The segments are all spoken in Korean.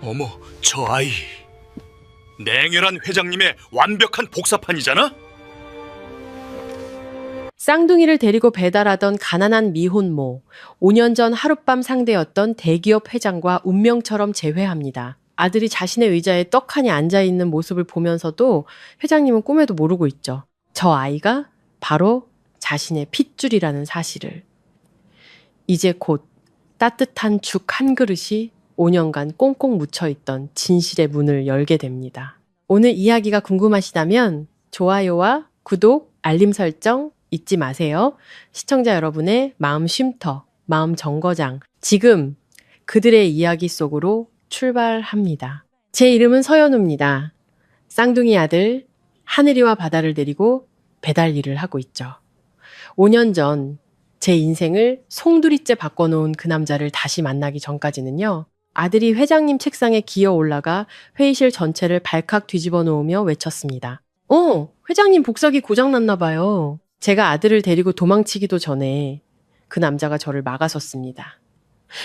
어머, 저 아이. 냉혈한 회장님의 완벽한 복사판이잖아? 쌍둥이를 데리고 배달하던 가난한 미혼모, 5년 전 하룻밤 상대였던 대기업 회장과 운명처럼 재회합니다. 아들이 자신의 의자에 떡하니 앉아있는 모습을 보면서도 회장님은 꿈에도 모르고 있죠. 저 아이가 바로 자신의 핏줄이라는 사실을. 이제 곧 따뜻한 죽 한 그릇이 5년간 꽁꽁 묻혀있던 진실의 문을 열게 됩니다. 오늘 이야기가 궁금하시다면 좋아요와 구독, 알림 설정 잊지 마세요. 시청자 여러분의 마음 쉼터, 마음 정거장, 지금 그들의 이야기 속으로 출발합니다. 제 이름은 서연우입니다. 쌍둥이 아들 하늘이와 바다를 데리고 배달 일을 하고 있죠. 5년 전 제 인생을 송두리째 바꿔놓은 그 남자를 다시 만나기 전까지는요. 아들이 회장님 책상에 기어 올라가 회의실 전체를 발칵 뒤집어 놓으며 외쳤습니다. 회장님 복사기 고장났나 봐요. 제가 아들을 데리고 도망치기도 전에 그 남자가 저를 막아섰습니다.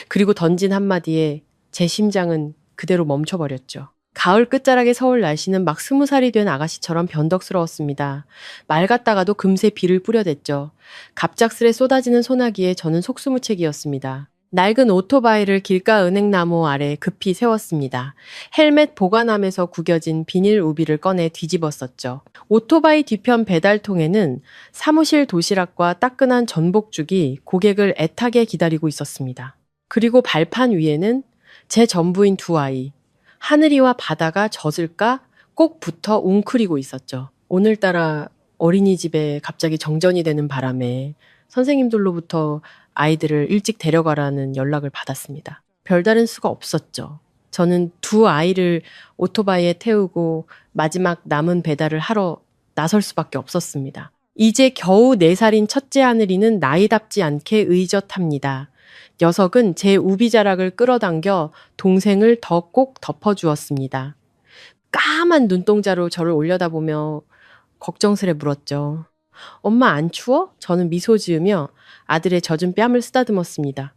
그리고 던진 한마디에 제 심장은 그대로 멈춰버렸죠. 가을 끝자락의 서울 날씨는 막 20살이 된 아가씨처럼 변덕스러웠습니다. 말 같다가도 금세 비를 뿌려댔죠. 갑작스레 쏟아지는 소나기에 저는 속수무책이었습니다. 낡은 오토바이를 길가 은행나무 아래 급히 세웠습니다. 헬멧 보관함에서 구겨진 비닐 우비를 꺼내 뒤집었었죠. 오토바이 뒤편 배달통에는 사무실 도시락과 따끈한 전복죽이 고객을 애타게 기다리고 있었습니다. 그리고 발판 위에는 제 전부인 두 아이, 하늘이와 바다가 젖을까 꼭 붙어 웅크리고 있었죠. 오늘따라 어린이집에 갑자기 정전이 되는 바람에 선생님들로부터 아이들을 일찍 데려가라는 연락을 받았습니다. 별다른 수가 없었죠. 저는 두 아이를 오토바이에 태우고 마지막 남은 배달을 하러 나설 수밖에 없었습니다. 이제 겨우 4살인 첫째 하늘이는 나이답지 않게 의젓합니다. 녀석은 제 우비자락을 끌어당겨 동생을 더 꼭 덮어주었습니다. 까만 눈동자로 저를 올려다보며 걱정스레 물었죠. 엄마 안 추워? 저는 미소 지으며 아들의 젖은 뺨을 쓰다듬었습니다.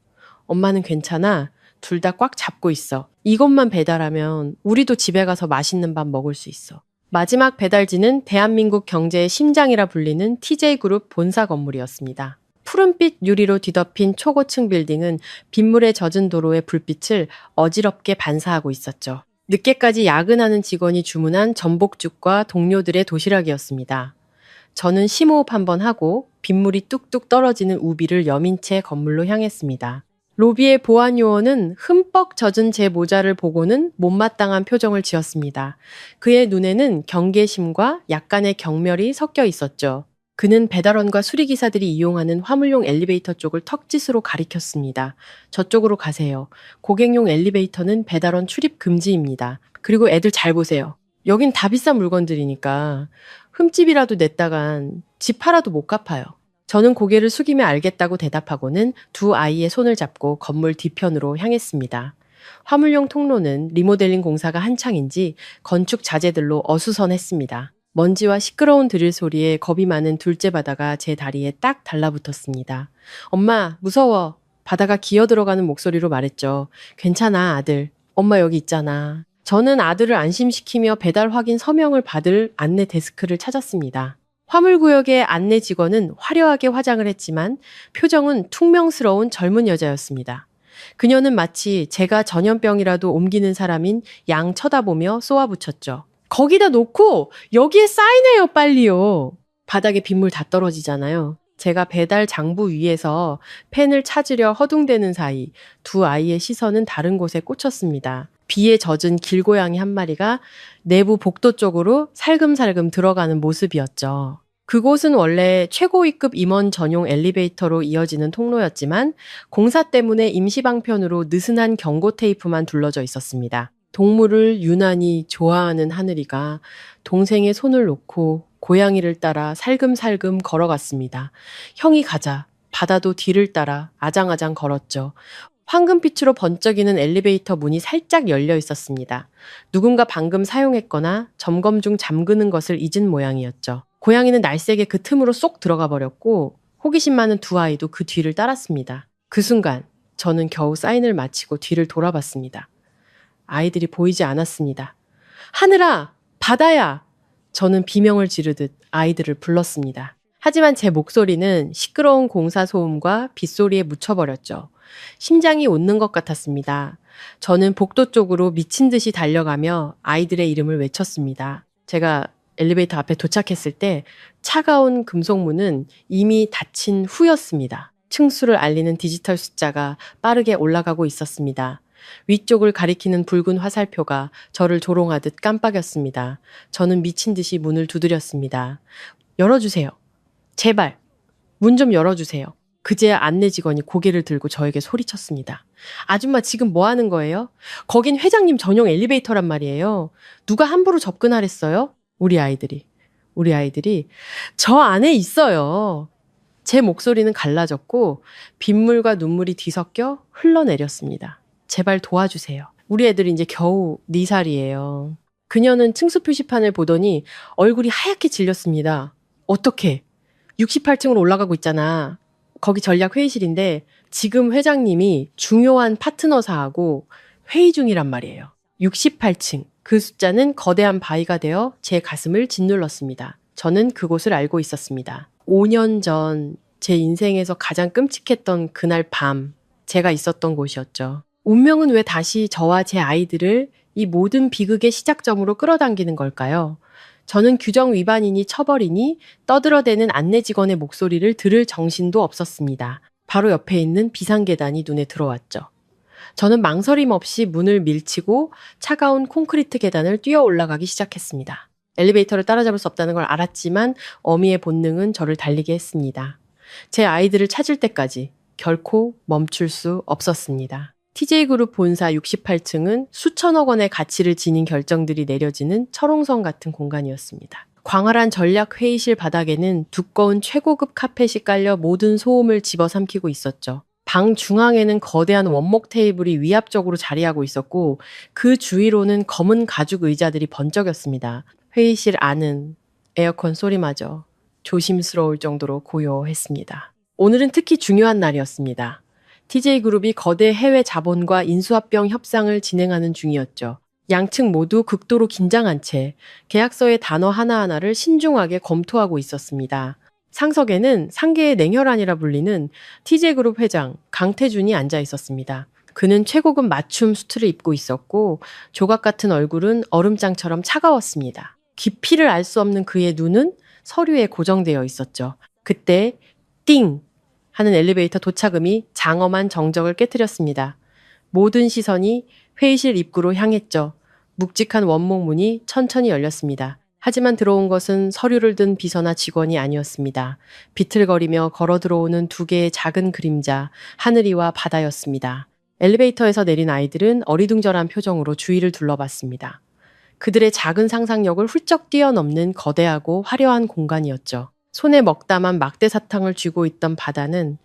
엄마는 괜찮아. 둘 다 꽉 잡고 있어. 이것만 배달하면 우리도 집에 가서 맛있는 밥 먹을 수 있어. 마지막 배달지는 대한민국 경제의 심장이라 불리는 TJ그룹 본사 건물이었습니다. 푸른빛 유리로 뒤덮인 초고층 빌딩은 빗물에 젖은 도로의 불빛을 어지럽게 반사하고 있었죠. 늦게까지 야근하는 직원이 주문한 전복죽과 동료들의 도시락이었습니다. 저는 심호흡 한번 하고 빗물이 뚝뚝 떨어지는 우비를 여민 채 건물로 향했습니다. 로비의 보안 요원은 흠뻑 젖은 제 모자를 보고는 못마땅한 표정을 지었습니다. 그의 눈에는 경계심과 약간의 경멸이 섞여 있었죠. 그는 배달원과 수리기사들이 이용하는 화물용 엘리베이터 쪽을 턱짓으로 가리켰습니다. 저쪽으로 가세요. 고객용 엘리베이터는 배달원 출입 금지입니다. 그리고 애들 잘 보세요. 여긴 다 비싼 물건들이니까 흠집이라도 냈다간 집 팔아도 못 갚아요. 저는 고개를 숙이며 알겠다고 대답하고는 두 아이의 손을 잡고 건물 뒤편으로 향했습니다. 화물용 통로는 리모델링 공사가 한창인지 건축 자재들로 어수선했습니다. 먼지와 시끄러운 드릴 소리에 겁이 많은 둘째 바다가 제 다리에 딱 달라붙었습니다. 엄마, 무서워. 바다가 기어 들어가는 목소리로 말했죠. 괜찮아, 아들. 엄마 여기 있잖아. 저는 아들을 안심시키며 배달 확인 서명을 받을 안내 데스크를 찾았습니다. 화물구역의 안내 직원은 화려하게 화장을 했지만 표정은 퉁명스러운 젊은 여자였습니다. 그녀는 마치 제가 전염병이라도 옮기는 사람인 양 쳐다보며 쏘아붙였죠. 거기다 놓고 여기에 사인해요, 빨리요. 바닥에 빗물 다 떨어지잖아요. 제가 배달 장부 위에서 펜을 찾으려 허둥대는 사이 두 아이의 시선은 다른 곳에 꽂혔습니다. 비에 젖은 길고양이 한 마리가 내부 복도 쪽으로 살금살금 들어가는 모습이었죠. 그곳은 원래 최고위급 임원 전용 엘리베이터로 이어지는 통로였지만 공사 때문에 임시 방편으로 느슨한 경고 테이프만 둘러져 있었습니다. 동물을 유난히 좋아하는 하늘이가 동생의 손을 놓고 고양이를 따라 살금살금 걸어갔습니다. 형이 가자. 바다도 뒤를 따라 아장아장 걸었죠. 황금빛으로 번쩍이는 엘리베이터 문이 살짝 열려 있었습니다. 누군가 방금 사용했거나 점검 중 잠그는 것을 잊은 모양이었죠. 고양이는 날쌔게 그 틈으로 쏙 들어가 버렸고 호기심 많은 두 아이도 그 뒤를 따랐습니다. 그 순간 저는 겨우 사인을 마치고 뒤를 돌아봤습니다. 아이들이 보이지 않았습니다. 하늘아! 바다야! 저는 비명을 지르듯 아이들을 불렀습니다. 하지만 제 목소리는 시끄러운 공사 소음과 빗소리에 묻혀버렸죠. 심장이 웃는 것 같았습니다. 저는 복도 쪽으로 미친 듯이 달려가며 아이들의 이름을 외쳤습니다. 제가 엘리베이터 앞에 도착했을 때 차가운 금속문은 이미 닫힌 후였습니다. 층수를 알리는 디지털 숫자가 빠르게 올라가고 있었습니다. 위쪽을 가리키는 붉은 화살표가 저를 조롱하듯 깜빡였습니다. 저는 미친 듯이 문을 두드렸습니다. 열어주세요. 제발, 문 좀 열어주세요. 그제야 안내 직원이 고개를 들고 저에게 소리쳤습니다. 아줌마 지금 뭐 하는 거예요? 거긴 회장님 전용 엘리베이터란 말이에요. 누가 함부로 접근하랬어요? 우리 아이들이 저 안에 있어요. 제 목소리는 갈라졌고 빗물과 눈물이 뒤섞여 흘러내렸습니다. 제발 도와주세요. 우리 애들이 이제 겨우 4살이에요. 그녀는 층수 표시판을 보더니 얼굴이 하얗게 질렸습니다. 어떻게? 68층으로 올라가고 있잖아. 거기 전략 회의실인데 지금 회장님이 중요한 파트너사하고 회의 중이란 말이에요. 68층. 그 숫자는 거대한 바위가 되어 제 가슴을 짓눌렀습니다. 저는 그곳을 알고 있었습니다. 5년 전 제 인생에서 가장 끔찍했던 그날 밤 제가 있었던 곳이었죠. 운명은 왜 다시 저와 제 아이들을 이 모든 비극의 시작점으로 끌어당기는 걸까요? 저는 규정 위반이니 처벌이니 떠들어대는 안내 직원의 목소리를 들을 정신도 없었습니다. 바로 옆에 있는 비상계단이 눈에 들어왔죠. 저는 망설임 없이 문을 밀치고 차가운 콘크리트 계단을 뛰어 올라가기 시작했습니다. 엘리베이터를 따라잡을 수 없다는 걸 알았지만 어미의 본능은 저를 달리게 했습니다. 제 아이들을 찾을 때까지 결코 멈출 수 없었습니다. TJ그룹 본사 68층은 수천억 원의 가치를 지닌 결정들이 내려지는 철옹성 같은 공간이었습니다. 광활한 전략 회의실 바닥에는 두꺼운 최고급 카펫이 깔려 모든 소음을 집어삼키고 있었죠. 방 중앙에는 거대한 원목 테이블이 위압적으로 자리하고 있었고 그 주위로는 검은 가죽 의자들이 번쩍였습니다. 회의실 안은 에어컨 소리마저 조심스러울 정도로 고요했습니다. 오늘은 특히 중요한 날이었습니다. TJ그룹이 거대 해외 자본과 인수합병 협상을 진행하는 중이었죠. 양측 모두 극도로 긴장한 채 계약서의 단어 하나하나를 신중하게 검토하고 있었습니다. 상석에는 상계의 냉혈한이라 불리는 TJ그룹 회장 강태준이 앉아 있었습니다. 그는 최고급 맞춤 수트를 입고 있었고 조각 같은 얼굴은 얼음장처럼 차가웠습니다. 깊이를 알 수 없는 그의 눈은 서류에 고정되어 있었죠. 그때 띵! 하는 엘리베이터 도착음이 장엄한 정적을 깨뜨렸습니다. 모든 시선이 회의실 입구로 향했죠. 묵직한 원목 문이 천천히 열렸습니다. 하지만 들어온 것은 서류를 든 비서나 직원이 아니었습니다. 비틀거리며 걸어 들어오는 2개의 작은 그림자, 하늘이와 바다였습니다. 엘리베이터에서 내린 아이들은 어리둥절한 표정으로 주위를 둘러봤습니다. 그들의 작은 상상력을 훌쩍 뛰어넘는 거대하고 화려한 공간이었죠. 손에 먹다만 막대 사탕을 쥐고 있던 바다는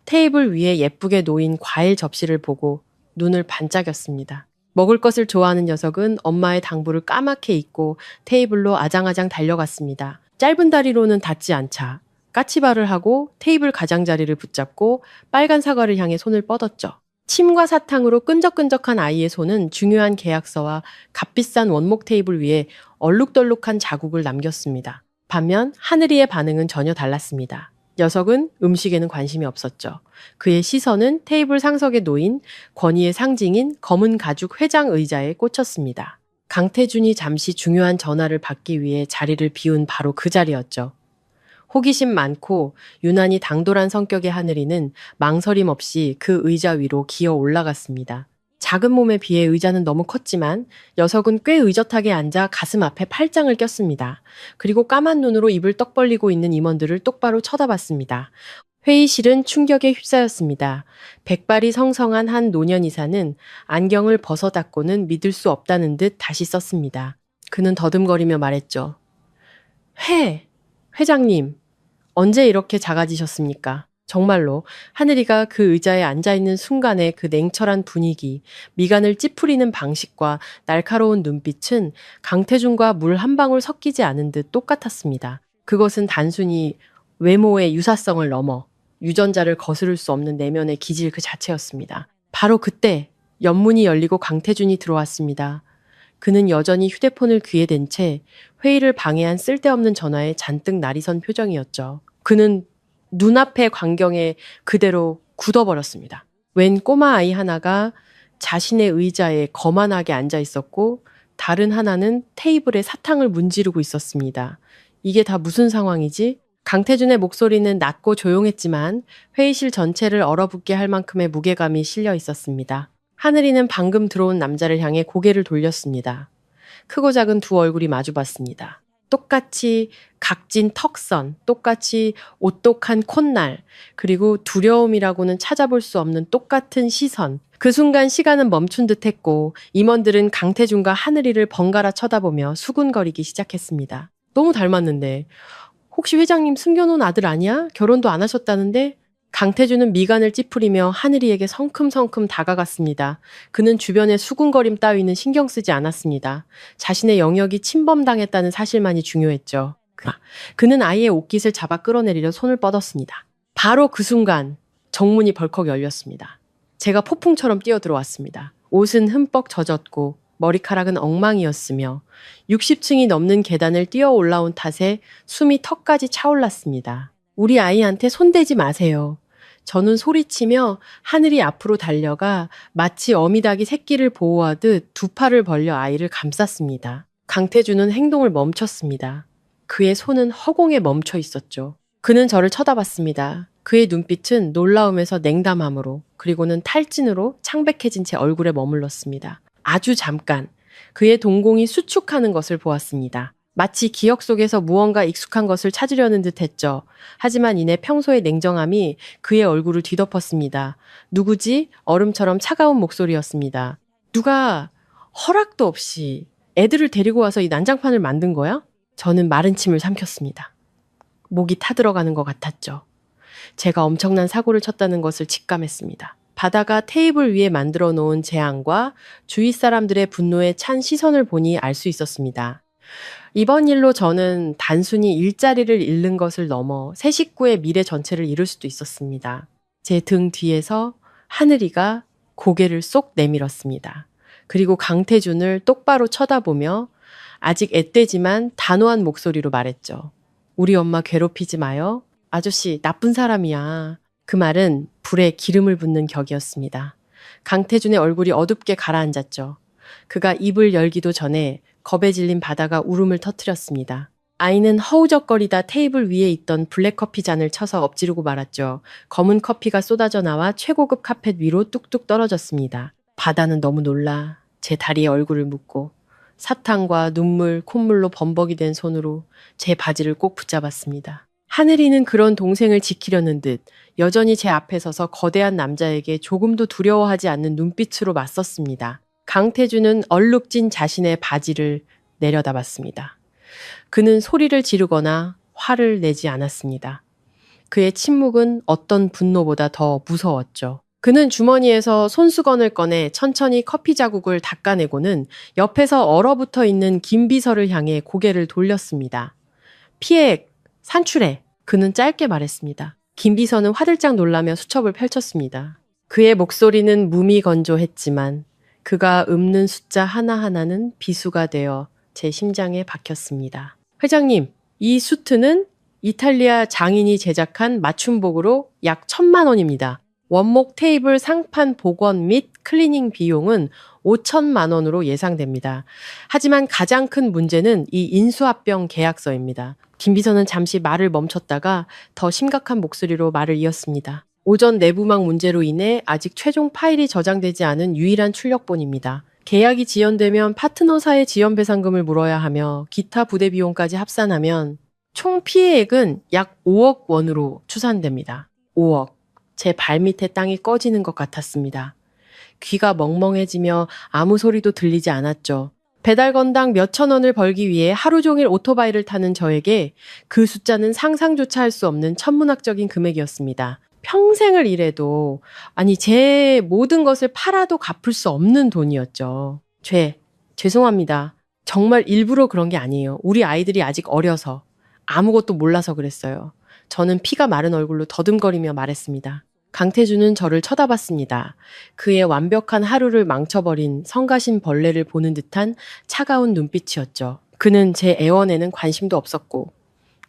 테이블 위에 예쁘게 놓인 과일 접시를 보고 눈을 반짝였습니다. 먹을 것을 좋아하는 녀석은 엄마의 당부를 까맣게 잊고 테이블로 아장아장 달려갔습니다. 짧은 다리로는 닿지 않자 까치발을 하고 테이블 가장자리를 붙잡고 빨간 사과를 향해 손을 뻗었죠. 침과 사탕으로 끈적끈적한 아이의 손은 중요한 계약서와 값비싼 원목 테이블 위에 얼룩덜룩한 자국을 남겼습니다. 반면 하늘이의 반응은 전혀 달랐습니다. 녀석은 음식에는 관심이 없었죠. 그의 시선은 테이블 상석에 놓인 권위의 상징인 검은 가죽 회장 의자에 꽂혔습니다. 강태준이 잠시 중요한 전화를 받기 위해 자리를 비운 바로 그 자리였죠. 호기심 많고 유난히 당돌한 성격의 하늘이는 망설임 없이 그 의자 위로 기어 올라갔습니다. 작은 몸에 비해 의자는 너무 컸지만 녀석은 꽤 의젓하게 앉아 가슴 앞에 팔짱을 꼈습니다. 그리고 까만 눈으로 입을 떡 벌리고 있는 임원들을 똑바로 쳐다봤습니다. 회의실은 충격에 휩싸였습니다. 백발이 성성한 한 노년 이사는 안경을 벗어닫고는 믿을 수 없다는 듯 다시 썼습니다. 그는 더듬거리며 말했죠. 회장님, 언제 이렇게 작아지셨습니까? 정말로 하늘이가 그 의자에 앉아있는 순간의 그 냉철한 분위기, 미간을 찌푸리는 방식과 날카로운 눈빛은 강태준과 물 한 방울 섞이지 않은 듯 똑같았습니다. 그것은 단순히 외모의 유사성을 넘어 유전자를 거스를 수 없는 내면의 기질 그 자체였습니다. 바로 그때 옆문이 열리고 강태준이 들어왔습니다. 그는 여전히 휴대폰을 귀에 댄 채 회의를 방해한 쓸데없는 전화에 잔뜩 날이 선 표정이었죠. 그는 눈앞의 광경에 그대로 굳어버렸습니다. 웬 꼬마 아이 하나가 자신의 의자에 거만하게 앉아 있었고 다른 하나는 테이블에 사탕을 문지르고 있었습니다. 이게 다 무슨 상황이지? 강태준의 목소리는 낮고 조용했지만 회의실 전체를 얼어붙게 할 만큼의 무게감이 실려 있었습니다. 하늘이는 방금 들어온 남자를 향해 고개를 돌렸습니다. 크고 작은 두 얼굴이 마주봤습니다. 똑같이 각진 턱선, 똑같이 오똑한 콧날, 그리고 두려움이라고는 찾아볼 수 없는 똑같은 시선. 그 순간 시간은 멈춘 듯 했고 임원들은 강태준과 하늘이를 번갈아 쳐다보며 수군거리기 시작했습니다. 너무 닮았는데. 혹시 회장님 숨겨놓은 아들 아니야? 결혼도 안 하셨다는데? 강태준은 미간을 찌푸리며 하늘이에게 성큼성큼 다가갔습니다. 그는 주변의 수군거림 따위는 신경 쓰지 않았습니다. 자신의 영역이 침범당했다는 사실만이 중요했죠. 그는 아이의 옷깃을 잡아 끌어내리려 손을 뻗었습니다. 바로 그 순간 정문이 벌컥 열렸습니다. 제가 폭풍처럼 뛰어들어왔습니다. 옷은 흠뻑 젖었고 머리카락은 엉망이었으며 60층이 넘는 계단을 뛰어 올라온 탓에 숨이 턱까지 차올랐습니다. 우리 아이한테 손대지 마세요. 저는 소리치며 하늘이 앞으로 달려가 마치 어미닭이 새끼를 보호하듯 두 팔을 벌려 아이를 감쌌습니다. 강태준은 행동을 멈췄습니다. 그의 손은 허공에 멈춰 있었죠. 그는 저를 쳐다봤습니다. 그의 눈빛은 놀라움에서 냉담함으로 그리고는 탈진으로 창백해진 채 얼굴에 머물렀습니다. 아주 잠깐 그의 동공이 수축하는 것을 보았습니다. 마치 기억 속에서 무언가 익숙한 것을 찾으려는 듯 했죠. 하지만 이내 평소의 냉정함이 그의 얼굴을 뒤덮었습니다. 누구지? 얼음처럼 차가운 목소리였습니다. 누가 허락도 없이 애들을 데리고 와서 이 난장판을 만든 거야? 저는 마른 침을 삼켰습니다. 목이 타들어가는 것 같았죠. 제가 엄청난 사고를 쳤다는 것을 직감했습니다. 바다가 테이블 위에 만들어 놓은 재앙과 주위 사람들의 분노에 찬 시선을 보니 알 수 있었습니다. 이번 일로 저는 단순히 일자리를 잃는 것을 넘어 세 식구의 미래 전체를 잃을 수도 있었습니다. 제 등 뒤에서 하늘이가 고개를 쏙 내밀었습니다. 그리고 강태준을 똑바로 쳐다보며 아직 앳되지만 단호한 목소리로 말했죠. 우리 엄마 괴롭히지 마요. 아저씨 나쁜 사람이야. 그 말은 불에 기름을 붓는 격이었습니다. 강태준의 얼굴이 어둡게 가라앉았죠. 그가 입을 열기도 전에 겁에 질린 바다가 울음을 터뜨렸습니다. 아이는 허우적거리다 테이블 위에 있던 블랙커피 잔을 쳐서 엎지르고 말았죠. 검은 커피가 쏟아져 나와 최고급 카펫 위로 뚝뚝 떨어졌습니다. 바다는 너무 놀라 제 다리에 얼굴을 묻고 사탕과 눈물, 콧물로 범벅이 된 손으로 제 바지를 꼭 붙잡았습니다. 하늘이는 그런 동생을 지키려는 듯 여전히 제 앞에 서서 거대한 남자에게 조금도 두려워하지 않는 눈빛으로 맞섰습니다. 강태준은 얼룩진 자신의 바지를 내려다봤습니다. 그는 소리를 지르거나 화를 내지 않았습니다. 그의 침묵은 어떤 분노보다 더 무서웠죠. 그는 주머니에서 손수건을 꺼내 천천히 커피 자국을 닦아내고는 옆에서 얼어붙어 있는 김비서를 향해 고개를 돌렸습니다. 피해, 산출해. 그는 짧게 말했습니다. 김비서는 화들짝 놀라며 수첩을 펼쳤습니다. 그의 목소리는 무미건조했지만 그가 읊는 숫자 하나하나는 비수가 되어 제 심장에 박혔습니다. 회장님, 이 수트는 이탈리아 장인이 제작한 맞춤복으로 약 1,000만 원입니다. 원목 테이블 상판 복원 및 클리닝 비용은 5천만 원으로 예상됩니다. 하지만 가장 큰 문제는 이 인수합병 계약서입니다. 김 비서는 잠시 말을 멈췄다가 더 심각한 목소리로 말을 이었습니다. 오전 내부망 문제로 인해 아직 최종 파일이 저장되지 않은 유일한 출력본입니다. 계약이 지연되면 파트너사의 지연배상금을 물어야 하며 기타 부대 비용까지 합산하면 총 피해액은 약 5억 원으로 추산됩니다. 5억. 제 발밑에 땅이 꺼지는 것 같았습니다. 귀가 멍멍해지며 아무 소리도 들리지 않았죠. 배달 건당 몇천 원을 벌기 위해 하루 종일 오토바이를 타는 저에게 그 숫자는 상상조차 할 수 없는 천문학적인 금액이었습니다. 평생을 일해도 제 모든 것을 팔아도 갚을 수 없는 돈이었죠. 죄송합니다. 정말 일부러 그런 게 아니에요. 우리 아이들이 아직 어려서 아무것도 몰라서 그랬어요. 저는 피가 마른 얼굴로 더듬거리며 말했습니다. 강태준은 저를 쳐다봤습니다. 그의 완벽한 하루를 망쳐버린 성가신 벌레를 보는 듯한 차가운 눈빛이었죠. 그는 제 애원에는 관심도 없었고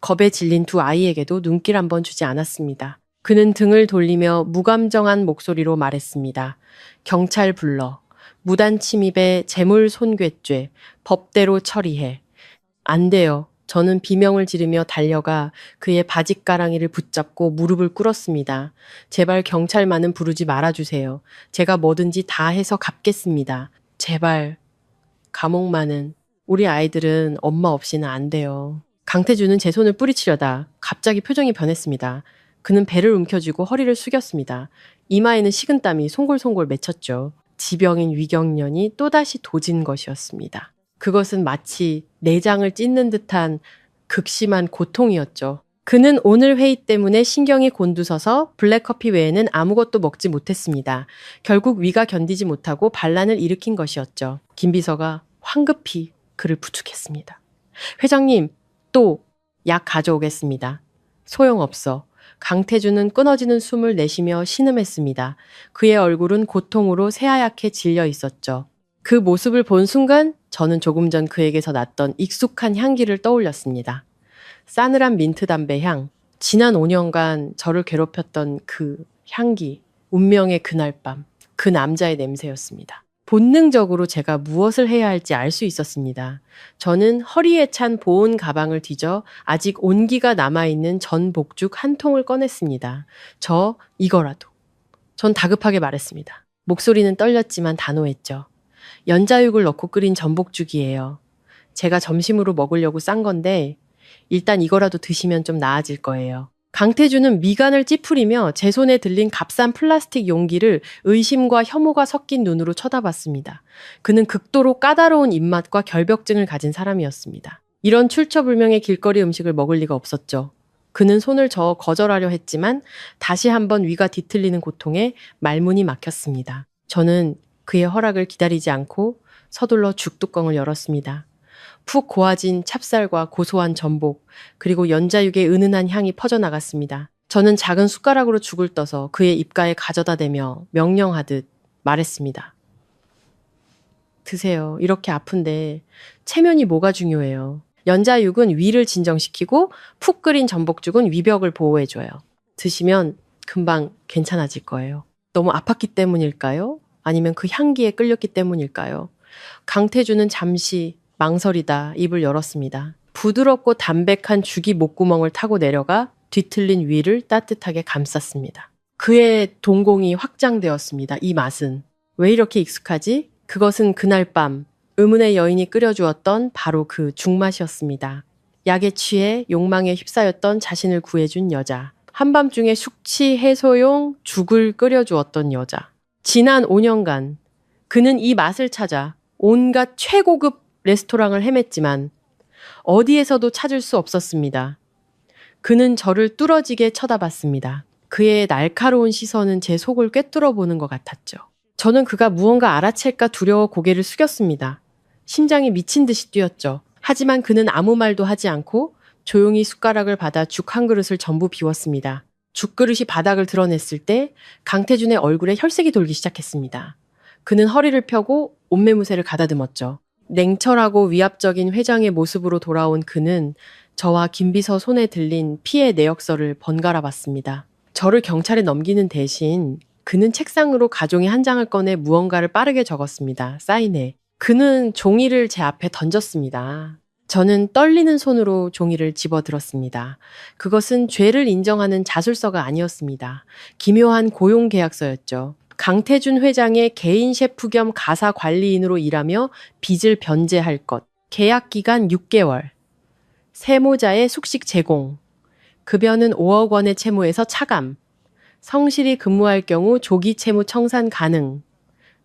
겁에 질린 두 아이에게도 눈길 한번 주지 않았습니다. 그는 등을 돌리며 무감정한 목소리로 말했습니다. 경찰 불러. 무단 침입에 재물 손괴죄 법대로 처리해. 안 돼요. 저는 비명을 지르며 달려가 그의 바짓가랑이를 붙잡고 무릎을 꿇었습니다. 제발 경찰만은 부르지 말아주세요. 제가 뭐든지 다 해서 갚겠습니다. 제발. 감옥만은. 우리 아이들은 엄마 없이는 안 돼요. 강태준은 제 손을 뿌리치려다 갑자기 표정이 변했습니다. 그는 배를 움켜쥐고 허리를 숙였습니다. 이마에는 식은땀이 송골송골 맺혔죠. 지병인 위경련이 또다시 도진 것이었습니다. 그것은 마치 내장을 찢는 듯한 극심한 고통이었죠. 그는 오늘 회의 때문에 신경이 곤두서서 블랙커피 외에는 아무것도 먹지 못했습니다. 결국 위가 견디지 못하고 반란을 일으킨 것이었죠. 김 비서가 황급히 그를 부축했습니다. 회장님, 또 약 가져오겠습니다. 소용없어. 강태준은 끊어지는 숨을 내쉬며 신음했습니다. 그의 얼굴은 고통으로 새하얗게 질려 있었죠. 그 모습을 본 순간 저는 조금 전 그에게서 났던 익숙한 향기를 떠올렸습니다. 싸늘한 민트 담배 향, 지난 5년간 저를 괴롭혔던 그 향기, 운명의 그날 밤, 그 남자의 냄새였습니다. 본능적으로 제가 무엇을 해야 할지 알 수 있었습니다. 저는 허리에 찬 보온 가방을 뒤져 아직 온기가 남아있는 전 복죽 한 통을 꺼냈습니다. 이거라도. 전 다급하게 말했습니다. 목소리는 떨렸지만 단호했죠. 연자육을 넣고 끓인 전복죽이에요. 제가 점심으로 먹으려고 싼 건데 일단 이거라도 드시면 좀 나아질 거예요. 강태준은 미간을 찌푸리며 제 손에 들린 값싼 플라스틱 용기를 의심과 혐오가 섞인 눈으로 쳐다봤습니다. 그는 극도로 까다로운 입맛과 결벽증을 가진 사람이었습니다. 이런 출처불명의 길거리 음식을 먹을 리가 없었죠. 그는 손을 저어 거절하려 했지만 다시 한번 위가 뒤틀리는 고통에 말문이 막혔습니다. 저는 그의 허락을 기다리지 않고 서둘러 죽뚜껑을 열었습니다. 푹 고아진 찹쌀과 고소한 전복, 그리고 연자육의 은은한 향이 퍼져나갔습니다. 저는 작은 숟가락으로 죽을 떠서 그의 입가에 가져다 대며 명령하듯 말했습니다. 드세요. 이렇게 아픈데 체면이 뭐가 중요해요. 연자육은 위를 진정시키고 푹 끓인 전복죽은 위벽을 보호해줘요. 드시면 금방 괜찮아질 거예요. 너무 아팠기 때문일까요? 아니면 그 향기에 끌렸기 때문일까요? 강태준은 잠시 망설이다 입을 열었습니다. 부드럽고 담백한 죽이 목구멍을 타고 내려가 뒤틀린 위를 따뜻하게 감쌌습니다. 그의 동공이 확장되었습니다. 이 맛은. 왜 이렇게 익숙하지? 그것은 그날 밤 의문의 여인이 끓여주었던 바로 그 죽맛이었습니다. 약에 취해 욕망에 휩싸였던 자신을 구해준 여자. 한밤중에 숙취 해소용 죽을 끓여주었던 여자. 지난 5년간 그는 이 맛을 찾아 온갖 최고급 레스토랑을 헤맸지만 어디에서도 찾을 수 없었습니다. 그는 저를 뚫어지게 쳐다봤습니다. 그의 날카로운 시선은 제 속을 꿰뚫어 보는 것 같았죠. 저는 그가 무언가 알아챌까 두려워 고개를 숙였습니다. 심장이 미친 듯이 뛰었죠. 하지만 그는 아무 말도 하지 않고 조용히 숟가락을 받아 죽 한 그릇을 전부 비웠습니다. 죽그릇이 바닥을 드러냈을 때 강태준의 얼굴에 혈색이 돌기 시작했습니다. 그는 허리를 펴고 옷매무새를 가다듬었죠. 냉철하고 위압적인 회장의 모습으로 돌아온 그는 저와 김비서 손에 들린 피해 내역서를 번갈아 봤습니다. 저를 경찰에 넘기는 대신 그는 책상으로 가종이 한 장을 꺼내 무언가를 빠르게 적었습니다. 사인해. 그는 종이를 제 앞에 던졌습니다. 저는 떨리는 손으로 종이를 집어들었습니다. 그것은 죄를 인정하는 자술서가 아니었습니다. 기묘한 고용계약서였죠. 강태준 회장의 개인 셰프 겸 가사 관리인으로 일하며 빚을 변제할 것. 계약 기간 6개월. 세무자의 숙식 제공. 급여는 5억 원의 채무에서 차감. 성실히 근무할 경우 조기 채무 청산 가능.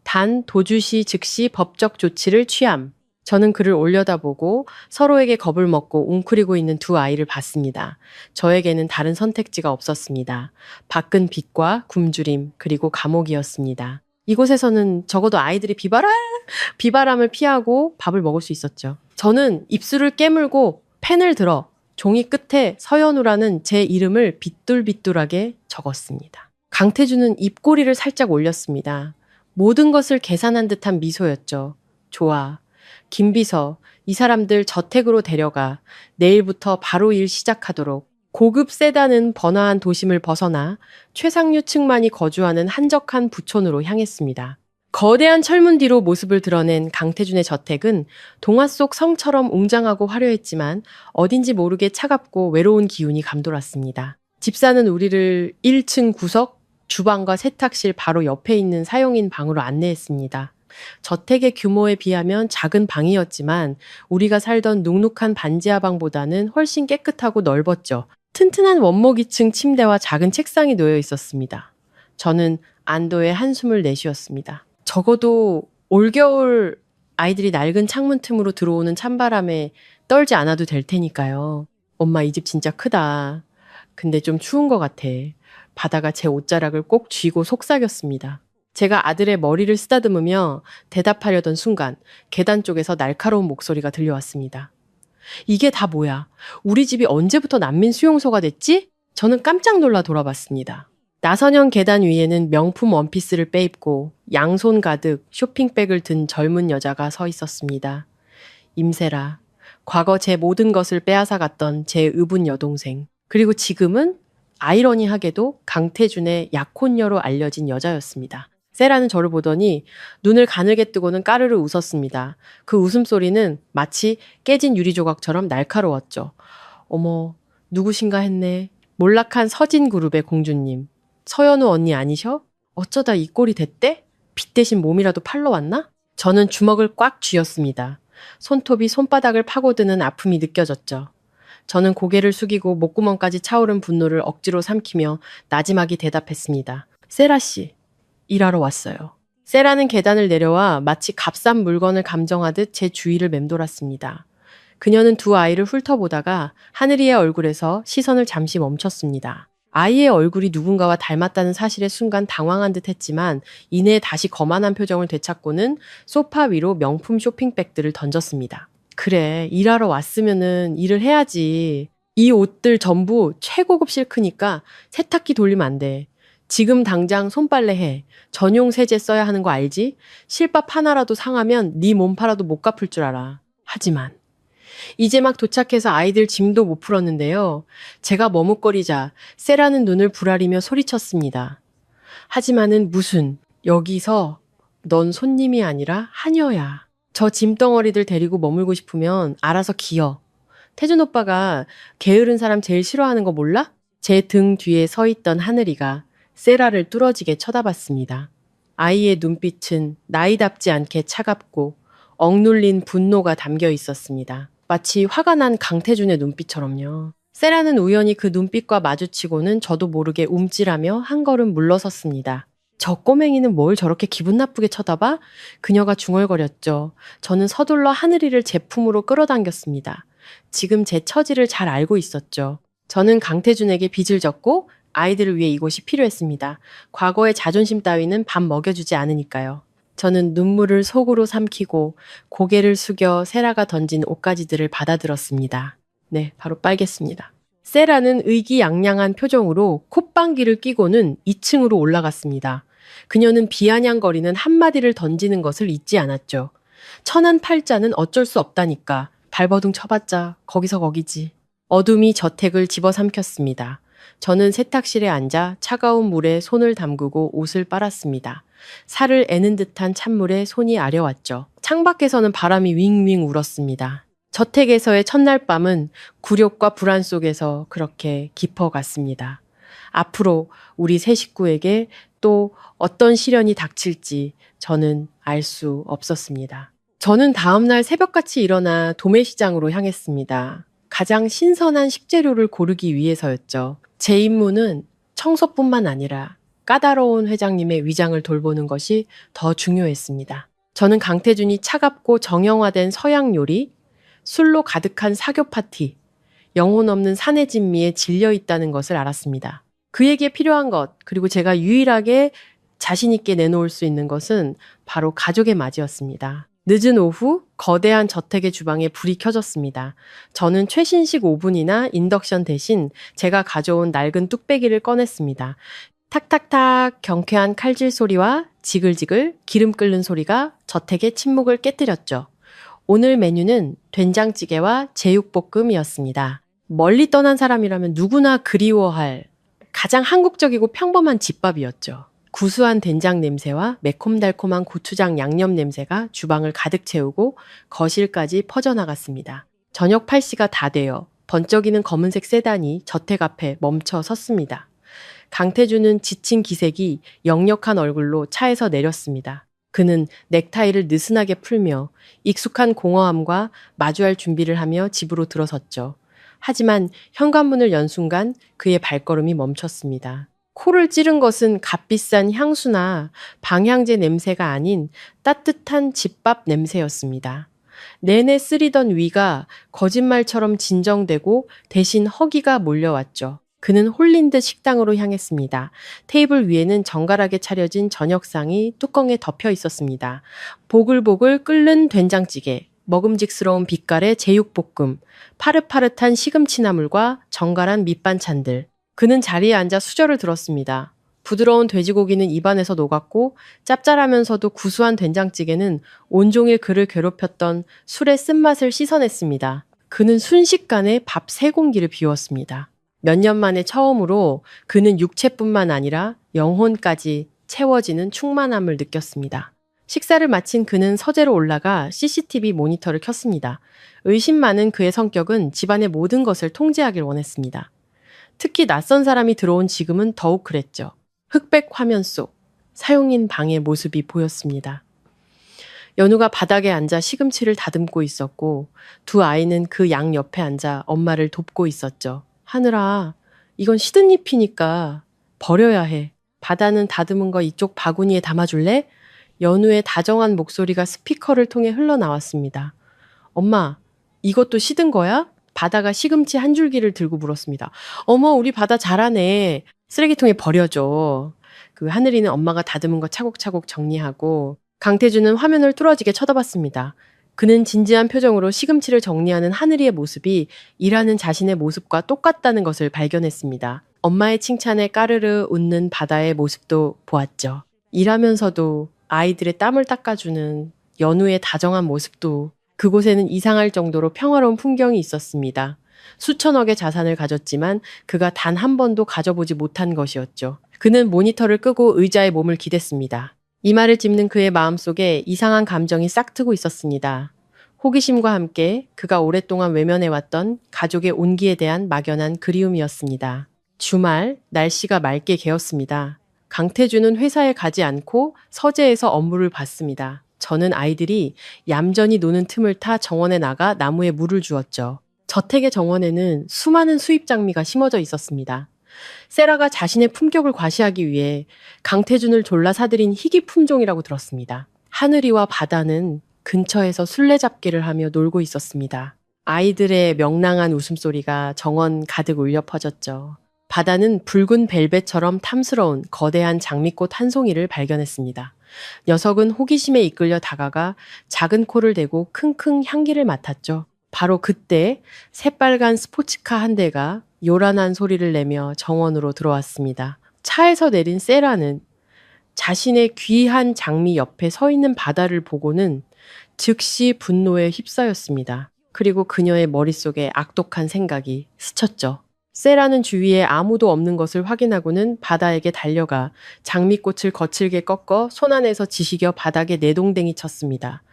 단 도주 시 즉시 법적 조치를 취함. 저는 그를 올려다보고 서로에게 겁을 먹고 웅크리고 있는 두 아이를 봤습니다. 저에게는 다른 선택지가 없었습니다. 밖은 빛과 굶주림 그리고 감옥이었습니다. 이곳에서는 적어도 아이들이 비바람을 피하고 밥을 먹을 수 있었죠. 저는 입술을 깨물고 펜을 들어 종이 끝에 서연우라는 제 이름을 빗둘빗둘하게 적었습니다. 강태준은 입꼬리를 살짝 올렸습니다. 모든 것을 계산한 듯한 미소였죠. 좋아. 김비서, 이 사람들 저택으로 데려가. 내일부터 바로 일 시작하도록. 고급 세단은 번화한 도심을 벗어나 최상류층만이 거주하는 한적한 부촌으로 향했습니다. 거대한 철문 뒤로 모습을 드러낸 강태준의 저택은 동화 속 성처럼 웅장하고 화려했지만 어딘지 모르게 차갑고 외로운 기운이 감돌았습니다. 집사는 우리를 1층 구석, 주방과 세탁실 바로 옆에 있는 사용인 방으로 안내했습니다. 저택의 규모에 비하면 작은 방이었지만 우리가 살던 눅눅한 반지하 방보다는 훨씬 깨끗하고 넓었죠. 튼튼한 원목 2층 침대와 작은 책상이 놓여 있었습니다. 저는 안도의 한숨을 내쉬었습니다. 적어도 올겨울 아이들이 낡은 창문 틈으로 들어오는 찬바람에 떨지 않아도 될 테니까요. 엄마, 이 집 진짜 크다. 근데 좀 추운 것 같아. 바다가 제 옷자락을 꼭 쥐고 속삭였습니다. 제가 아들의 머리를 쓰다듬으며 대답하려던 순간 계단 쪽에서 날카로운 목소리가 들려왔습니다. 이게 다 뭐야? 우리 집이 언제부터 난민 수용소가 됐지? 저는 깜짝 놀라 돌아봤습니다. 나선형 계단 위에는 명품 원피스를 빼입고 양손 가득 쇼핑백을 든 젊은 여자가 서 있었습니다. 임세라, 과거 제 모든 것을 빼앗아갔던 제 의분 여동생. 그리고 지금은 아이러니하게도 강태준의 약혼녀로 알려진 여자였습니다. 세라는 저를 보더니 눈을 가늘게 뜨고는 까르르 웃었습니다. 그 웃음소리는 마치 깨진 유리조각처럼 날카로웠죠. 어머, 누구신가 했네. 몰락한 서진그룹의 공주님. 서연우 언니 아니셔? 어쩌다 이 꼴이 됐대? 빚 대신 몸이라도 팔러 왔나? 저는 주먹을 꽉 쥐었습니다. 손톱이 손바닥을 파고드는 아픔이 느껴졌죠. 저는 고개를 숙이고 목구멍까지 차오른 분노를 억지로 삼키며 나지막이 대답했습니다. 세라 씨, 일하러 왔어요. 세라는 계단을 내려와 마치 값싼 물건을 감정하듯 제 주위를 맴돌았습니다. 그녀는 두 아이를 훑어보다가 하늘이의 얼굴에서 시선을 잠시 멈췄습니다. 아이의 얼굴이 누군가와 닮았다는 사실에 순간 당황한 듯 했지만 이내 다시 거만한 표정을 되찾고는 소파 위로 명품 쇼핑백들을 던졌습니다. 그래, 일하러 왔으면은 일을 해야지. 이 옷들 전부 최고급 실크니까 세탁기 돌리면 안 돼. 지금 당장 손빨래 해. 전용 세제 써야 하는 거 알지? 실밥 하나라도 상하면 네 몸 팔아도 못 갚을 줄 알아. 하지만 이제 막 도착해서 아이들 짐도 못 풀었는데요. 제가 머뭇거리자 세라는 눈을 부라리며 소리쳤습니다. 하지만은 무슨, 여기서 넌 손님이 아니라 하녀야. 저 짐덩어리들 데리고 머물고 싶으면 알아서 기어. 태준 오빠가 게으른 사람 제일 싫어하는 거 몰라? 제 등 뒤에 서 있던 하늘이가 세라를 뚫어지게 쳐다봤습니다. 아이의 눈빛은 나이답지 않게 차갑고 억눌린 분노가 담겨 있었습니다. 마치 화가 난 강태준의 눈빛처럼요. 세라는 우연히 그 눈빛과 마주치고는 저도 모르게 움찔하며 한 걸음 물러섰습니다. 저 꼬맹이는 뭘 저렇게 기분 나쁘게 쳐다봐? 그녀가 중얼거렸죠. 저는 서둘러 하늘이를 제 품으로 끌어당겼습니다. 지금 제 처지를 잘 알고 있었죠. 저는 강태준에게 빚을 졌고 아이들을 위해 이곳이 필요했습니다. 과거의 자존심 따위는 밥 먹여주지 않으니까요. 저는 눈물을 속으로 삼키고 고개를 숙여 세라가 던진 옷가지들을 받아들었습니다. 네, 바로 빨겠습니다. 세라는 의기양양한 표정으로 콧방귀를 뀌고는 2층으로 올라갔습니다. 그녀는 비아냥거리는 한마디를 던지는 것을 잊지 않았죠. 천한 팔자는 어쩔 수 없다니까. 발버둥 쳐봤자 거기서 거기지. 어둠이 저택을 집어삼켰습니다. 저는 세탁실에 앉아 차가운 물에 손을 담그고 옷을 빨았습니다. 살을 애는 듯한 찬물에 손이 아려왔죠. 창밖에서는 바람이 윙윙 울었습니다. 저택에서의 첫날 밤은 굴욕과 불안 속에서 그렇게 깊어갔습니다. 앞으로 우리 세 식구에게 또 어떤 시련이 닥칠지 저는 알 수 없었습니다. 저는 다음날 새벽같이 일어나 도매시장으로 향했습니다. 가장 신선한 식재료를 고르기 위해서였죠. 제 임무는 청소뿐만 아니라 까다로운 회장님의 위장을 돌보는 것이 더 중요했습니다. 저는 강태준이 차갑고 정형화된 서양 요리, 술로 가득한 사교 파티, 영혼 없는 사내 진미에 질려 있다는 것을 알았습니다. 그에게 필요한 것, 그리고 제가 유일하게 자신 있게 내놓을 수 있는 것은 바로 가족의 맞이였습니다. 늦은 오후 거대한 저택의 주방에 불이 켜졌습니다. 저는 최신식 오븐이나 인덕션 대신 제가 가져온 낡은 뚝배기를 꺼냈습니다. 탁탁탁 경쾌한 칼질 소리와 지글지글 기름 끓는 소리가 저택의 침묵을 깨뜨렸죠. 오늘 메뉴는 된장찌개와 제육볶음이었습니다. 멀리 떠난 사람이라면 누구나 그리워할 가장 한국적이고 평범한 집밥이었죠. 구수한 된장 냄새와 매콤달콤한 고추장 양념 냄새가 주방을 가득 채우고 거실까지 퍼져나갔습니다. 저녁 8시가 다 되어 번쩍이는 검은색 세단이 저택 앞에 멈춰 섰습니다. 강태준은 지친 기색이 역력한 얼굴로 차에서 내렸습니다. 그는 넥타이를 느슨하게 풀며 익숙한 공허함과 마주할 준비를 하며 집으로 들어섰죠. 하지만 현관문을 연 순간 그의 발걸음이 멈췄습니다. 코를 찌른 것은 값비싼 향수나 방향제 냄새가 아닌 따뜻한 집밥 냄새였습니다. 내내 쓰리던 위가 거짓말처럼 진정되고 대신 허기가 몰려왔죠. 그는 홀린 듯 식당으로 향했습니다. 테이블 위에는 정갈하게 차려진 저녁상이 뚜껑에 덮여 있었습니다. 보글보글 끓는 된장찌개, 먹음직스러운 빛깔의 제육볶음, 파릇파릇한 시금치나물과 정갈한 밑반찬들. 그는 자리에 앉아 수저를 들었습니다. 부드러운 돼지고기는 입안에서 녹았고 짭짤하면서도 구수한 된장찌개는 온종일 그를 괴롭혔던 술의 쓴맛을 씻어냈습니다. 그는 순식간에 밥 3공기를 비웠습니다. 몇 년 만에 처음으로 그는 육체뿐만 아니라 영혼까지 채워지는 충만함을 느꼈습니다. 식사를 마친 그는 서재로 올라가 CCTV 모니터를 켰습니다. 의심 많은 그의 성격은 집안의 모든 것을 통제하길 원했습니다. 특히 낯선 사람이 들어온 지금은 더욱 그랬죠. 흑백 화면 속 사용인 방의 모습이 보였습니다. 연우가 바닥에 앉아 시금치를 다듬고 있었고 두 아이는 그 양 옆에 앉아 엄마를 돕고 있었죠. 하늘아, 이건 시든 잎이니까 버려야 해. 바다는 다듬은 거 이쪽 바구니에 담아줄래? 연우의 다정한 목소리가 스피커를 통해 흘러나왔습니다. 엄마, 이것도 시든 거야? 바다가 시금치 한 줄기를 들고 물었습니다. 어머, 우리 바다 잘하네. 쓰레기통에 버려줘. 그 하늘이는 엄마가 다듬은 거 차곡차곡 정리하고 강태준은 화면을 뚫어지게 쳐다봤습니다. 그는 진지한 표정으로 시금치를 정리하는 하늘이의 모습이 일하는 자신의 모습과 똑같다는 것을 발견했습니다. 엄마의 칭찬에 까르르 웃는 바다의 모습도 보았죠. 일하면서도 아이들의 땀을 닦아주는 연우의 다정한 모습도 그곳에는 이상할 정도로 평화로운 풍경이 있었습니다. 수천억의 자산을 가졌지만 그가 단 한 번도 가져보지 못한 것이었죠. 그는 모니터를 끄고 의자에 몸을 기댔습니다. 이마를 짚는 그의 마음속에 이상한 감정이 싹트고 있었습니다. 호기심과 함께 그가 오랫동안 외면해왔던 가족의 온기에 대한 막연한 그리움이었습니다. 주말, 날씨가 맑게 개었습니다. 강태준은 회사에 가지 않고 서재에서 업무를 봤습니다. 저는 아이들이 얌전히 노는 틈을 타 정원에 나가 나무에 물을 주었죠. 저택의 정원에는 수많은 수입 장미가 심어져 있었습니다. 세라가 자신의 품격을 과시하기 위해 강태준을 졸라 사들인 희귀 품종이라고 들었습니다. 하늘이와 바다는 근처에서 술래잡기를 하며 놀고 있었습니다. 아이들의 명랑한 웃음소리가 정원 가득 울려 퍼졌죠. 바다는 붉은 벨벳처럼 탐스러운 거대한 장미꽃 한 송이를 발견했습니다. 녀석은 호기심에 이끌려 다가가 작은 코를 대고 킁킁 향기를 맡았죠. 바로 그때 새빨간 스포츠카 한 대가 요란한 소리를 내며 정원으로 들어왔습니다. 차에서 내린 세라는 자신의 귀한 장미 옆에 서 있는 바다를 보고는 즉시 분노에 휩싸였습니다. 그리고 그녀의 머릿속에 악독한 생각이 스쳤죠. 세라는 주위에 아무도 없는 것을 확인하고는 바다에게 달려가 장미꽃을 거칠게 꺾어 손 안에서 지시겨 바닥에 내동댕이 쳤습니다.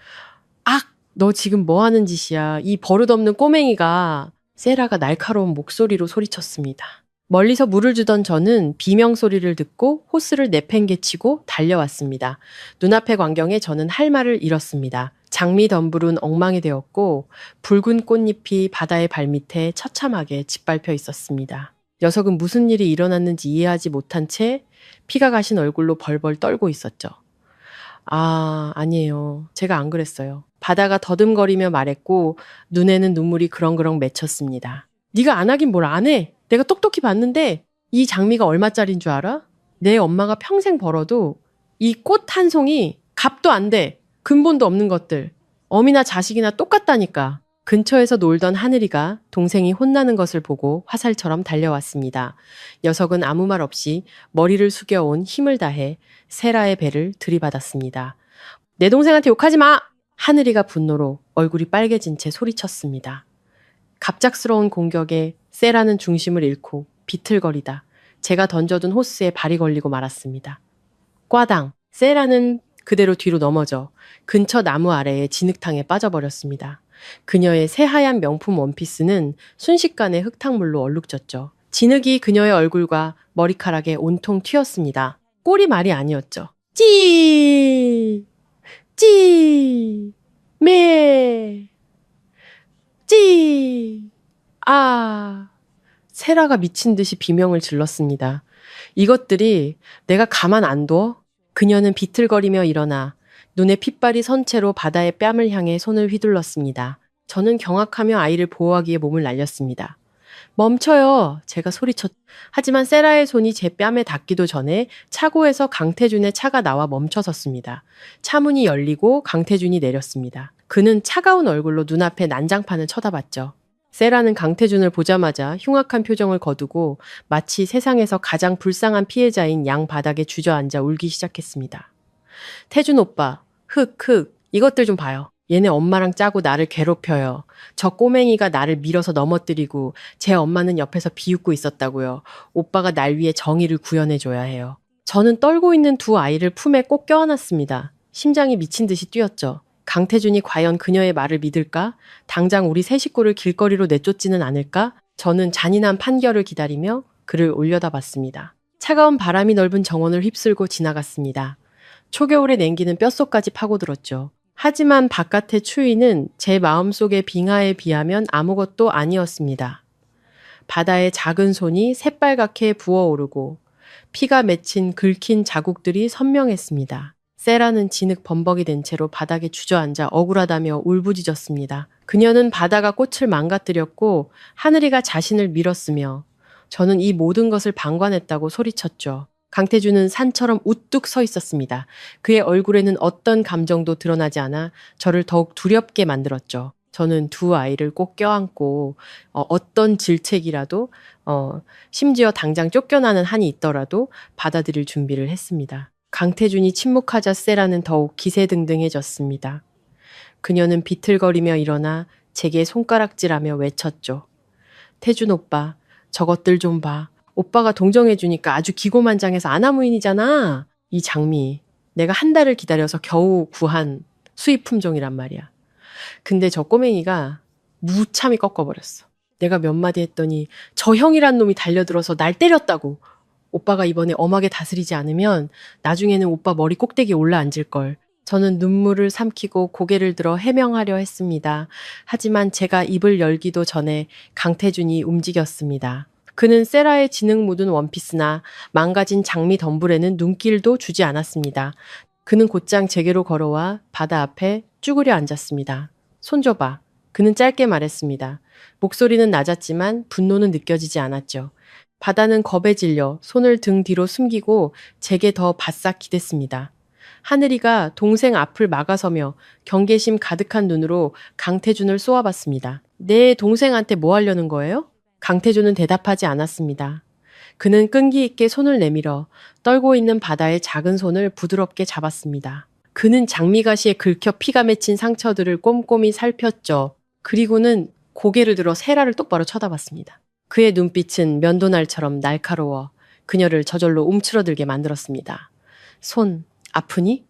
악! 너 지금 뭐 하는 짓이야? 이 버릇없는 꼬맹이가. 세라가 날카로운 목소리로 소리쳤습니다. 멀리서 물을 주던 저는 비명소리를 듣고 호스를 내팽개치고 달려왔습니다. 눈앞의 광경에 저는 할 말을 잃었습니다. 장미 덤불은 엉망이 되었고 붉은 꽃잎이 바다의 발밑에 처참하게 짓밟혀 있었습니다. 녀석은 무슨 일이 일어났는지 이해하지 못한 채 피가 가신 얼굴로 벌벌 떨고 있었죠. 아니에요. 제가 안 그랬어요. 바다가 더듬거리며 말했고 눈에는 눈물이 그렁그렁 맺혔습니다. 네가 안 하긴 뭘 안 해. 내가 똑똑히 봤는데 이 장미가 얼마짜린 줄 알아? 내 엄마가 평생 벌어도 이 꽃 한 송이 값도 안 돼. 근본도 없는 것들. 어미나 자식이나 똑같다니까. 근처에서 놀던 하늘이가 동생이 혼나는 것을 보고 화살처럼 달려왔습니다. 녀석은 아무 말 없이 머리를 숙여온 힘을 다해 세라의 배를 들이받았습니다. 내 동생한테 욕하지 마! 하늘이가 분노로 얼굴이 빨개진 채 소리쳤습니다. 갑작스러운 공격에 세라는 중심을 잃고 비틀거리다 제가 던져둔 호스에 발이 걸리고 말았습니다. 꽈당! 세라는 그대로 뒤로 넘어져 근처 나무 아래의 진흙탕에 빠져버렸습니다. 그녀의 새하얀 명품 원피스는 순식간에 흙탕물로 얼룩졌죠. 진흙이 그녀의 얼굴과 머리카락에 온통 튀었습니다. 꼴이 말이 아니었죠. 찌! 찌! 매! 찌! 아! 세라가 미친 듯이 비명을 질렀습니다. 이것들이 내가 가만 안 둬? 그녀는 비틀거리며 일어나 눈에 핏발이 선 채로 바다의 뺨을 향해 손을 휘둘렀습니다. 저는 경악하며 아이를 보호하기에 몸을 날렸습니다. 멈춰요! 제가 소리쳤. 하지만 세라의 손이 제 뺨에 닿기도 전에 차고에서 강태준의 차가 나와 멈춰섰습니다. 차문이 열리고 강태준이 내렸습니다. 그는 차가운 얼굴로 눈앞에 난장판을 쳐다봤죠. 세라는 강태준을 보자마자 흉악한 표정을 거두고 마치 세상에서 가장 불쌍한 피해자인 양 바닥에 주저앉아 울기 시작했습니다. 태준 오빠, 흑, 이것들 좀 봐요. 얘네 엄마랑 짜고 나를 괴롭혀요. 저 꼬맹이가 나를 밀어서 넘어뜨리고 제 엄마는 옆에서 비웃고 있었다고요. 오빠가 날 위해 정의를 구현해줘야 해요. 저는 떨고 있는 두 아이를 품에 꼭 껴안았습니다. 심장이 미친 듯이 뛰었죠. 강태준이 과연 그녀의 말을 믿을까? 당장 우리 세 식구를 길거리로 내쫓지는 않을까? 저는 잔인한 판결을 기다리며 그를 올려다봤습니다. 차가운 바람이 넓은 정원을 휩쓸고 지나갔습니다. 초겨울의 냉기는 뼛속까지 파고들었죠. 하지만 바깥의 추위는 제 마음속의 빙하에 비하면 아무것도 아니었습니다. 바다의 작은 손이 새빨갛게 부어오르고 피가 맺힌 긁힌 자국들이 선명했습니다. 세라는 진흙 범벅이 된 채로 바닥에 주저앉아 억울하다며 울부짖었습니다. 그녀는 바다가 꽃을 망가뜨렸고 하늘이가 자신을 밀었으며 저는 이 모든 것을 방관했다고 소리쳤죠. 강태준은 산처럼 우뚝 서 있었습니다. 그의 얼굴에는 어떤 감정도 드러나지 않아 저를 더욱 두렵게 만들었죠. 저는 두 아이를 꼭 껴안고 어떤 질책이라도 심지어 당장 쫓겨나는 한이 있더라도 받아들일 준비를 했습니다. 강태준이 침묵하자 세라는 더욱 기세등등해졌습니다. 그녀는 비틀거리며 일어나 제게 손가락질하며 외쳤죠. 태준 오빠, 저것들 좀 봐. 오빠가 동정해주니까 아주 기고만장해서 아나무인이잖아. 이 장미, 내가 한 달을 기다려서 겨우 구한 수입 품종이란 말이야. 근데 저 꼬맹이가 무참히 꺾어버렸어. 내가 몇 마디 했더니 저 형이란 놈이 달려들어서 날 때렸다고. 오빠가 이번에 엄하게 다스리지 않으면 나중에는 오빠 머리 꼭대기에 올라앉을걸. 저는 눈물을 삼키고 고개를 들어 해명하려 했습니다. 하지만 제가 입을 열기도 전에 강태준이 움직였습니다. 그는 세라의 진흙 묻은 원피스나 망가진 장미 덤불에는 눈길도 주지 않았습니다. 그는 곧장 제게로 걸어와 바다 앞에 쭈그려 앉았습니다. 손 줘봐. 그는 짧게 말했습니다. 목소리는 낮았지만 분노는 느껴지지 않았죠. 바다는 겁에 질려 손을 등 뒤로 숨기고 제게 더 바싹 기댔습니다. 하늘이가 동생 앞을 막아서며 경계심 가득한 눈으로 강태준을 쏘아봤습니다. 내 동생한테 뭐 하려는 거예요? 강태준은 대답하지 않았습니다. 그는 끈기 있게 손을 내밀어 떨고 있는 바다의 작은 손을 부드럽게 잡았습니다. 그는 장미가시에 긁혀 피가 맺힌 상처들을 꼼꼼히 살폈죠. 그리고는 고개를 들어 세라를 똑바로 쳐다봤습니다. 그의 눈빛은 면도날처럼 날카로워 그녀를 저절로 움츠러들게 만들었습니다. 손, 아프니?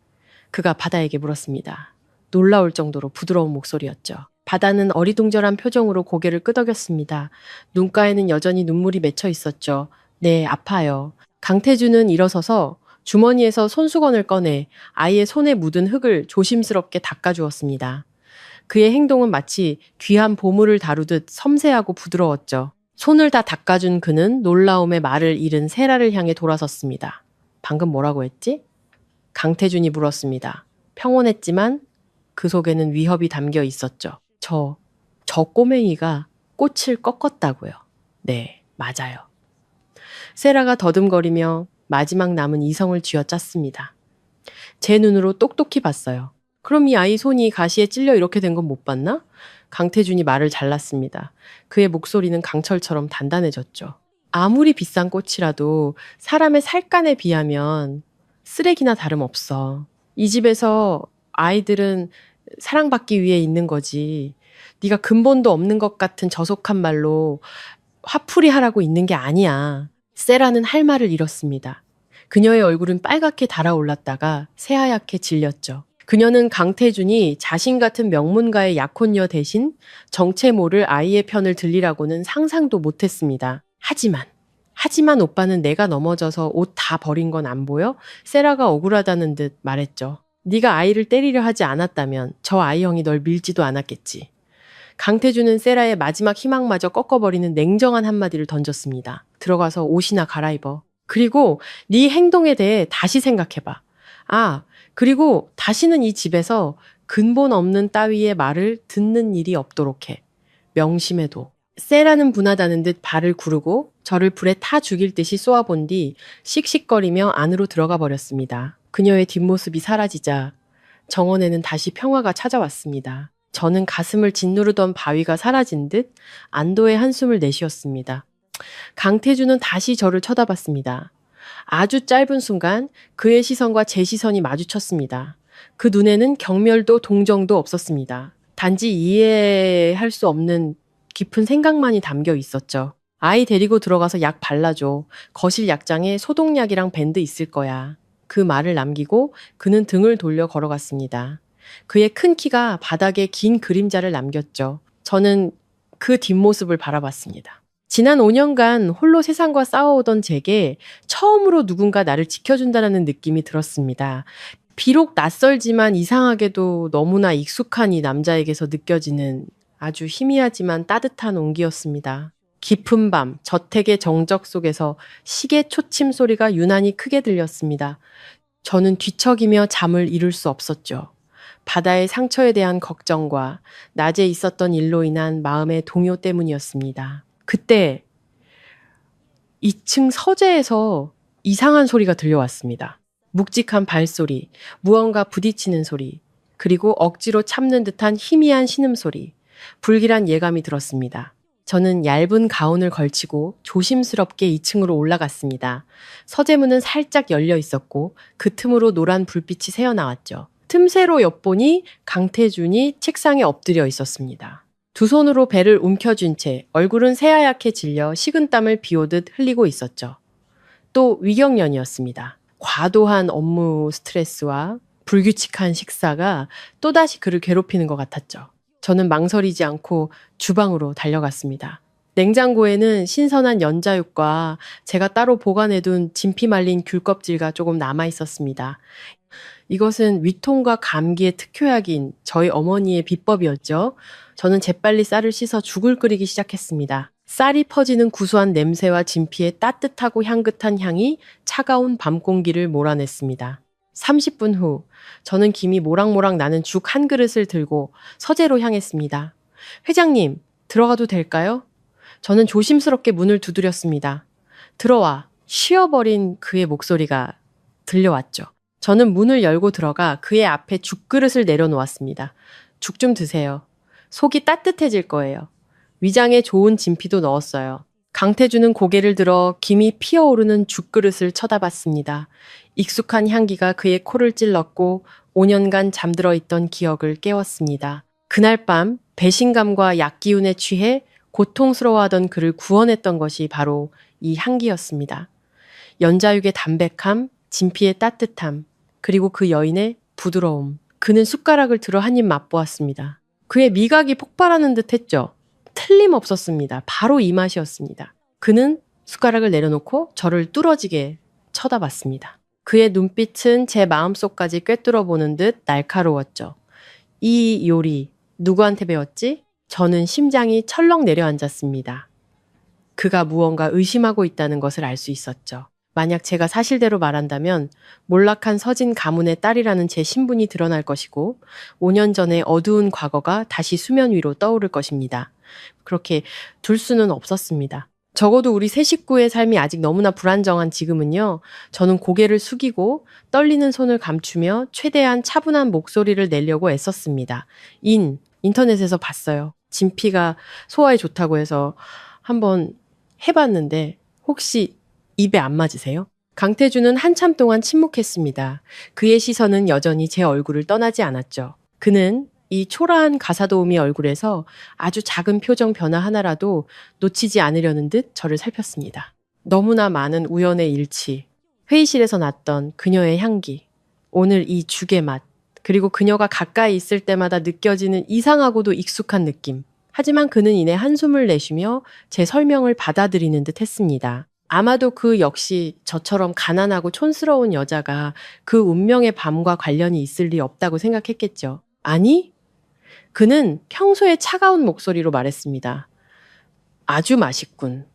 그가 바다에게 물었습니다. 놀라울 정도로 부드러운 목소리였죠. 바다는 어리둥절한 표정으로 고개를 끄덕였습니다. 눈가에는 여전히 눈물이 맺혀 있었죠. 네, 아파요. 강태준은 일어서서 주머니에서 손수건을 꺼내 아이의 손에 묻은 흙을 조심스럽게 닦아주었습니다. 그의 행동은 마치 귀한 보물을 다루듯 섬세하고 부드러웠죠. 손을 다 닦아준 그는 놀라움에 말을 잃은 세라를 향해 돌아섰습니다. 방금 뭐라고 했지? 강태준이 물었습니다. 평온했지만 그 속에는 위협이 담겨 있었죠. 저 꼬맹이가 꽃을 꺾었다고요. 네, 맞아요. 세라가 더듬거리며 마지막 남은 이성을 쥐어짰습니다. 제 눈으로 똑똑히 봤어요. 그럼 이 아이 손이 가시에 찔려 이렇게 된 건 못 봤나? 강태준이 말을 잘랐습니다. 그의 목소리는 강철처럼 단단해졌죠. 아무리 비싼 꽃이라도 사람의 살간에 비하면 쓰레기나 다름없어. 이 집에서 아이들은 사랑받기 위해 있는 거지. 네가 근본도 없는 것 같은 저속한 말로 화풀이 하라고 있는 게 아니야. 세라는 할 말을 잃었습니다. 그녀의 얼굴은 빨갛게 달아올랐다가 새하얗게 질렸죠. 그녀는 강태준이 자신 같은 명문가의 약혼녀 대신 정체 모를 아이의 편을 들리라고는 상상도 못했습니다. 하지만 오빠는 내가 넘어져서 옷 다 버린 건 안 보여? 세라가 억울하다는 듯 말했죠. 네가 아이를 때리려 하지 않았다면 저 아이 형이 널 밀지도 않았겠지. 강태준은 세라의 마지막 희망마저 꺾어버리는 냉정한 한마디를 던졌습니다. 들어가서 옷이나 갈아입어. 그리고 네 행동에 대해 다시 생각해봐. 그리고 다시는 이 집에서 근본 없는 따위의 말을 듣는 일이 없도록 해. 명심해둬. 세라는 분하다는 듯 발을 구르고 저를 불에 타 죽일 듯이 쏘아본 뒤 씩씩거리며 안으로 들어가 버렸습니다. 그녀의 뒷모습이 사라지자 정원에는 다시 평화가 찾아왔습니다. 저는 가슴을 짓누르던 바위가 사라진 듯 안도의 한숨을 내쉬었습니다. 강태준은 다시 저를 쳐다봤습니다. 아주 짧은 순간 그의 시선과 제 시선이 마주쳤습니다. 그 눈에는 경멸도 동정도 없었습니다. 단지 이해할 수 없는 깊은 생각만이 담겨 있었죠. 아이 데리고 들어가서 약 발라줘. 거실 약장에 소독약이랑 밴드 있을 거야. 그 말을 남기고 그는 등을 돌려 걸어갔습니다. 그의 큰 키가 바닥에 긴 그림자를 남겼죠. 저는 그 뒷모습을 바라봤습니다. 지난 5년간 홀로 세상과 싸워오던 제게 처음으로 누군가 나를 지켜준다는 느낌이 들었습니다. 비록 낯설지만 이상하게도 너무나 익숙한 이 남자에게서 느껴지는 아주 희미하지만 따뜻한 온기였습니다. 깊은 밤, 저택의 정적 속에서 시계 초침 소리가 유난히 크게 들렸습니다. 저는 뒤척이며 잠을 이룰 수 없었죠. 바다의 상처에 대한 걱정과 낮에 있었던 일로 인한 마음의 동요 때문이었습니다. 그때 2층 서재에서 이상한 소리가 들려왔습니다. 묵직한 발소리, 무언가 부딪히는 소리, 그리고 억지로 참는 듯한 희미한 신음소리, 불길한 예감이 들었습니다. 저는 얇은 가운을 걸치고 조심스럽게 2층으로 올라갔습니다. 서재문은 살짝 열려 있었고 그 틈으로 노란 불빛이 새어나왔죠. 틈새로 엿보니 강태준이 책상에 엎드려 있었습니다. 두 손으로 배를 움켜쥔 채 얼굴은 새하얗게 질려 식은땀을 비오듯 흘리고 있었죠. 또 위경련이었습니다. 과도한 업무 스트레스와 불규칙한 식사가 또다시 그를 괴롭히는 것 같았죠. 저는 망설이지 않고 주방으로 달려갔습니다. 냉장고에는 신선한 연자육과 제가 따로 보관해둔 진피 말린 귤껍질가 조금 남아 있었습니다. 이것은 위통과 감기의 특효약인 저희 어머니의 비법이었죠. 저는 재빨리 쌀을 씻어 죽을 끓이기 시작했습니다. 쌀이 퍼지는 구수한 냄새와 진피의 따뜻하고 향긋한 향이 차가운 밤 공기를 몰아냈습니다. 30분 후 저는 김이 모락모락 나는 죽 한 그릇을 들고 서재로 향했습니다. 회장님, 들어가도 될까요? 저는 조심스럽게 문을 두드렸습니다. 들어와. 쉬어버린 그의 목소리가 들려왔죠. 저는 문을 열고 들어가 그의 앞에 죽그릇을 내려놓았습니다. 죽 좀 드세요. 속이 따뜻해질 거예요. 위장에 좋은 진피도 넣었어요. 강태준은 고개를 들어 김이 피어오르는 죽그릇을 쳐다봤습니다. 익숙한 향기가 그의 코를 찔렀고 5년간 잠들어 있던 기억을 깨웠습니다. 그날 밤 배신감과 약기운에 취해 고통스러워하던 그를 구원했던 것이 바로 이 향기였습니다. 연자육의 담백함, 진피의 따뜻함, 그리고 그 여인의 부드러움. 그는 숟가락을 들어 한 입 맛보았습니다. 그의 미각이 폭발하는 듯 했죠. 틀림없었습니다. 바로 이 맛이었습니다. 그는 숟가락을 내려놓고 저를 뚫어지게 쳐다봤습니다. 그의 눈빛은 제 마음속까지 꿰뚫어 보는 듯 날카로웠죠. 이 요리 누구한테 배웠지? 저는 심장이 철렁 내려앉았습니다. 그가 무언가 의심하고 있다는 것을 알 수 있었죠. 만약 제가 사실대로 말한다면 몰락한 서진 가문의 딸이라는 제 신분이 드러날 것이고 5년 전의 어두운 과거가 다시 수면 위로 떠오를 것입니다. 그렇게 둘 수는 없었습니다. 적어도 우리 세 식구의 삶이 아직 너무나 불안정한 지금은요, 저는 고개를 숙이고 떨리는 손을 감추며 최대한 차분한 목소리를 내려고 애썼습니다. 인터넷에서 봤어요. 진피가 소화에 좋다고 해서 한번 해봤는데 혹시 입에 안 맞으세요? 강태준은 한참 동안 침묵했습니다. 그의 시선은 여전히 제 얼굴을 떠나지 않았죠. 그는 이 초라한 가사도우미 얼굴에서 아주 작은 표정 변화 하나라도 놓치지 않으려는 듯 저를 살폈습니다. 너무나 많은 우연의 일치, 회의실에서 났던 그녀의 향기, 오늘 이 죽의 맛, 그리고 그녀가 가까이 있을 때마다 느껴지는 이상하고도 익숙한 느낌. 하지만 그는 이내 한숨을 내쉬며 제 설명을 받아들이는 듯 했습니다. 아마도 그 역시 저처럼 가난하고 촌스러운 여자가 그 운명의 밤과 관련이 있을 리 없다고 생각했겠죠. 아니, 그는 평소에 차가운 목소리로 말했습니다. 아주 맛있군.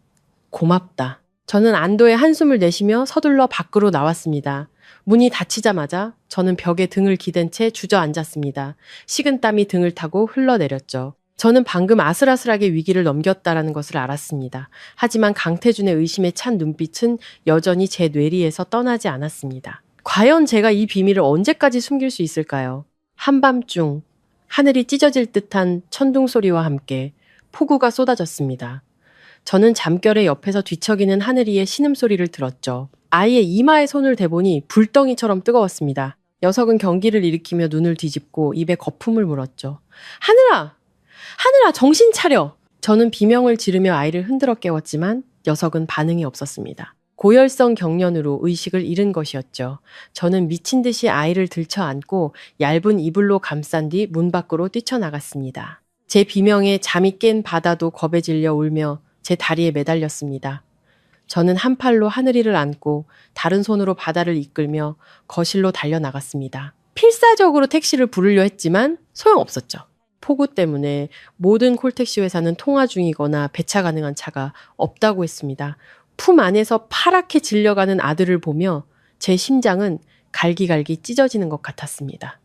고맙다. 저는 안도의 한숨을 내쉬며 서둘러 밖으로 나왔습니다. 문이 닫히자마자 저는 벽에 등을 기댄 채 주저앉았습니다. 식은땀이 등을 타고 흘러내렸죠. 저는 방금 아슬아슬하게 위기를 넘겼다라는 것을 알았습니다. 하지만 강태준의 의심에 찬 눈빛은 여전히 제 뇌리에서 떠나지 않았습니다. 과연 제가 이 비밀을 언제까지 숨길 수 있을까요? 한밤중 하늘이 찢어질 듯한 천둥 소리와 함께 폭우가 쏟아졌습니다. 저는 잠결에 옆에서 뒤척이는 하늘이의 신음소리를 들었죠. 아이의 이마에 손을 대보니 불덩이처럼 뜨거웠습니다. 녀석은 경기를 일으키며 눈을 뒤집고 입에 거품을 물었죠. 하늘아! 하늘아, 정신 차려! 저는 비명을 지르며 아이를 흔들어 깨웠지만 녀석은 반응이 없었습니다. 고열성 경련으로 의식을 잃은 것이었죠. 저는 미친 듯이 아이를 들쳐안고 얇은 이불로 감싼 뒤 문 밖으로 뛰쳐나갔습니다. 제 비명에 잠이 깬 바다도 겁에 질려 울며 제 다리에 매달렸습니다. 저는 한 팔로 하늘이를 안고 다른 손으로 바다를 이끌며 거실로 달려나갔습니다. 필사적으로 택시를 부르려 했지만 소용없었죠. 폭우 때문에 모든 콜택시 회사는 통화 중이거나 배차 가능한 차가 없다고 했습니다. 품 안에서 파랗게 질려가는 아들을 보며 제 심장은 갈기갈기 찢어지는 것 같았습니다.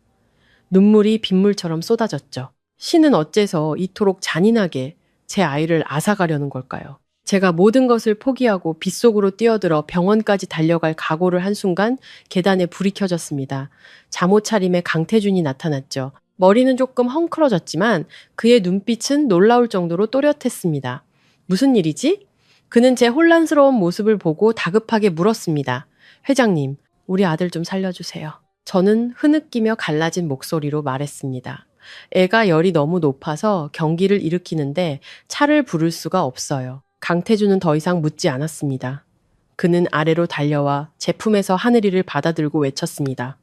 눈물이 빗물처럼 쏟아졌죠. 신은 어째서 이토록 잔인하게 제 아이를 앗아가려는 걸까요? 제가 모든 것을 포기하고 빗속으로 뛰어들어 병원까지 달려갈 각오를 한 순간 계단에 불이 켜졌습니다. 잠옷 차림에 강태준이 나타났죠. 머리는 조금 헝클어졌지만 그의 눈빛은 놀라울 정도로 또렷했습니다. 무슨 일이지? 그는 제 혼란스러운 모습을 보고 다급하게 물었습니다. 회장님, 우리 아들 좀 살려주세요. 저는 흐느끼며 갈라진 목소리로 말했습니다. 애가 열이 너무 높아서 경기를 일으키는데 차를 부를 수가 없어요. 강태준은 더 이상 묻지 않았습니다. 그는 아래로 달려와 제 품에서 하늘이를 받아들고 외쳤습니다.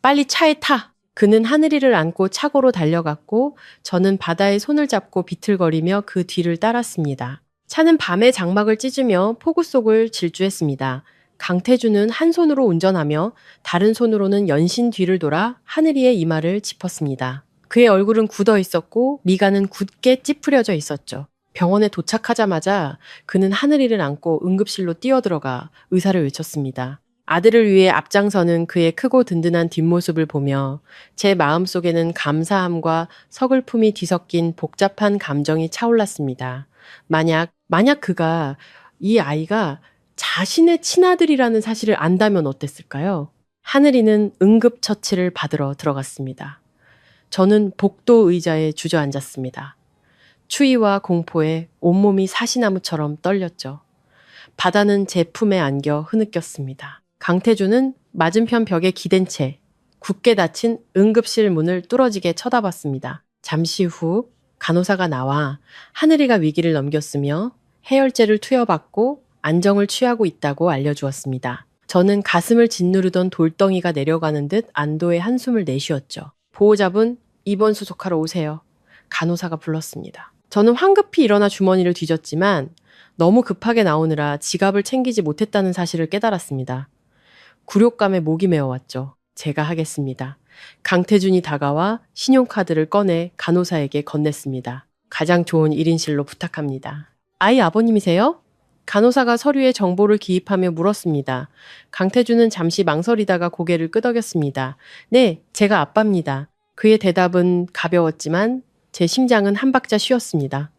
빨리 차에 타! 그는 하늘이를 안고 차고로 달려갔고 저는 바다에 손을 잡고 비틀거리며 그 뒤를 따랐습니다. 차는 밤의 장막을 찢으며 폭우 속을 질주했습니다. 강태준은 한 손으로 운전하며 다른 손으로는 연신 뒤를 돌아 하늘이의 이마를 짚었습니다. 그의 얼굴은 굳어 있었고 미간은 굳게 찌푸려져 있었죠. 병원에 도착하자마자 그는 하늘이를 안고 응급실로 뛰어들어가 의사를 외쳤습니다. 아들을 위해 앞장서는 그의 크고 든든한 뒷모습을 보며 제 마음속에는 감사함과 서글픔이 뒤섞인 복잡한 감정이 차올랐습니다. 만약 그가 이 아이가 자신의 친아들이라는 사실을 안다면 어땠을까요? 하늘이는 응급처치를 받으러 들어갔습니다. 저는 복도 의자에 주저앉았습니다. 추위와 공포에 온몸이 사시나무처럼 떨렸죠. 바다는 제 품에 안겨 흐느꼈습니다. 강태준은 맞은편 벽에 기댄 채 굳게 닫힌 응급실 문을 뚫어지게 쳐다봤습니다. 잠시 후 간호사가 나와 하늘이가 위기를 넘겼으며 해열제를 투여받고 안정을 취하고 있다고 알려주었습니다. 저는 가슴을 짓누르던 돌덩이가 내려가는 듯 안도의 한숨을 내쉬었죠. 보호자분, 입원 수속하러 오세요. 간호사가 불렀습니다. 저는 황급히 일어나 주머니를 뒤졌지만 너무 급하게 나오느라 지갑을 챙기지 못했다는 사실을 깨달았습니다. 굴욕감에 목이 메어왔죠. 제가 하겠습니다. 강태준이 다가와 신용카드를 꺼내 간호사에게 건넸습니다. 가장 좋은 1인실로 부탁합니다. 아이 아버님이세요? 간호사가 서류에 정보를 기입하며 물었습니다. 강태준은 잠시 망설이다가 고개를 끄덕였습니다. 네, 제가 아빠입니다. 그의 대답은 가벼웠지만 제 심장은 한 박자 쉬었습니다.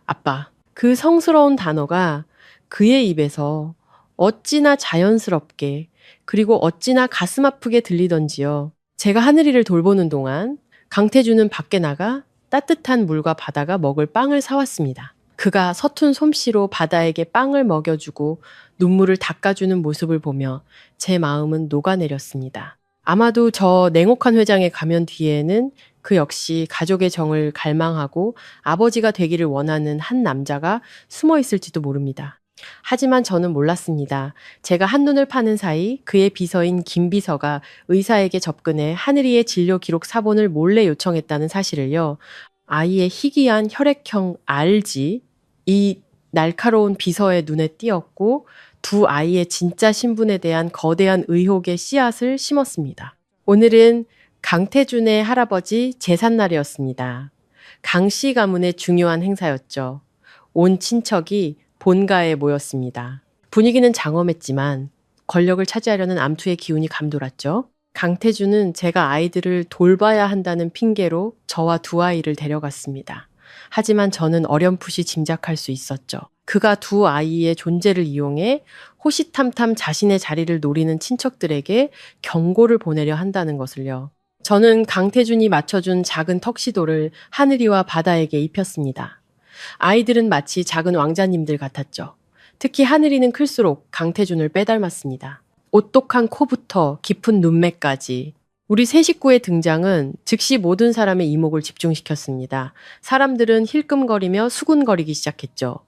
아빠, 그 성스러운 단어가 그의 입에서 어찌나 자연스럽게 그리고 어찌나 가슴 아프게 들리던지요. 제가 하늘이를 돌보는 동안 강태준은 밖에 나가 따뜻한 물과 바다가 먹을 빵을 사왔습니다. 그가 서툰 솜씨로 바다에게 빵을 먹여주고 눈물을 닦아주는 모습을 보며 제 마음은 녹아내렸습니다. 아마도 저 냉혹한 회장에 가면 뒤에는 그 역시 가족의 정을 갈망하고 아버지가 되기를 원하는 한 남자가 숨어 있을지도 모릅니다. 하지만 저는 몰랐습니다. 제가 한눈을 파는 사이 그의 비서인 김 비서가 의사에게 접근해 하늘이의 진료 기록 사본을 몰래 요청했다는 사실을요. 아이의 희귀한 혈액형 RG, 이 날카로운 비서의 눈에 띄었고 두 아이의 진짜 신분에 대한 거대한 의혹의 씨앗을 심었습니다. 오늘은 강태준의 할아버지 제삿날이었습니다. 강씨 가문의 중요한 행사였죠. 온 친척이 본가에 모였습니다. 분위기는 장엄했지만 권력을 차지하려는 암투의 기운이 감돌았죠. 강태준은 제가 아이들을 돌봐야 한다는 핑계로 저와 두 아이를 데려갔습니다. 하지만 저는 어렴풋이 짐작할 수 있었죠. 그가 두 아이의 존재를 이용해 호시탐탐 자신의 자리를 노리는 친척들에게 경고를 보내려 한다는 것을요. 저는 강태준이 맞춰준 작은 턱시도를 하늘이와 바다에게 입혔습니다. 아이들은 마치 작은 왕자님들 같았죠. 특히 하늘이는 클수록 강태준을 빼닮았습니다. 오똑한 코부터 깊은 눈매까지. 우리 세 식구의 등장은 즉시 모든 사람의 이목을 집중시켰습니다. 사람들은 힐끔거리며 수군거리기 시작했죠.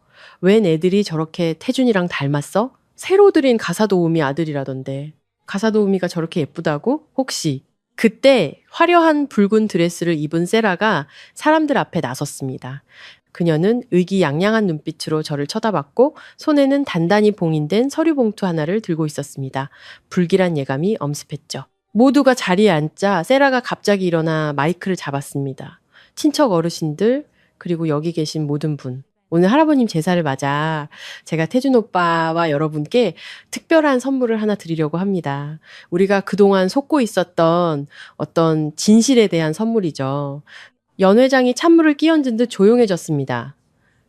웬 애들이 저렇게 태준이랑 닮았어? 새로 들인 가사도우미 아들이라던데. 가사도우미가 저렇게 예쁘다고? 혹시? 그때 화려한 붉은 드레스를 입은 세라가 사람들 앞에 나섰습니다. 그녀는 의기양양한 눈빛으로 저를 쳐다봤고 손에는 단단히 봉인된 서류 봉투 하나를 들고 있었습니다. 불길한 예감이 엄습했죠. 모두가 자리에 앉자 세라가 갑자기 일어나 마이크를 잡았습니다. 친척 어르신들 그리고 여기 계신 모든 분. 오늘 할아버님 제사를 맞아 제가 태준 오빠와 여러분께 특별한 선물을 하나 드리려고 합니다. 우리가 그동안 속고 있었던 어떤 진실에 대한 선물이죠. 연 회장이 찬물을 끼얹은 듯 조용해졌습니다.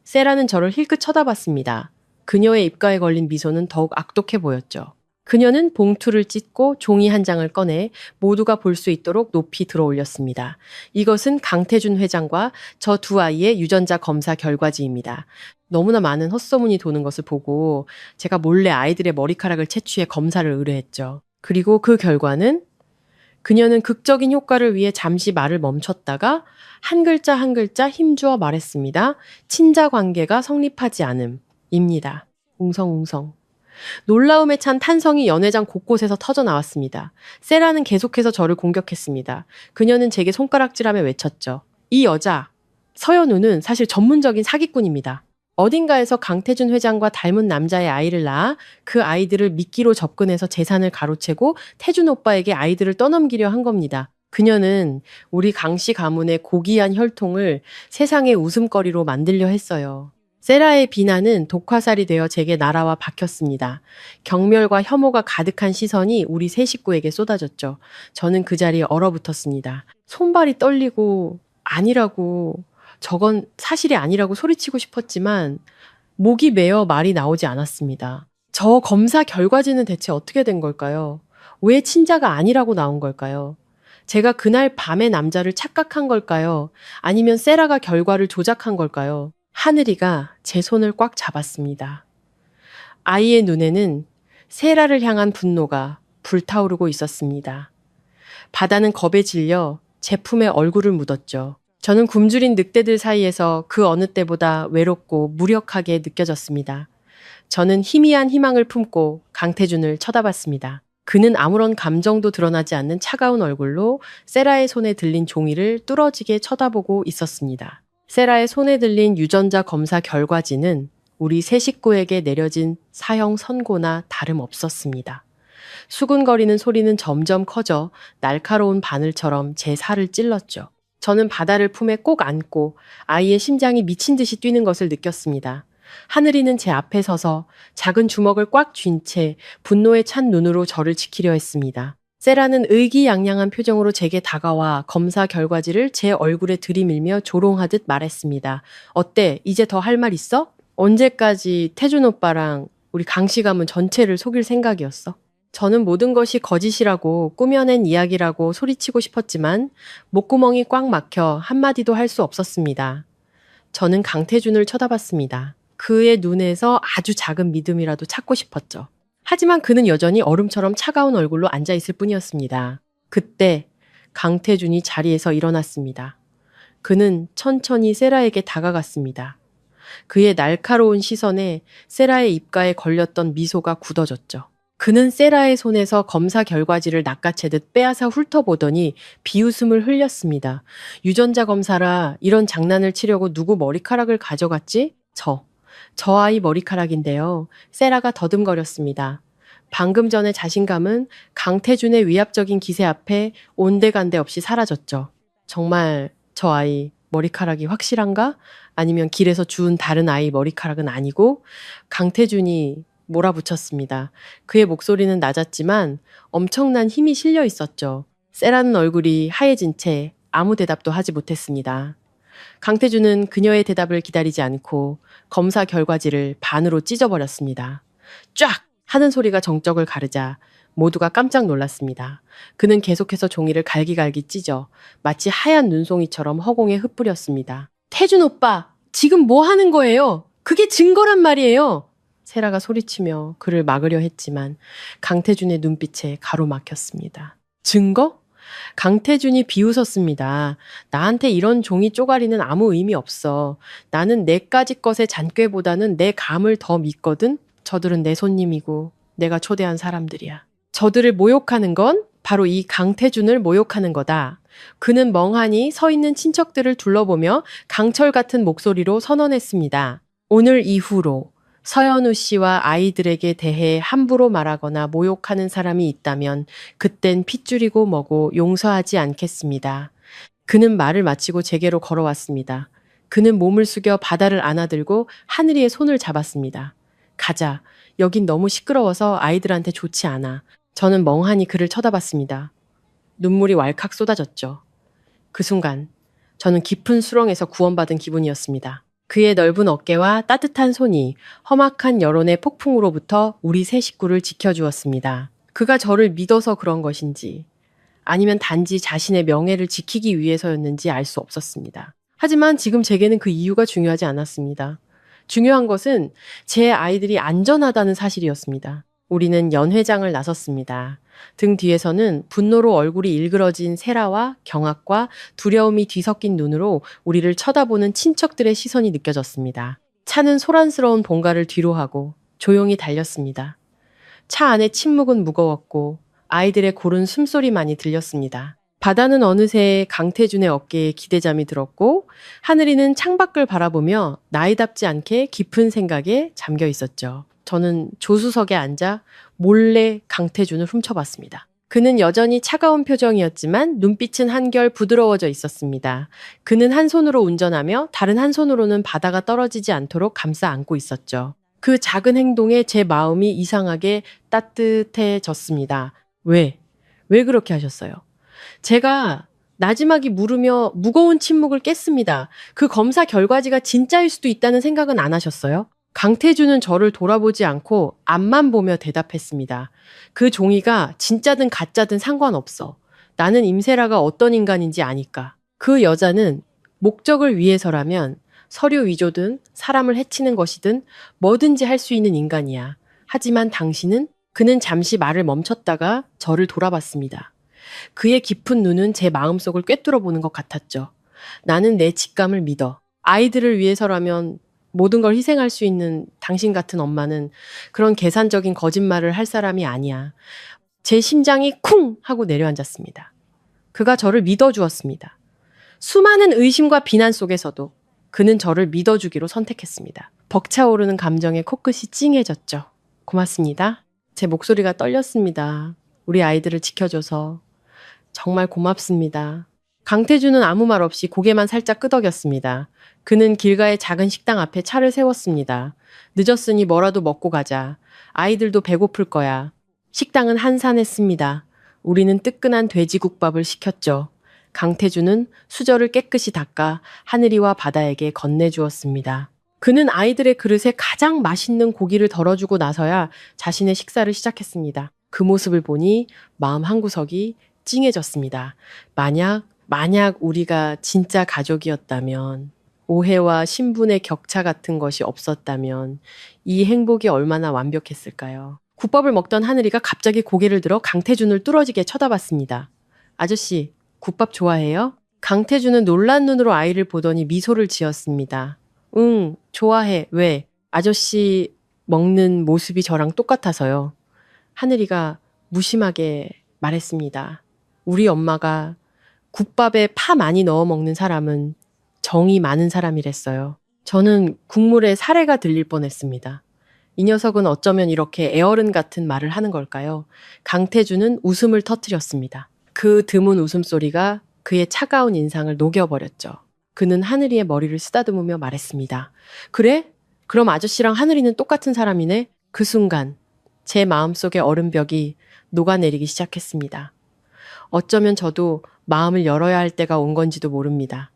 세라는 저를 힐끗 쳐다봤습니다. 그녀의 입가에 걸린 미소는 더욱 악독해 보였죠. 그녀는 봉투를 찢고 종이 한 장을 꺼내 모두가 볼 수 있도록 높이 들어 올렸습니다. 이것은 강태준 회장과 저 두 아이의 유전자 검사 결과지입니다. 너무나 많은 헛소문이 도는 것을 보고 제가 몰래 아이들의 머리카락을 채취해 검사를 의뢰했죠. 그리고 그 결과는 그녀는 극적인 효과를 위해 잠시 말을 멈췄다가 한 글자 한 글자 힘주어 말했습니다. 친자 관계가 성립하지 않음입니다. 웅성웅성. 놀라움에 찬 탄성이 연회장 곳곳에서 터져 나왔습니다. 세라는 계속해서 저를 공격했습니다. 그녀는 제게 손가락질하며 외쳤죠. 이 여자, 서연우는 사실 전문적인 사기꾼입니다. 어딘가에서 강태준 회장과 닮은 남자의 아이를 낳아 그 아이들을 미끼로 접근해서 재산을 가로채고 태준 오빠에게 아이들을 떠넘기려 한 겁니다. 그녀는 우리 강씨 가문의 고귀한 혈통을 세상의 웃음거리로 만들려 했어요. 세라의 비난은 독화살이 되어 제게 날아와 박혔습니다. 경멸과 혐오가 가득한 시선이 우리 세 식구에게 쏟아졌죠. 저는 그 자리에 얼어붙었습니다. 손발이 떨리고 아니라고 저건 사실이 아니라고 소리치고 싶었지만 목이 메어 말이 나오지 않았습니다. 저 검사 결과지는 대체 어떻게 된 걸까요? 왜 친자가 아니라고 나온 걸까요? 제가 그날 밤에 남자를 착각한 걸까요? 아니면 세라가 결과를 조작한 걸까요? 하늘이가 제 손을 꽉 잡았습니다. 아이의 눈에는 세라를 향한 분노가 불타오르고 있었습니다. 바다는 겁에 질려 제품에 얼굴을 묻었죠. 저는 굶주린 늑대들 사이에서 그 어느 때보다 외롭고 무력하게 느껴졌습니다. 저는 희미한 희망을 품고 강태준을 쳐다봤습니다. 그는 아무런 감정도 드러나지 않는 차가운 얼굴로 세라의 손에 들린 종이를 뚫어지게 쳐다보고 있었습니다. 세라의 손에 들린 유전자 검사 결과지는 우리 세 식구에게 내려진 사형 선고나 다름없었습니다. 수군거리는 소리는 점점 커져 날카로운 바늘처럼 제 살을 찔렀죠. 저는 바다를 품에 꼭 안고 아이의 심장이 미친 듯이 뛰는 것을 느꼈습니다. 하늘이는 제 앞에 서서 작은 주먹을 꽉 쥔 채 분노에 찬 눈으로 저를 지키려 했습니다. 세라는 의기양양한 표정으로 제게 다가와 검사 결과지를 제 얼굴에 들이밀며 조롱하듯 말했습니다. 어때? 이제 더 할 말 있어? 언제까지 태준 오빠랑 우리 강씨 가문 전체를 속일 생각이었어? 저는 모든 것이 거짓이라고 꾸며낸 이야기라고 소리치고 싶었지만 목구멍이 꽉 막혀 한마디도 할 수 없었습니다. 저는 강태준을 쳐다봤습니다. 그의 눈에서 아주 작은 믿음이라도 찾고 싶었죠. 하지만 그는 여전히 얼음처럼 차가운 얼굴로 앉아있을 뿐이었습니다. 그때 강태준이 자리에서 일어났습니다. 그는 천천히 세라에게 다가갔습니다. 그의 날카로운 시선에 세라의 입가에 걸렸던 미소가 굳어졌죠. 그는 세라의 손에서 검사 결과지를 낚아채듯 빼앗아 훑어보더니 비웃음을 흘렸습니다. 유전자 검사라 이런 장난을 치려고 누구 머리카락을 가져갔지? 저 아이 머리카락인데요. 세라가 더듬거렸습니다. 방금 전의 자신감은 강태준의 위압적인 기세 앞에 온데간데 없이 사라졌죠. 정말 저 아이 머리카락이 확실한가? 아니면 길에서 주운 다른 아이 머리카락은 아니고? 강태준이 몰아붙였습니다. 그의 목소리는 낮았지만 엄청난 힘이 실려 있었죠. 세라는 얼굴이 하얘진 채 아무 대답도 하지 못했습니다. 강태준은 그녀의 대답을 기다리지 않고 검사 결과지를 반으로 찢어버렸습니다. 쫙! 하는 소리가 정적을 가르자 모두가 깜짝 놀랐습니다. 그는 계속해서 종이를 갈기갈기 찢어 마치 하얀 눈송이처럼 허공에 흩뿌렸습니다. 태준 오빠, 지금 뭐 하는 거예요? 그게 증거란 말이에요. 세라가 소리치며 그를 막으려 했지만 강태준의 눈빛에 가로막혔습니다. 증거? 강태준이 비웃었습니다. 나한테 이런 종이 쪼가리는 아무 의미 없어. 나는 내까지 것의 잔꾀보다는 내 감을 더 믿거든. 저들은 내 손님이고 내가 초대한 사람들이야. 저들을 모욕하는 건 바로 이 강태준을 모욕하는 거다. 그는 멍하니 서 있는 친척들을 둘러보며 강철 같은 목소리로 선언했습니다. 오늘 이후로 서연우 씨와 아이들에게 대해 함부로 말하거나 모욕하는 사람이 있다면 그땐 핏줄이고 뭐고 용서하지 않겠습니다. 그는 말을 마치고 제게로 걸어왔습니다. 그는 몸을 숙여 바다를 안아들고 하늘이의 손을 잡았습니다. 가자. 여긴 너무 시끄러워서 아이들한테 좋지 않아. 저는 멍하니 그를 쳐다봤습니다. 눈물이 왈칵 쏟아졌죠. 그 순간 저는 깊은 수렁에서 구원받은 기분이었습니다. 그의 넓은 어깨와 따뜻한 손이 험악한 여론의 폭풍으로부터 우리 세 식구를 지켜주었습니다. 그가 저를 믿어서 그런 것인지 아니면 단지 자신의 명예를 지키기 위해서였는지 알 수 없었습니다. 하지만 지금 제게는 그 이유가 중요하지 않았습니다. 중요한 것은 제 아이들이 안전하다는 사실이었습니다. 우리는 연회장을 나섰습니다. 등 뒤에서는 분노로 얼굴이 일그러진 세라와 경악과 두려움이 뒤섞인 눈으로 우리를 쳐다보는 친척들의 시선이 느껴졌습니다. 차는 소란스러운 본가를 뒤로하고 조용히 달렸습니다. 차 안의 침묵은 무거웠고 아이들의 고른 숨소리만이 들렸습니다. 바다는 어느새 강태준의 어깨에 기대잠이 들었고 하늘이는 창밖을 바라보며 나이답지 않게 깊은 생각에 잠겨 있었죠. 저는 조수석에 앉아 몰래 강태준을 훔쳐봤습니다. 그는 여전히 차가운 표정이었지만 눈빛은 한결 부드러워져 있었습니다. 그는 한 손으로 운전하며 다른 한 손으로는 바다가 떨어지지 않도록 감싸 안고 있었죠. 그 작은 행동에 제 마음이 이상하게 따뜻해졌습니다. 왜 그렇게 하셨어요? 제가 나지막이 물으며 무거운 침묵을 깼습니다. 그 검사 결과지가 진짜일 수도 있다는 생각은 안 하셨어요? 강태준은 저를 돌아보지 않고 앞만 보며 대답했습니다. 그 종이가 진짜든 가짜든 상관없어. 나는 임세라가 어떤 인간인지 아니까. 그 여자는 목적을 위해서라면 서류 위조든 사람을 해치는 것이든 뭐든지 할 수 있는 인간이야. 하지만 당신은? 그는 잠시 말을 멈췄다가 저를 돌아봤습니다. 그의 깊은 눈은 제 마음속을 꿰뚫어 보는 것 같았죠. 나는 내 직감을 믿어. 아이들을 위해서라면 모든 걸 희생할 수 있는 당신 같은 엄마는 그런 계산적인 거짓말을 할 사람이 아니야. 제 심장이 쿵 하고 내려앉았습니다. 그가 저를 믿어주었습니다. 수많은 의심과 비난 속에서도 그는 저를 믿어주기로 선택했습니다. 벅차오르는 감정에 코끝이 찡해졌죠. 고맙습니다. 제 목소리가 떨렸습니다. 우리 아이들을 지켜줘서 정말 고맙습니다. 강태준은 아무 말 없이 고개만 살짝 끄덕였습니다. 그는 길가의 작은 식당 앞에 차를 세웠습니다. 늦었으니 뭐라도 먹고 가자. 아이들도 배고플 거야. 식당은 한산했습니다. 우리는 뜨끈한 돼지국밥을 시켰죠. 강태준은 수저를 깨끗이 닦아 하늘이와 바다에게 건네주었습니다. 그는 아이들의 그릇에 가장 맛있는 고기를 덜어주고 나서야 자신의 식사를 시작했습니다. 그 모습을 보니 마음 한구석이 찡해졌습니다. 만약 우리가 진짜 가족이었다면, 오해와 신분의 격차 같은 것이 없었다면 이 행복이 얼마나 완벽했을까요? 국밥을 먹던 하늘이가 갑자기 고개를 들어 강태준을 뚫어지게 쳐다봤습니다. 아저씨, 국밥 좋아해요? 강태준은 놀란 눈으로 아이를 보더니 미소를 지었습니다. 응, 좋아해. 왜? 아저씨 먹는 모습이 저랑 똑같아서요. 하늘이가 무심하게 말했습니다. 우리 엄마가 국밥에 파 많이 넣어 먹는 사람은 정이 많은 사람이랬어요. 저는 국물에 사례가 들릴 뻔했습니다. 이 녀석은 어쩌면 이렇게 애어른 같은 말을 하는 걸까요? 강태준은 웃음을 터뜨렸습니다. 그 드문 웃음소리가 그의 차가운 인상을 녹여버렸죠. 그는 하늘이의 머리를 쓰다듬으며 말했습니다. 그래? 그럼 아저씨랑 하늘이는 똑같은 사람이네? 그 순간 제 마음속의 얼음벽이 녹아내리기 시작했습니다. 어쩌면 저도 마음을 열어야 할 때가 온 건지도 모릅니다.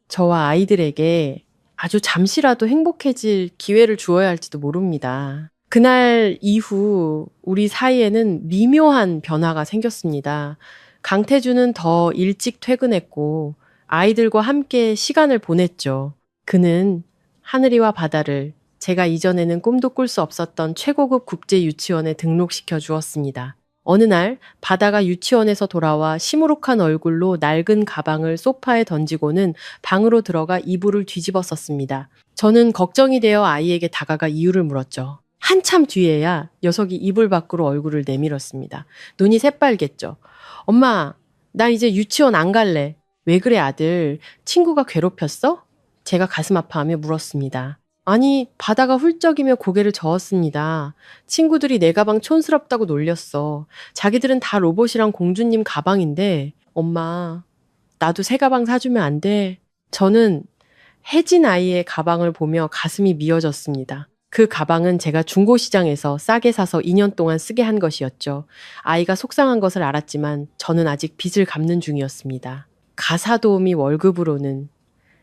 저와 아이들에게 아주 잠시라도 행복해질 기회를 주어야 할지도 모릅니다. 그날 이후 우리 사이에는 미묘한 변화가 생겼습니다. 강태준은 더 일찍 퇴근했고 아이들과 함께 시간을 보냈죠. 그는 하늘이와 바다를 제가 이전에는 꿈도 꿀 수 없었던 최고급 국제 유치원에 등록시켜 주었습니다. 어느 날 바다가 유치원에서 돌아와 시무룩한 얼굴로 낡은 가방을 소파에 던지고는 방으로 들어가 이불을 뒤집어 썼습니다. 저는 걱정이 되어 아이에게 다가가 이유를 물었죠. 한참 뒤에야 녀석이 이불 밖으로 얼굴을 내밀었습니다. 눈이 새빨갰죠. 엄마, 나 이제 유치원 안 갈래. 왜 그래 아들? 친구가 괴롭혔어? 제가 가슴 아파하며 물었습니다. 아니, 바다가 훌쩍이며 고개를 저었습니다. 친구들이 내 가방 촌스럽다고 놀렸어. 자기들은 다 로봇이랑 공주님 가방인데, 엄마, 나도 새 가방 사주면 안 돼? 저는 혜진 아이의 가방을 보며 가슴이 미어졌습니다. 그 가방은 제가 중고시장에서 싸게 사서 2년 동안 쓰게 한 것이었죠. 아이가 속상한 것을 알았지만 저는 아직 빚을 갚는 중이었습니다. 가사도우미 월급으로는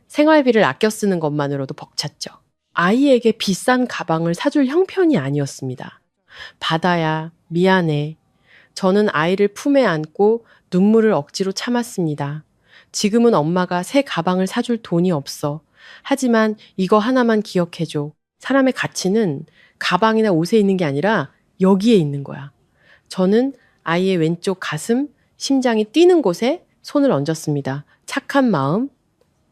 생활비를 아껴 쓰는 것만으로도 벅찼죠. 아이에게 비싼 가방을 사줄 형편이 아니었습니다. 바다야, 미안해. 저는 아이를 품에 안고 눈물을 억지로 참았습니다. 지금은 엄마가 새 가방을 사줄 돈이 없어. 하지만 이거 하나만 기억해줘. 사람의 가치는 가방이나 옷에 있는 게 아니라 여기에 있는 거야. 저는 아이의 왼쪽 가슴, 심장이 뛰는 곳에 손을 얹었습니다. 착한 마음,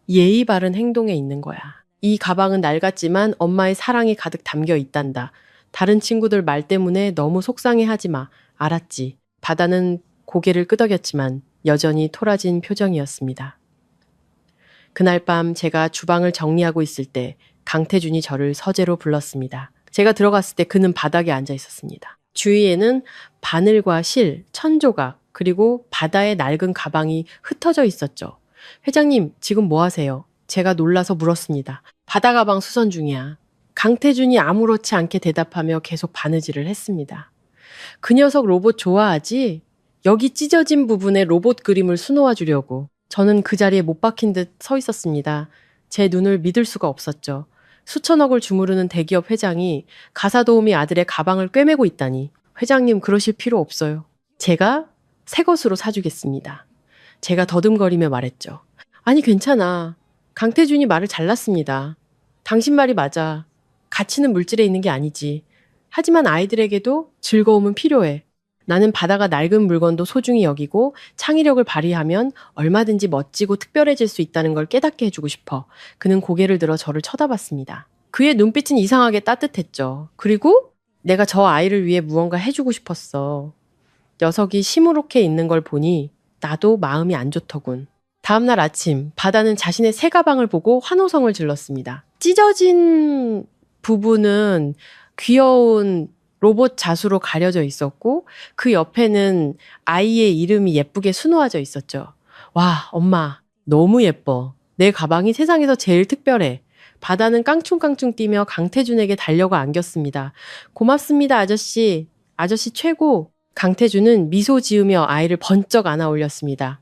예의 바른 행동에 있는 거야. 이 가방은 낡았지만 엄마의 사랑이 가득 담겨 있단다. 다른 친구들 말 때문에 너무 속상해하지 마. 알았지? 바다는 고개를 끄덕였지만 여전히 토라진 표정이었습니다. 그날 밤 제가 주방을 정리하고 있을 때 강태준이 저를 서재로 불렀습니다. 제가 들어갔을 때 그는 바닥에 앉아 있었습니다. 주위에는 바늘과 실, 천조각, 그리고 바다의 낡은 가방이 흩어져 있었죠. 회장님, 지금 뭐 하세요? 제가 놀라서 물었습니다. 바다 가방 수선 중이야. 강태준이 아무렇지 않게 대답하며 계속 바느질을 했습니다. 그 녀석 로봇 좋아하지? 여기 찢어진 부분에 로봇 그림을 수놓아 주려고. 저는 그 자리에 못 박힌 듯 서 있었습니다. 제 눈을 믿을 수가 없었죠. 수천억을 주무르는 대기업 회장이 가사도우미 아들의 가방을 꿰매고 있다니. 회장님 그러실 필요 없어요. 제가 새 것으로 사주겠습니다. 제가 더듬거리며 말했죠. 아니 괜찮아. 강태준이 말을 잘랐습니다. 당신 말이 맞아. 가치는 물질에 있는 게 아니지. 하지만 아이들에게도 즐거움은 필요해. 나는 바다가 낡은 물건도 소중히 여기고 창의력을 발휘하면 얼마든지 멋지고 특별해질 수 있다는 걸 깨닫게 해주고 싶어. 그는 고개를 들어 저를 쳐다봤습니다. 그의 눈빛은 이상하게 따뜻했죠. 그리고 내가 저 아이를 위해 무언가 해주고 싶었어. 녀석이 시무룩해 있는 걸 보니 나도 마음이 안 좋더군. 다음날 아침 바다는 자신의 새 가방을 보고 환호성을 질렀습니다. 찢어진 부분은 귀여운 로봇 자수로 가려져 있었고 그 옆에는 아이의 이름이 예쁘게 수놓아져 있었죠. 와, 엄마 너무 예뻐. 내 가방이 세상에서 제일 특별해. 바다는 깡충깡충 뛰며 강태준에게 달려가 안겼습니다. 고맙습니다, 아저씨. 아저씨 최고. 강태준은 미소 지으며 아이를 번쩍 안아 올렸습니다.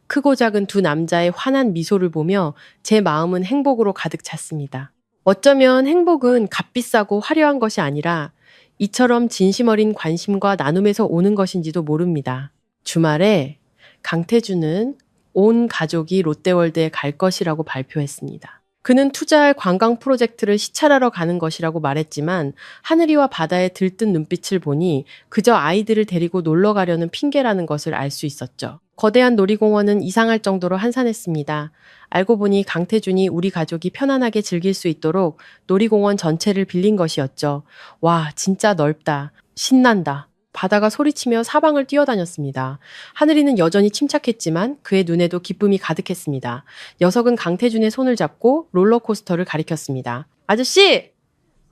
크고 작은 두 남자의 환한 미소를 보며 제 마음은 행복으로 가득 찼습니다. 어쩌면 행복은 값비싸고 화려한 것이 아니라 이처럼 진심 어린 관심과 나눔에서 오는 것인지도 모릅니다. 주말에 강태준은 온 가족이 롯데월드에 갈 것이라고 발표했습니다. 그는 투자할 관광 프로젝트를 시찰하러 가는 것이라고 말했지만 하늘이와 바다의 들뜬 눈빛을 보니 그저 아이들을 데리고 놀러 가려는 핑계라는 것을 알 수 있었죠. 거대한 놀이공원은 이상할 정도로 한산했습니다. 알고 보니 강태준이 우리 가족이 편안하게 즐길 수 있도록 놀이공원 전체를 빌린 것이었죠. 와, 진짜 넓다. 신난다. 바다가 소리치며 사방을 뛰어다녔습니다. 하늘이는 여전히 침착했지만 그의 눈에도 기쁨이 가득했습니다. 녀석은 강태준의 손을 잡고 롤러코스터를 가리켰습니다. 아저씨!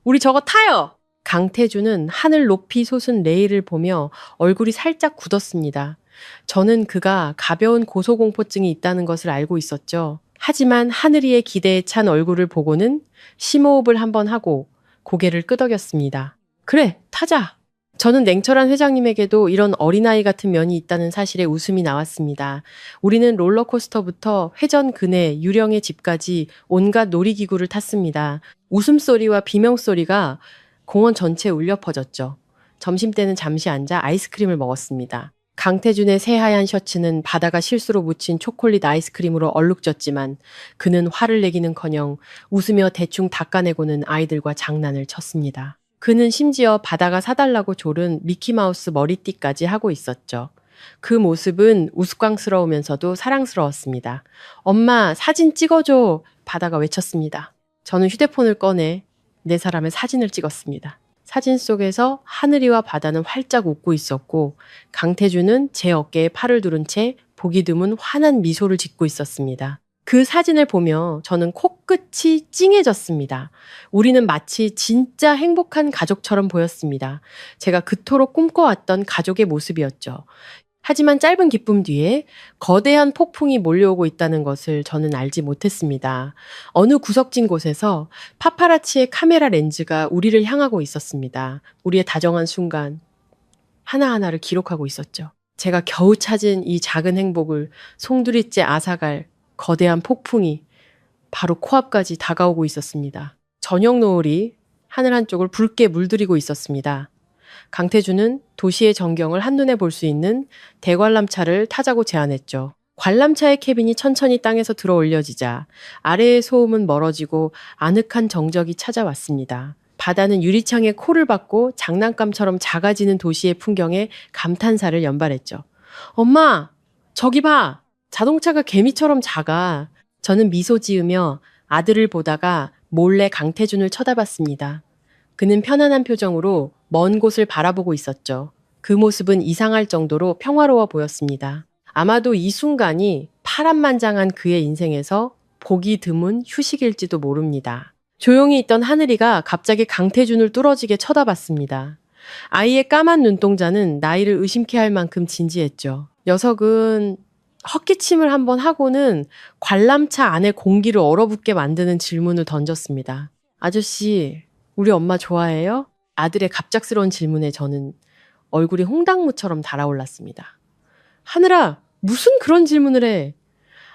우리 저거 타요! 강태준은 하늘 높이 솟은 레일을 보며 얼굴이 살짝 굳었습니다. 저는 그가 가벼운 고소공포증이 있다는 것을 알고 있었죠. 하지만 하늘이의 기대에 찬 얼굴을 보고는 심호흡을 한번 하고 고개를 끄덕였습니다. 그래, 타자! 저는 냉철한 회장님에게도 이런 어린아이 같은 면이 있다는 사실에 웃음이 나왔습니다. 우리는 롤러코스터부터 회전 그네, 유령의 집까지 온갖 놀이기구를 탔습니다. 웃음소리와 비명소리가 공원 전체에 울려 퍼졌죠. 점심때는 잠시 앉아 아이스크림을 먹었습니다. 강태준의 새하얀 셔츠는 바다가 실수로 묻힌 초콜릿 아이스크림으로 얼룩졌지만 그는 화를 내기는커녕 웃으며 대충 닦아내고는 아이들과 장난을 쳤습니다. 그는 심지어 바다가 사달라고 조른 미키마우스 머리띠까지 하고 있었죠. 그 모습은 우스꽝스러우면서도 사랑스러웠습니다. 엄마, 사진 찍어줘! 바다가 외쳤습니다. 저는 휴대폰을 꺼내 네 사람의 사진을 찍었습니다. 사진 속에서 하늘이와 바다는 활짝 웃고 있었고 강태준은 제 어깨에 팔을 두른 채 보기 드문 환한 미소를 짓고 있었습니다. 그 사진을 보며 저는 코끝이 찡해졌습니다. 우리는 마치 진짜 행복한 가족처럼 보였습니다. 제가 그토록 꿈꿔왔던 가족의 모습이었죠. 하지만 짧은 기쁨 뒤에 거대한 폭풍이 몰려오고 있다는 것을 저는 알지 못했습니다. 어느 구석진 곳에서 파파라치의 카메라 렌즈가 우리를 향하고 있었습니다. 우리의 다정한 순간 하나하나를 기록하고 있었죠. 제가 겨우 찾은 이 작은 행복을 송두리째 앗아갈 거대한 폭풍이 바로 코앞까지 다가오고 있었습니다. 저녁 노을이 하늘 한쪽을 붉게 물들이고 있었습니다. 강태준은 도시의 전경을 한눈에 볼 수 있는 대관람차를 타자고 제안했죠. 관람차의 캐빈이 천천히 땅에서 들어 올려지자 아래의 소음은 멀어지고 아늑한 정적이 찾아왔습니다. 바다는 유리창에 코를 박고 장난감처럼 작아지는 도시의 풍경에 감탄사를 연발했죠. 엄마, 저기 봐! 자동차가 개미처럼 작아. 저는 미소 지으며 아들을 보다가 몰래 강태준을 쳐다봤습니다. 그는 편안한 표정으로 먼 곳을 바라보고 있었죠. 그 모습은 이상할 정도로 평화로워 보였습니다. 아마도 이 순간이 파란만장한 그의 인생에서 보기 드문 휴식일지도 모릅니다. 조용히 있던 하늘이가 갑자기 강태준을 뚫어지게 쳐다봤습니다. 아이의 까만 눈동자는 나이를 의심케 할 만큼 진지했죠. 녀석은 헛기침을 한번 하고는 관람차 안의 공기를 얼어붙게 만드는 질문을 던졌습니다. 아저씨, 우리 엄마 좋아해요? 아들의 갑작스러운 질문에 저는 얼굴이 홍당무처럼 달아올랐습니다. 하늘아, 무슨 그런 질문을 해?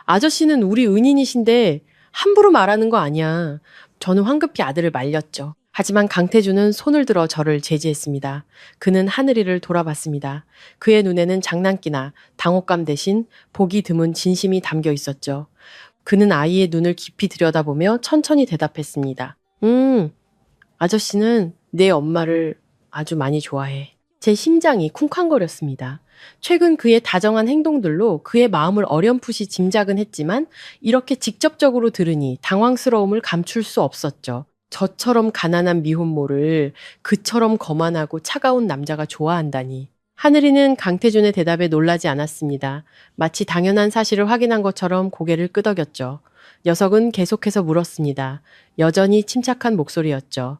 아저씨는 우리 은인이신데 함부로 말하는 거 아니야. 저는 황급히 아들을 말렸죠. 하지만 강태준은 손을 들어 저를 제지했습니다. 그는 하늘이를 돌아봤습니다. 그의 눈에는 장난기나 당혹감 대신 보기 드문 진심이 담겨 있었죠. 그는 아이의 눈을 깊이 들여다보며 천천히 대답했습니다. 아저씨는 내 엄마를 아주 많이 좋아해. 제 심장이 쿵쾅거렸습니다. 최근 그의 다정한 행동들로 그의 마음을 어렴풋이 짐작은 했지만 이렇게 직접적으로 들으니 당황스러움을 감출 수 없었죠. 저처럼 가난한 미혼모를 그처럼 거만하고 차가운 남자가 좋아한다니. 하늘이는 강태준의 대답에 놀라지 않았습니다. 마치 당연한 사실을 확인한 것처럼 고개를 끄덕였죠. 녀석은 계속해서 물었습니다. 여전히 침착한 목소리였죠.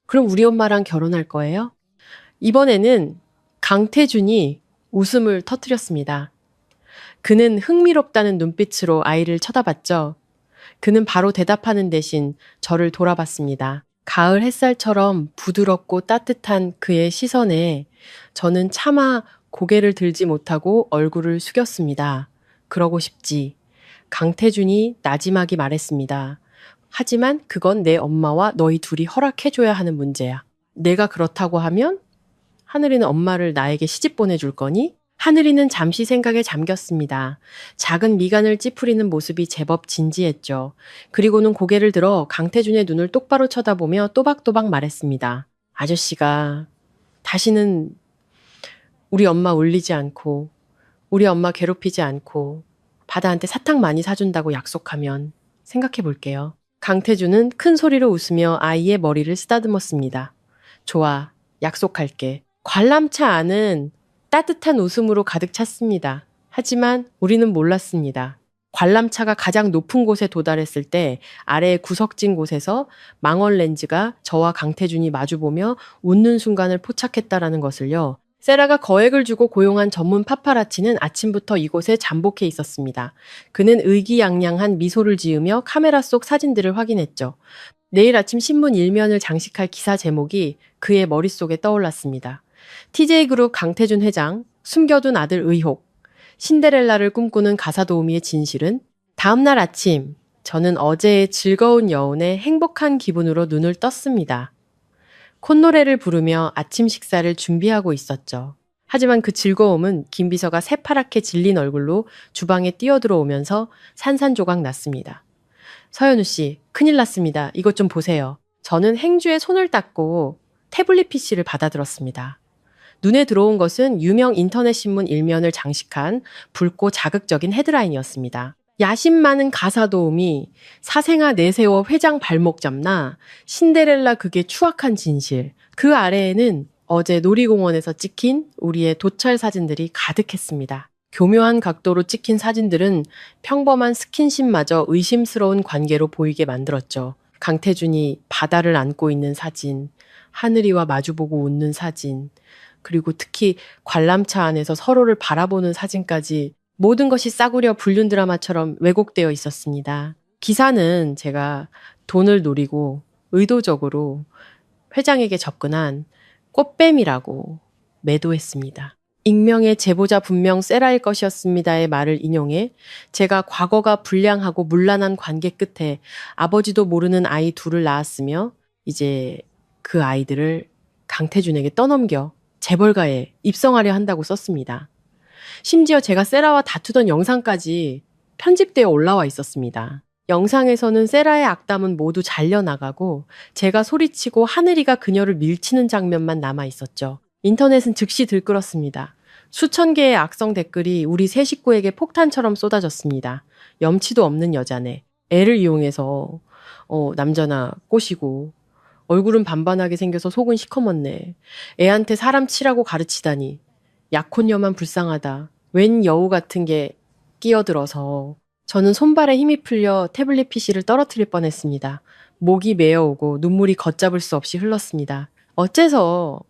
그럼 우리 엄마랑 결혼할 거예요? 이번에는 강태준이 웃음을 터뜨렸습니다. 그는 흥미롭다는 눈빛으로 아이를 쳐다봤죠. 그는 바로 대답하는 대신 저를 돌아봤습니다. 가을 햇살처럼 부드럽고 따뜻한 그의 시선에 저는 차마 고개를 들지 못하고 얼굴을 숙였습니다. 그러고 싶지. 강태준이 나지막이 말했습니다. 하지만 그건 내 엄마와 너희 둘이 허락해줘야 하는 문제야. 내가 그렇다고 하면 하늘이는 엄마를 나에게 시집 보내줄 거니? 하늘이는 잠시 생각에 잠겼습니다. 작은 미간을 찌푸리는 모습이 제법 진지했죠. 그리고는 고개를 들어 강태준의 눈을 똑바로 쳐다보며 또박또박 말했습니다. 아저씨가 다시는 우리 엄마 울리지 않고 우리 엄마 괴롭히지 않고 바다한테 사탕 많이 사준다고 약속하면 생각해 볼게요. 강태준은 큰 소리로 웃으며 아이의 머리를 쓰다듬었습니다. 좋아, 약속할게. 관람차 안은 따뜻한 웃음으로 가득 찼습니다. 하지만 우리는 몰랐습니다. 관람차가 가장 높은 곳에 도달했을 때 아래의 구석진 곳에서 망원 렌즈가 저와 강태준이 마주보며 웃는 순간을 포착했다라는 것을요. 세라가 거액을 주고 고용한 전문 파파라치는 아침부터 이곳에 잠복해 있었습니다. 그는 의기양양한 미소를 지으며 카메라 속 사진들을 확인했죠. 내일 아침 신문 일면을 장식할 기사 제목이 그의 머릿속에 떠올랐습니다. TJ그룹 강태준 회장, 숨겨둔 아들 의혹, 신데렐라를 꿈꾸는 가사도우미의 진실은? 다음날 아침, 저는 어제의 즐거운 여운에 행복한 기분으로 눈을 떴습니다. 콧노래를 부르며 아침 식사를 준비하고 있었죠. 하지만 그 즐거움은 김비서가 새파랗게 질린 얼굴로 주방에 뛰어들어오면서 산산조각 났습니다. 서현우 씨, 큰일 났습니다. 이것 좀 보세요. 저는 행주에 손을 닦고 태블릿 PC를 받아들었습니다. 눈에 들어온 것은 유명 인터넷 신문 일면을 장식한 붉고 자극적인 헤드라인이었습니다. 야심 많은 가사도우미, 사생아 내세워 회장 발목 잡나, 신데렐라 극의 추악한 진실. 그 아래에는 어제 놀이공원에서 찍힌 우리의 도찰 사진들이 가득했습니다. 교묘한 각도로 찍힌 사진들은 평범한 스킨십마저 의심스러운 관계로 보이게 만들었죠. 강태준이 바다를 안고 있는 사진, 하늘이와 마주보고 웃는 사진, 그리고 특히 관람차 안에서 서로를 바라보는 사진까지 모든 것이 싸구려 불륜 드라마처럼 왜곡되어 있었습니다. 기사는 제가 돈을 노리고 의도적으로 회장에게 접근한 꽃뱀이라고 매도했습니다. 익명의 제보자 분명 세라일 것이었습니다의 말을 인용해 제가 과거가 불량하고 문란한 관계 끝에 아버지도 모르는 아이 둘을 낳았으며 이제 그 아이들을 강태준에게 떠넘겨 재벌가에 입성하려 한다고 썼습니다. 심지어 제가 세라와 다투던 영상까지 편집되어 올라와 있었습니다. 영상에서는 세라의 악담은 모두 잘려나가고 제가 소리치고 하늘이가 그녀를 밀치는 장면만 남아 있었죠. 인터넷은 즉시 들끓었습니다. 수천 개의 악성 댓글이 우리 세 식구에게 폭탄처럼 쏟아졌습니다. 염치도 없는 여자네. 애를 이용해서 남자나 꼬시고 얼굴은 반반하게 생겨서 속은 시커멓네. 애한테 사람 치라고 가르치다니. 약혼녀만 불쌍하다. 웬 여우 같은 게 끼어들어서 저는 손발에 힘이 풀려 태블릿 PC를 떨어뜨릴 뻔했습니다. 목이 메어오고 눈물이 걷잡을 수 없이 흘렀습니다. 어째서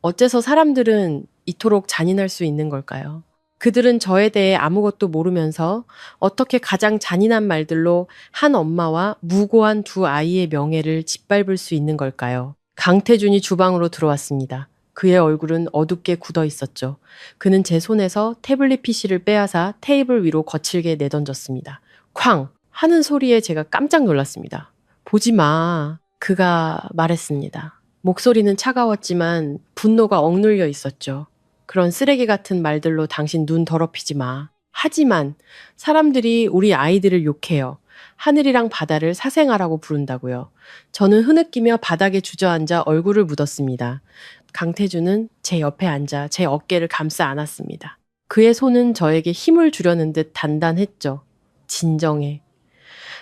사람들은 이토록 잔인할 수 있는 걸까요? 그들은 저에 대해 아무것도 모르면서 어떻게 가장 잔인한 말들로 한 엄마와 무고한 두 아이의 명예를 짓밟을 수 있는 걸까요? 강태준이 주방으로 들어왔습니다. 그의 얼굴은 어둡게 굳어 있었죠. 그는 제 손에서 태블릿 PC를 빼앗아 테이블 위로 거칠게 내던졌습니다. 쾅! 하는 소리에 제가 깜짝 놀랐습니다. 보지 마. 그가 말했습니다. 목소리는 차가웠지만 분노가 억눌려 있었죠. 그런 쓰레기 같은 말들로 당신 눈 더럽히지 마. 하지만 사람들이 우리 아이들을 욕해요. 하늘이랑 바다를 사생아라고 부른다고요. 저는 흐느끼며 바닥에 주저앉아 얼굴을 묻었습니다. 강태준은 제 옆에 앉아 제 어깨를 감싸 안았습니다. 그의 손은 저에게 힘을 주려는 듯 단단했죠. 진정해.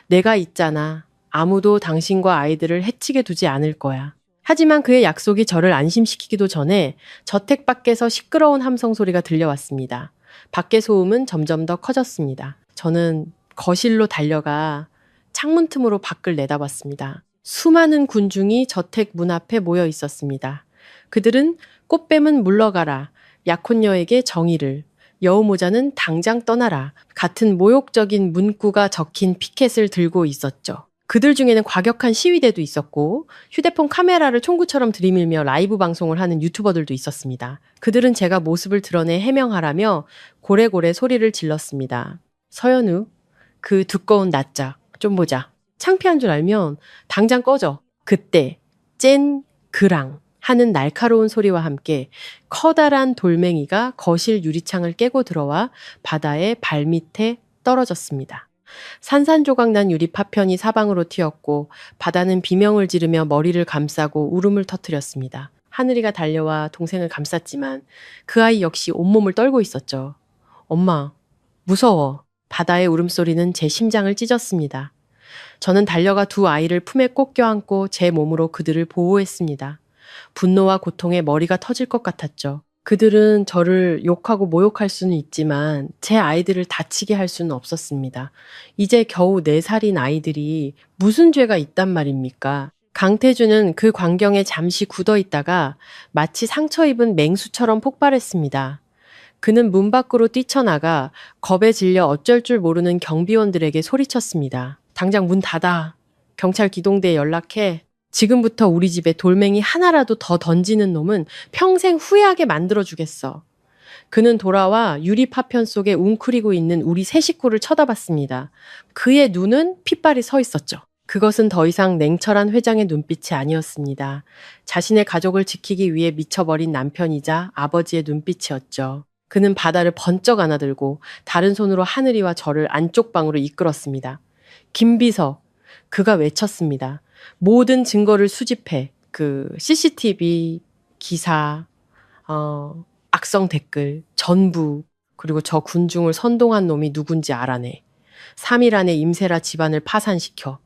내가 있잖아. 아무도 당신과 아이들을 해치게 두지 않을 거야. 하지만 그의 약속이 저를 안심시키기도 전에 저택 밖에서 시끄러운 함성 소리가 들려왔습니다. 밖의 소음은 점점 더 커졌습니다. 저는 거실로 달려가 창문 틈으로 밖을 내다봤습니다. 수많은 군중이 저택 문 앞에 모여 있었습니다. 그들은 꽃뱀은 물러가라, 약혼녀에게 정의를, 여우모자는 당장 떠나라 같은 모욕적인 문구가 적힌 피켓을 들고 있었죠. 그들 중에는 과격한 시위대도 있었고 휴대폰 카메라를 총구처럼 들이밀며 라이브 방송을 하는 유튜버들도 있었습니다. 그들은 제가 모습을 드러내 해명하라며 고래고래 소리를 질렀습니다. 서연우, 그 두꺼운 낯짝 좀 보자. 창피한 줄 알면 당장 꺼져. 그때 쨍 그랑 하는 날카로운 소리와 함께 커다란 돌멩이가 거실 유리창을 깨고 들어와 바다의 발밑에 떨어졌습니다. 산산조각 난 유리 파편이 사방으로 튀었고 바다는 비명을 지르며 머리를 감싸고 울음을 터뜨렸습니다. 하늘이가 달려와 동생을 감쌌지만 그 아이 역시 온몸을 떨고 있었죠. 엄마, 무서워. 바다의 울음소리는 제 심장을 찢었습니다. 저는 달려가 두 아이를 품에 꼭 껴안고 제 몸으로 그들을 보호했습니다. 분노와 고통에 머리가 터질 것 같았죠. 그들은 저를 욕하고 모욕할 수는 있지만 제 아이들을 다치게 할 수는 없었습니다. 이제 겨우 4살인 아이들이 무슨 죄가 있단 말입니까? 강태주는 그 광경에 잠시 굳어 있다가 마치 상처 입은 맹수처럼 폭발했습니다. 그는 문 밖으로 뛰쳐나가 겁에 질려 어쩔 줄 모르는 경비원들에게 소리쳤습니다. 당장 문 닫아. 경찰 기동대에 연락해. 지금부터 우리 집에 돌멩이 하나라도 더 던지는 놈은 평생 후회하게 만들어주겠어. 그는 돌아와 유리 파편 속에 웅크리고 있는 우리 세 식구를 쳐다봤습니다. 그의 눈은 핏발이 서 있었죠. 그것은 더 이상 냉철한 회장의 눈빛이 아니었습니다. 자신의 가족을 지키기 위해 미쳐버린 남편이자 아버지의 눈빛이었죠. 그는 바다를 번쩍 안아들고 다른 손으로 하늘이와 저를 안쪽 방으로 이끌었습니다. 김비서, 그가 외쳤습니다. 모든 증거를 수집해. CCTV, 기사, 악성 댓글, 전부, 그리고 저 군중을 선동한 놈이 누군지 알아내. 3일 안에 임세라 집안을 파산시켜.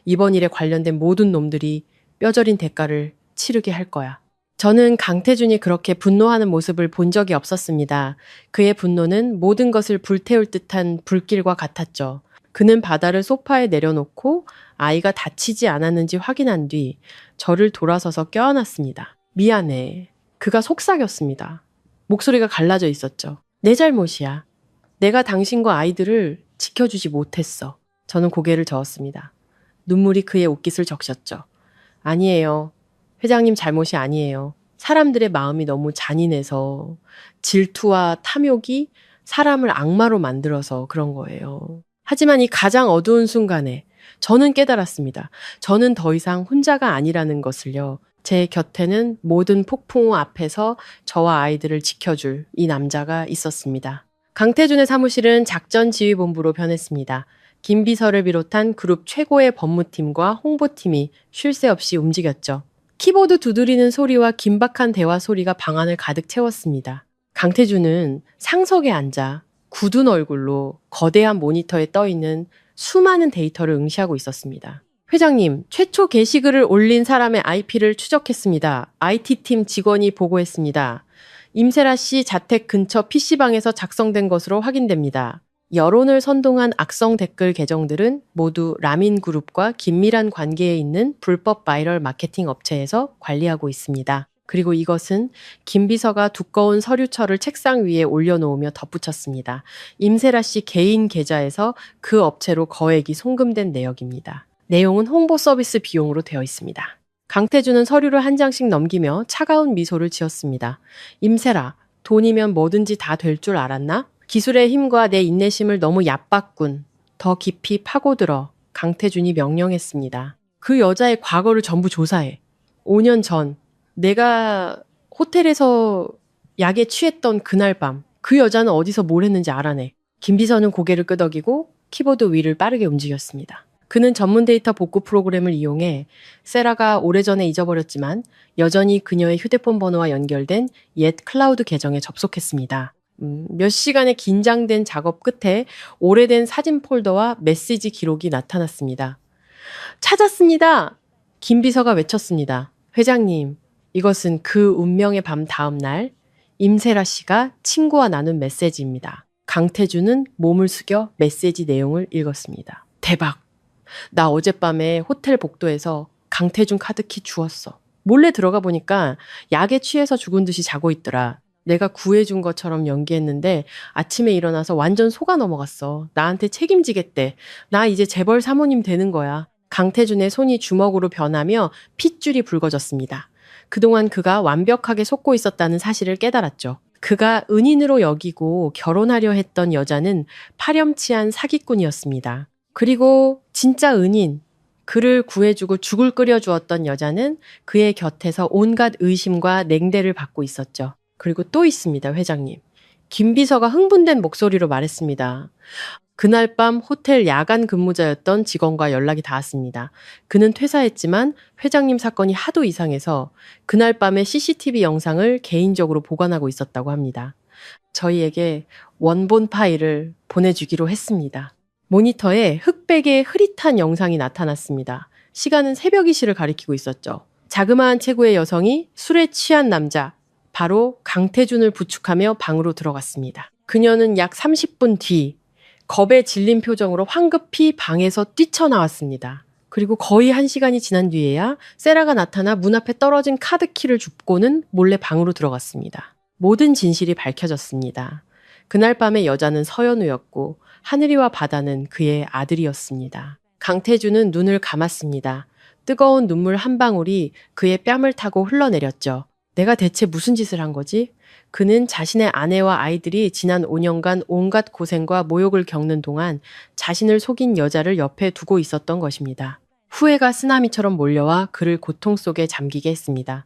이번 일에 관련된 모든 놈들이 뼈저린 대가를 치르게 할 거야. 저는 강태준이 그렇게 분노하는 모습을 본 적이 없었습니다. 그의 분노는 모든 것을 불태울 듯한 불길과 같았죠. 그는 바다를 소파에 내려놓고 아이가 다치지 않았는지 확인한 뒤 저를 돌아서서 껴안았습니다. 미안해. 그가 속삭였습니다. 목소리가 갈라져 있었죠. 내 잘못이야. 내가 당신과 아이들을 지켜주지 못했어. 저는 고개를 저었습니다. 눈물이 그의 옷깃을 적셨죠. 아니에요. 회장님 잘못이 아니에요. 사람들의 마음이 너무 잔인해서 질투와 탐욕이 사람을 악마로 만들어서 그런 거예요. 하지만 이 가장 어두운 순간에 저는 깨달았습니다. 저는 더 이상 혼자가 아니라는 것을요. 제 곁에는 모든 폭풍우 앞에서 저와 아이들을 지켜줄 이 남자가 있었습니다. 강태준의 사무실은 작전지휘본부로 변했습니다. 김비서를 비롯한 그룹 최고의 법무팀과 홍보팀이 쉴 새 없이 움직였죠. 키보드 두드리는 소리와 긴박한 대화 소리가 방안을 가득 채웠습니다. 강태준은 상석에 앉아 굳은 얼굴로 거대한 모니터에 떠있는 수많은 데이터를 응시하고 있었습니다. 회장님, 최초 게시글을 올린 사람의 IP를 추적했습니다. IT팀 직원이 보고했습니다. 임세라 씨 자택 근처 PC방에서 작성된 것으로 확인됩니다. 여론을 선동한 악성 댓글 계정들은 모두 라민그룹과 긴밀한 관계에 있는 불법 바이럴 마케팅 업체에서 관리하고 있습니다. 그리고 이것은 김 비서가 두꺼운 서류철을 책상 위에 올려놓으며 덧붙였습니다. 임세라 씨 개인 계좌에서 그 업체로 거액이 송금된 내역입니다. 내용은 홍보 서비스 비용으로 되어 있습니다. 강태준은 서류를 한 장씩 넘기며 차가운 미소를 지었습니다. 임세라, 돈이면 뭐든지 다 될 줄 알았나? 기술의 힘과 내 인내심을 너무 얕봤군. 더 깊이 파고들어. 강태준이 명령했습니다. 그 여자의 과거를 전부 조사해. 5년 전 내가 호텔에서 약에 취했던 그날 밤 그 여자는 어디서 뭘 했는지 알아내. 김 비서는 고개를 끄덕이고 키보드 위를 빠르게 움직였습니다. 그는 전문 데이터 복구 프로그램을 이용해 세라가 오래전에 잊어버렸지만 여전히 그녀의 휴대폰 번호와 연결된 옛 클라우드 계정에 접속했습니다. 몇 시간의 긴장된 작업 끝에 오래된 사진 폴더와 메시지 기록이 나타났습니다. 찾았습니다! 김 비서가 외쳤습니다. 회장님, 이것은 그 운명의 밤 다음 날 임세라 씨가 친구와 나눈 메시지입니다. 강태준은 몸을 숙여 메시지 내용을 읽었습니다. 대박! 나 어젯밤에 호텔 복도에서 강태준 카드키 주웠어. 몰래 들어가 보니까 약에 취해서 죽은 듯이 자고 있더라. 내가 구해준 것처럼 연기했는데 아침에 일어나서 완전 속아 넘어갔어. 나한테 책임지겠대. 나 이제 재벌 사모님 되는 거야. 강태준의 손이 주먹으로 변하며 핏줄이 붉어졌습니다. 그동안 그가 완벽하게 속고 있었다는 사실을 깨달았죠. 그가 은인으로 여기고 결혼하려 했던 여자는 파렴치한 사기꾼이었습니다. 그리고 진짜 은인, 그를 구해주고 죽을 끓여주었던 여자는 그의 곁에서 온갖 의심과 냉대를 받고 있었죠. 그리고 또 있습니다, 회장님. 김 비서가 흥분된 목소리로 말했습니다. 그날 밤 호텔 야간 근무자였던 직원과 연락이 닿았습니다. 그는 퇴사했지만 회장님 사건이 하도 이상해서 그날 밤의 CCTV 영상을 개인적으로 보관하고 있었다고 합니다. 저희에게 원본 파일을 보내주기로 했습니다. 모니터에 흑백의 흐릿한 영상이 나타났습니다. 시간은 새벽이시를 가리키고 있었죠. 자그마한 체구의 여성이 술에 취한 남자, 바로 강태준을 부축하며 방으로 들어갔습니다. 그녀는 약 30분 뒤 겁에 질린 표정으로 황급히 방에서 뛰쳐나왔습니다. 그리고 거의 1시간이 지난 뒤에야 세라가 나타나 문 앞에 떨어진 카드키를 줍고는 몰래 방으로 들어갔습니다. 모든 진실이 밝혀졌습니다. 그날 밤의 여자는 서연우였고 하늘이와 바다는 그의 아들이었습니다. 강태준은 눈을 감았습니다. 뜨거운 눈물 한 방울이 그의 뺨을 타고 흘러내렸죠. 내가 대체 무슨 짓을 한 거지? 그는 자신의 아내와 아이들이 지난 5년간 온갖 고생과 모욕을 겪는 동안 자신을 속인 여자를 옆에 두고 있었던 것입니다. 후회가 쓰나미처럼 몰려와 그를 고통 속에 잠기게 했습니다.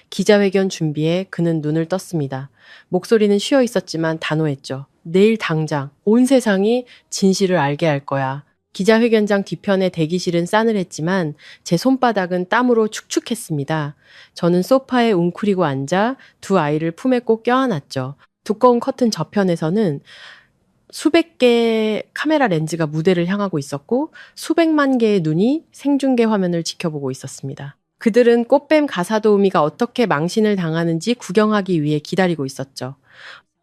기자회견 준비에 그는 눈을 떴습니다. 목소리는 쉬어 있었지만 단호했죠. 내일 당장 온 세상이 진실을 알게 할 거야. 기자회견장 뒤편의 대기실은 싸늘했지만 제 손바닥은 땀으로 축축했습니다. 저는 소파에 웅크리고 앉아 두 아이를 품에 꼭 껴안았죠. 두꺼운 커튼 저편에서는 수백 개의 카메라 렌즈가 무대를 향하고 있었고 수백만 개의 눈이 생중계 화면을 지켜보고 있었습니다. 그들은 꽃뱀 가사도우미가 어떻게 망신을 당하는지 구경하기 위해 기다리고 있었죠.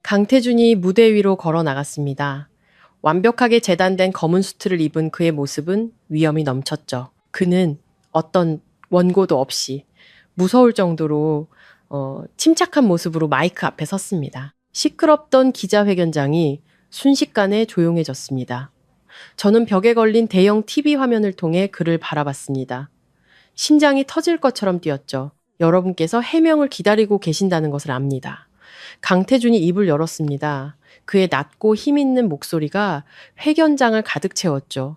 강태준이 무대 위로 걸어 나갔습니다. 완벽하게 재단된 검은 수트를 입은 그의 모습은 위험이 넘쳤죠. 그는 어떤 원고도 없이 무서울 정도로 침착한 모습으로 마이크 앞에 섰습니다. 시끄럽던 기자회견장이 순식간에 조용해졌습니다. 저는 벽에 걸린 대형 TV 화면을 통해 그를 바라봤습니다. 심장이 터질 것처럼 뛰었죠. 여러분께서 해명을 기다리고 계신다는 것을 압니다. 강태준이 입을 열었습니다. 그의 낮고 힘있는 목소리가 회견장을 가득 채웠죠.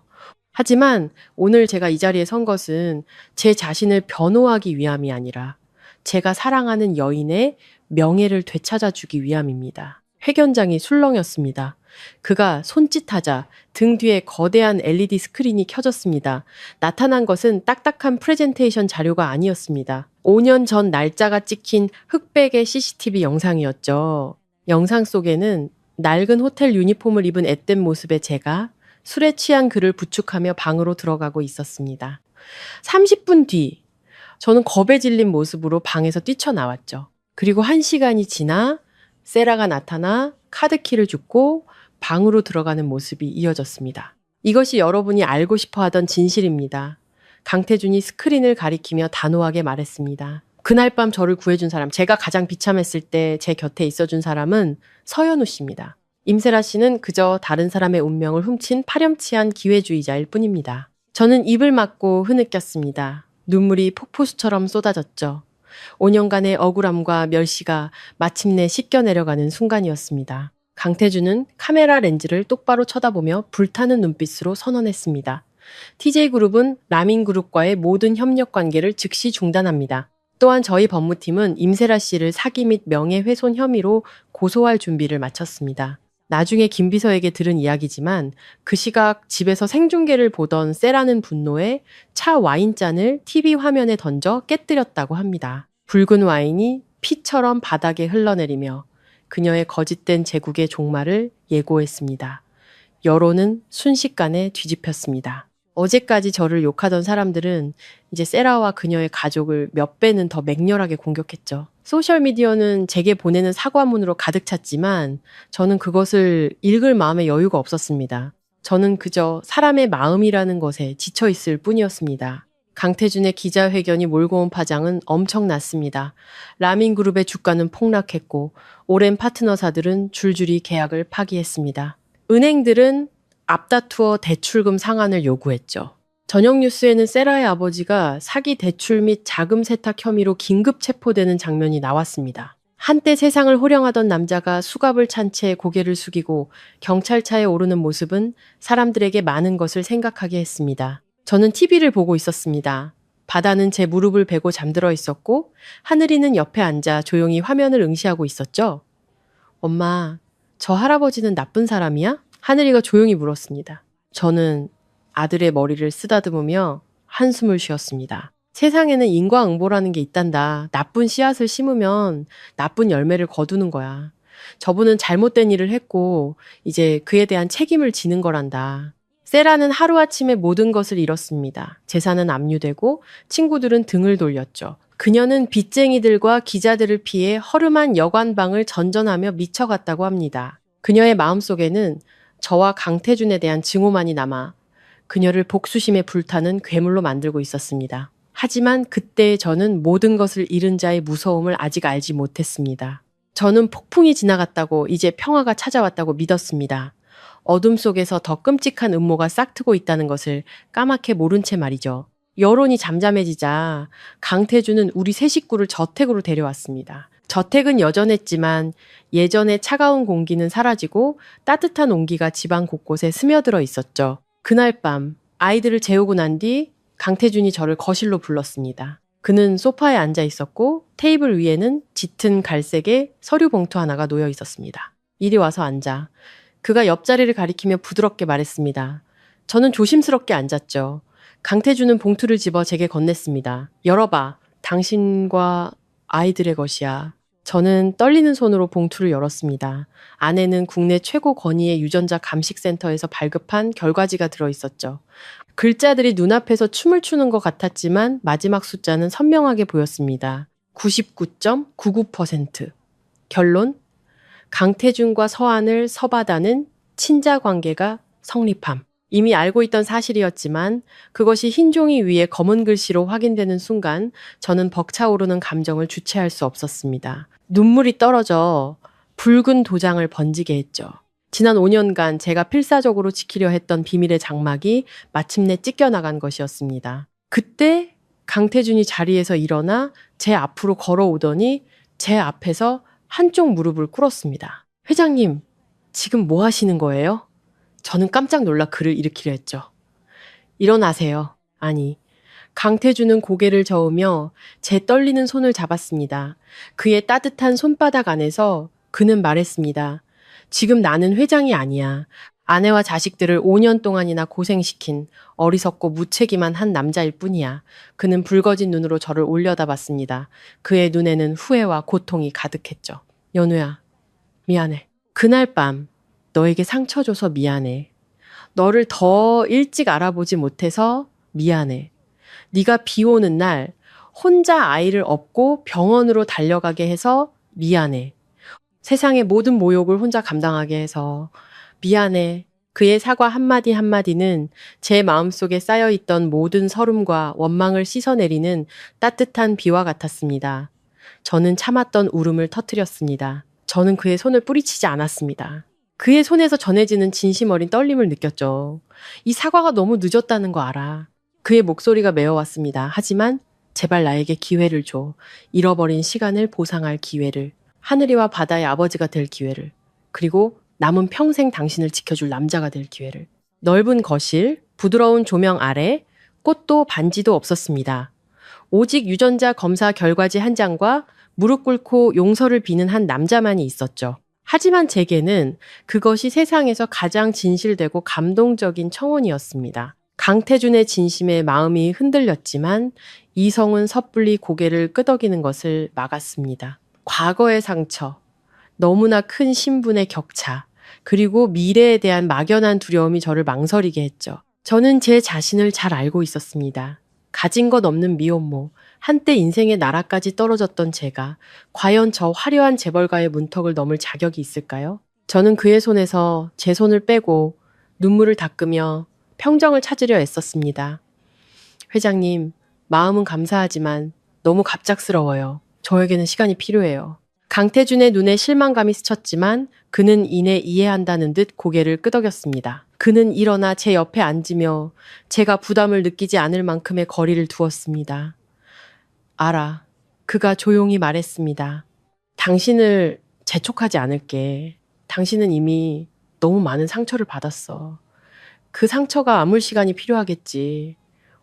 하지만 오늘 제가 이 자리에 선 것은 제 자신을 변호하기 위함이 아니라 제가 사랑하는 여인의 명예를 되찾아주기 위함입니다. 회견장이 술렁였습니다. 그가 손짓하자 등 뒤에 거대한 LED 스크린이 켜졌습니다. 나타난 것은 딱딱한 프레젠테이션 자료가 아니었습니다. 5년 전 날짜가 찍힌 흑백의 CCTV 영상이었죠. 영상 속에는 낡은 호텔 유니폼을 입은 앳된 모습의 제가 술에 취한 그를 부축하며 방으로 들어가고 있었습니다. 30분 뒤 저는 겁에 질린 모습으로 방에서 뛰쳐나왔죠. 그리고 1시간이 지나 세라가 나타나 카드키를 줍고 방으로 들어가는 모습이 이어졌습니다. 이것이 여러분이 알고 싶어 하던 진실입니다. 강태준이 스크린을 가리키며 단호하게 말했습니다. 그날 밤 저를 구해준 사람, 제가 가장 비참했을 때 제 곁에 있어준 사람은 서연우 씨입니다. 임세라 씨는 그저 다른 사람의 운명을 훔친 파렴치한 기회주의자일 뿐입니다. 저는 입을 막고 흐느꼈습니다. 눈물이 폭포수처럼 쏟아졌죠. 5년간의 억울함과 멸시가 마침내 씻겨 내려가는 순간이었습니다. 강태준은 카메라 렌즈를 똑바로 쳐다보며 불타는 눈빛으로 선언했습니다. TJ그룹은 라민그룹과의 모든 협력 관계를 즉시 중단합니다. 또한 저희 법무팀은 임세라 씨를 사기 및 명예훼손 혐의로 고소할 준비를 마쳤습니다. 나중에 김 비서에게 들은 이야기지만 그 시각 집에서 생중계를 보던 세라는 분노에 차 와인잔을 TV 화면에 던져 깨뜨렸다고 합니다. 붉은 와인이 피처럼 바닥에 흘러내리며 그녀의 거짓된 제국의 종말을 예고했습니다. 여론은 순식간에 뒤집혔습니다. 어제까지 저를 욕하던 사람들은 이제 세라와 그녀의 가족을 몇 배는 더 맹렬하게 공격했죠. 소셜미디어는 제게 보내는 사과문으로 가득 찼지만 저는 그것을 읽을 마음의 여유가 없었습니다. 저는 그저 사람의 마음이라는 것에 지쳐있을 뿐이었습니다. 강태준의 기자회견이 몰고 온 파장은 엄청났습니다. 라민그룹의 주가는 폭락했고 오랜 파트너사들은 줄줄이 계약을 파기했습니다. 은행들은 앞다투어 대출금 상환을 요구했죠. 저녁 뉴스에는 세라의 아버지가 사기 대출 및 자금 세탁 혐의로 긴급 체포되는 장면이 나왔습니다. 한때 세상을 호령하던 남자가 수갑을 찬 채 고개를 숙이고 경찰차에 오르는 모습은 사람들에게 많은 것을 생각하게 했습니다. 저는 TV를 보고 있었습니다. 바다는 제 무릎을 베고 잠들어 있었고 하늘이는 옆에 앉아 조용히 화면을 응시하고 있었죠. 엄마, 저 할아버지는 나쁜 사람이야? 하늘이가 조용히 물었습니다. 저는 아들의 머리를 쓰다듬으며 한숨을 쉬었습니다. 세상에는 인과응보라는 게 있단다. 나쁜 씨앗을 심으면 나쁜 열매를 거두는 거야. 저분은 잘못된 일을 했고 이제 그에 대한 책임을 지는 거란다. 세라는 하루아침에 모든 것을 잃었습니다. 재산은 압류되고 친구들은 등을 돌렸죠. 그녀는 빚쟁이들과 기자들을 피해 허름한 여관방을 전전하며 미쳐갔다고 합니다. 그녀의 마음속에는 저와 강태준에 대한 증오만이 남아 그녀를 복수심에 불타는 괴물로 만들고 있었습니다. 하지만 그때 저는 모든 것을 잃은 자의 무서움을 아직 알지 못했습니다. 저는 폭풍이 지나갔다고 이제 평화가 찾아왔다고 믿었습니다. 어둠 속에서 더 끔찍한 음모가 싹트고 있다는 것을 까맣게 모른 채 말이죠. 여론이 잠잠해지자 강태준은 우리 세 식구를 저택으로 데려왔습니다. 저택은 여전했지만 예전의 차가운 공기는 사라지고 따뜻한 온기가 집안 곳곳에 스며들어 있었죠. 그날 밤 아이들을 재우고 난 뒤 강태준이 저를 거실로 불렀습니다. 그는 소파에 앉아 있었고 테이블 위에는 짙은 갈색의 서류 봉투 하나가 놓여 있었습니다. 이리 와서 앉아. 그가 옆자리를 가리키며 부드럽게 말했습니다. 저는 조심스럽게 앉았죠. 강태준은 봉투를 집어 제게 건넸습니다. 열어봐. 당신과 아이들의 것이야. 저는 떨리는 손으로 봉투를 열었습니다. 안에는 국내 최고 권위의 유전자 감식센터에서 발급한 결과지가 들어있었죠. 글자들이 눈앞에서 춤을 추는 것 같았지만 마지막 숫자는 선명하게 보였습니다. 99.99%. 결론? 강태준과 서하늘, 서바다는 친자 관계가 성립함. 이미 알고 있던 사실이었지만 그것이 흰 종이 위에 검은 글씨로 확인되는 순간 저는 벅차오르는 감정을 주체할 수 없었습니다. 눈물이 떨어져 붉은 도장을 번지게 했죠. 지난 5년간 제가 필사적으로 지키려 했던 비밀의 장막이 마침내 찢겨나간 것이었습니다. 그때 강태준이 자리에서 일어나 제 앞으로 걸어오더니 제 앞에서 한쪽 무릎을 꿇었습니다. 회장님, 지금 뭐 하시는 거예요? 저는 깜짝 놀라 그를 일으키려 했죠. 일어나세요. 아니, 강태준은 고개를 저으며 제 떨리는 손을 잡았습니다. 그의 따뜻한 손바닥 안에서 그는 말했습니다. 지금 나는 회장이 아니야. 아내와 자식들을 5년 동안이나 고생시킨 어리석고 무책임한 한 남자일 뿐이야. 그는 붉어진 눈으로 저를 올려다봤습니다. 그의 눈에는 후회와 고통이 가득했죠. 연우야, 미안해. 그날 밤 너에게 상처 줘서 미안해. 너를 더 일찍 알아보지 못해서 미안해. 네가 비 오는 날 혼자 아이를 업고 병원으로 달려가게 해서 미안해. 세상의 모든 모욕을 혼자 감당하게 해서 미안해. 그의 사과 한마디 한마디는 제 마음속에 쌓여있던 모든 서름과 원망을 씻어내리는 따뜻한 비와 같았습니다. 저는 참았던 울음을 터뜨렸습니다. 저는 그의 손을 뿌리치지 않았습니다. 그의 손에서 전해지는 진심 어린 떨림을 느꼈죠. 이 사과가 너무 늦었다는 거 알아. 그의 목소리가 메어왔습니다. 하지만 제발 나에게 기회를 줘. 잃어버린 시간을 보상할 기회를. 하늘이와 바다의 아버지가 될 기회를. 그리고 남은 평생 당신을 지켜줄 남자가 될 기회를. 넓은 거실, 부드러운 조명 아래 꽃도 반지도 없었습니다. 오직 유전자 검사 결과지 한 장과 무릎 꿇고 용서를 비는 한 남자만이 있었죠. 하지만 제게는 그것이 세상에서 가장 진실되고 감동적인 청혼이었습니다. 강태준의 진심에 마음이 흔들렸지만 이성은 섣불리 고개를 끄덕이는 것을 막았습니다. 과거의 상처, 너무나 큰 신분의 격차, 그리고 미래에 대한 막연한 두려움이 저를 망설이게 했죠. 저는 제 자신을 잘 알고 있었습니다. 가진 것 없는 미혼모, 한때 인생의 나라까지 떨어졌던 제가 과연 저 화려한 재벌가의 문턱을 넘을 자격이 있을까요? 저는 그의 손에서 제 손을 빼고 눈물을 닦으며 평정을 찾으려 애썼습니다. 회장님, 마음은 감사하지만 너무 갑작스러워요. 저에게는 시간이 필요해요. 강태준의 눈에 실망감이 스쳤지만 그는 이내 이해한다는 듯 고개를 끄덕였습니다. 그는 일어나 제 옆에 앉으며 제가 부담을 느끼지 않을 만큼의 거리를 두었습니다. 알아. 그가 조용히 말했습니다. 당신을 재촉하지 않을게. 당신은 이미 너무 많은 상처를 받았어. 그 상처가 아물 시간이 필요하겠지.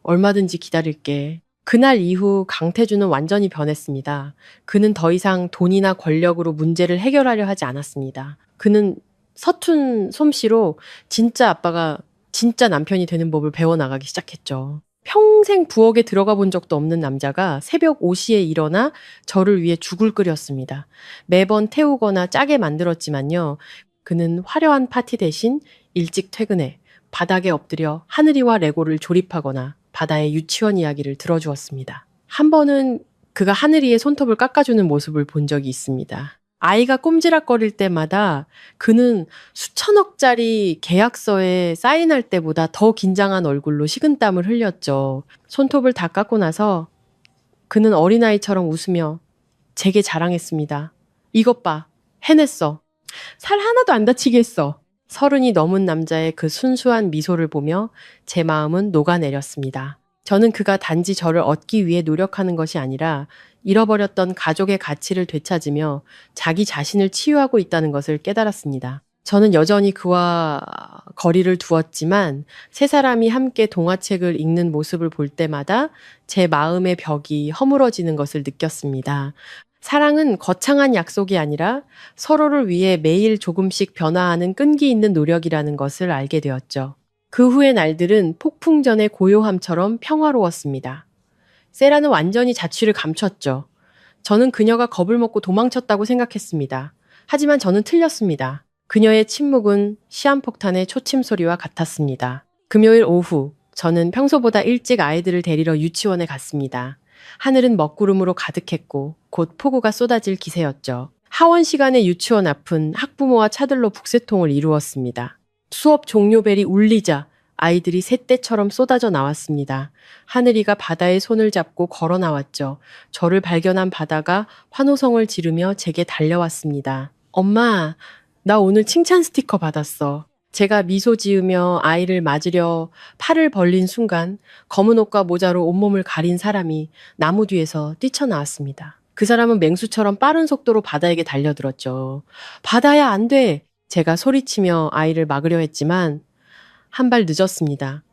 얼마든지 기다릴게. 그날 이후 강태준은 완전히 변했습니다. 그는 더 이상 돈이나 권력으로 문제를 해결하려 하지 않았습니다. 그는 서툰 솜씨로 진짜 아빠가 진짜 남편이 되는 법을 배워나가기 시작했죠. 평생 부엌에 들어가 본 적도 없는 남자가 새벽 5시에 일어나 저를 위해 죽을 끓였습니다. 매번 태우거나 짜게 만들었지만요. 그는 화려한 파티 대신 일찍 퇴근해 바닥에 엎드려 하늘이와 레고를 조립하거나 바다의 유치원 이야기를 들어주었습니다. 한 번은 그가 하늘이의 손톱을 깎아주는 모습을 본 적이 있습니다. 아이가 꼼지락거릴 때마다 그는 수천억짜리 계약서에 사인할 때보다 더 긴장한 얼굴로 식은땀을 흘렸죠. 손톱을 다 깎고 나서 그는 어린아이처럼 웃으며 제게 자랑했습니다. 이것 봐, 해냈어. 살 하나도 안 다치게 했어. 30이 넘은 남자의 그 순수한 미소를 보며 제 마음은 녹아내렸습니다. 저는 그가 단지 저를 얻기 위해 노력하는 것이 아니라 잃어버렸던 가족의 가치를 되찾으며 자기 자신을 치유하고 있다는 것을 깨달았습니다. 저는 여전히 그와 거리를 두었지만 세 사람이 함께 동화책을 읽는 모습을 볼 때마다 제 마음의 벽이 허물어지는 것을 느꼈습니다. 사랑은 거창한 약속이 아니라 서로를 위해 매일 조금씩 변화하는 끈기 있는 노력이라는 것을 알게 되었죠. 그 후의 날들은 폭풍전의 고요함처럼 평화로웠습니다. 세라는 완전히 자취를 감췄죠. 저는 그녀가 겁을 먹고 도망쳤다고 생각했습니다. 하지만 저는 틀렸습니다. 그녀의 침묵은 시한폭탄의 초침 소리와 같았습니다. 금요일 오후, 저는 평소보다 일찍 아이들을 데리러 유치원에 갔습니다. 하늘은 먹구름으로 가득했고 곧 폭우가 쏟아질 기세였죠. 하원 시간에 유치원 앞은 학부모와 차들로 북새통을 이루었습니다. 수업 종료벨이 울리자 아이들이 새떼처럼 쏟아져 나왔습니다. 하늘이가 바다에 손을 잡고 걸어 나왔죠. 저를 발견한 바다가 환호성을 지르며 제게 달려왔습니다. 엄마, 나 오늘 칭찬 스티커 받았어. 제가 미소 지으며 아이를 맞으려 팔을 벌린 순간 검은 옷과 모자로 온몸을 가린 사람이 나무 뒤에서 뛰쳐나왔습니다. 그 사람은 맹수처럼 빠른 속도로 바다에게 달려들었죠. 바다야, 안 돼! 제가 소리치며 아이를 막으려 했지만 한 발 늦었습니다.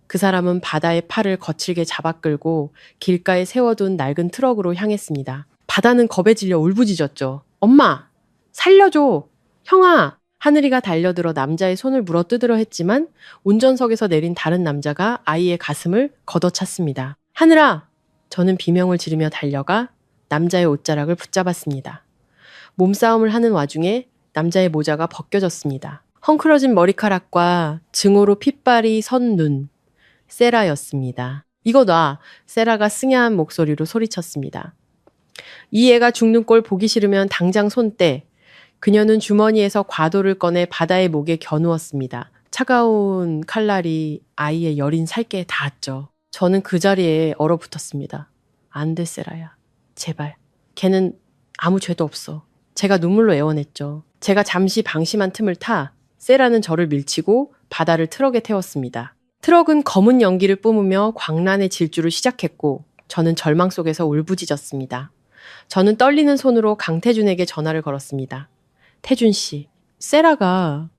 그 사람은 바다의 팔을 거칠게 잡아 끌고 길가에 세워둔 낡은 트럭으로 향했습니다. 바다는 겁에 질려 울부짖었죠. 엄마! 살려줘! 형아! 하늘이가 달려들어 남자의 손을 물어뜯으려 했지만 운전석에서 내린 다른 남자가 아이의 가슴을 걷어찼습니다. 하늘아! 저는 비명을 지르며 달려가 남자의 옷자락을 붙잡았습니다. 몸싸움을 하는 와중에 남자의 모자가 벗겨졌습니다. 헝클어진 머리카락과 증오로 핏발이 선 눈. 세라였습니다. 이거 놔! 세라가 승야한 목소리로 소리쳤습니다. 이 애가 죽는 꼴 보기 싫으면 당장 손 떼. 그녀는 주머니에서 과도를 꺼내 바다의 목에 겨누었습니다. 차가운 칼날이 아이의 여린 살깨에 닿았죠. 저는 그 자리에 얼어붙었습니다. 안 돼, 세라야. 제발. 걔는 아무 죄도 없어. 제가 눈물로 애원했죠. 제가 잠시 방심한 틈을 타 세라는 저를 밀치고 바다를 트럭에 태웠습니다. 트럭은 검은 연기를 뿜으며 광란의 질주를 시작했고 저는 절망 속에서 울부짖었습니다. 저는 떨리는 손으로 강태준에게 전화를 걸었습니다. 태준 씨, 세라가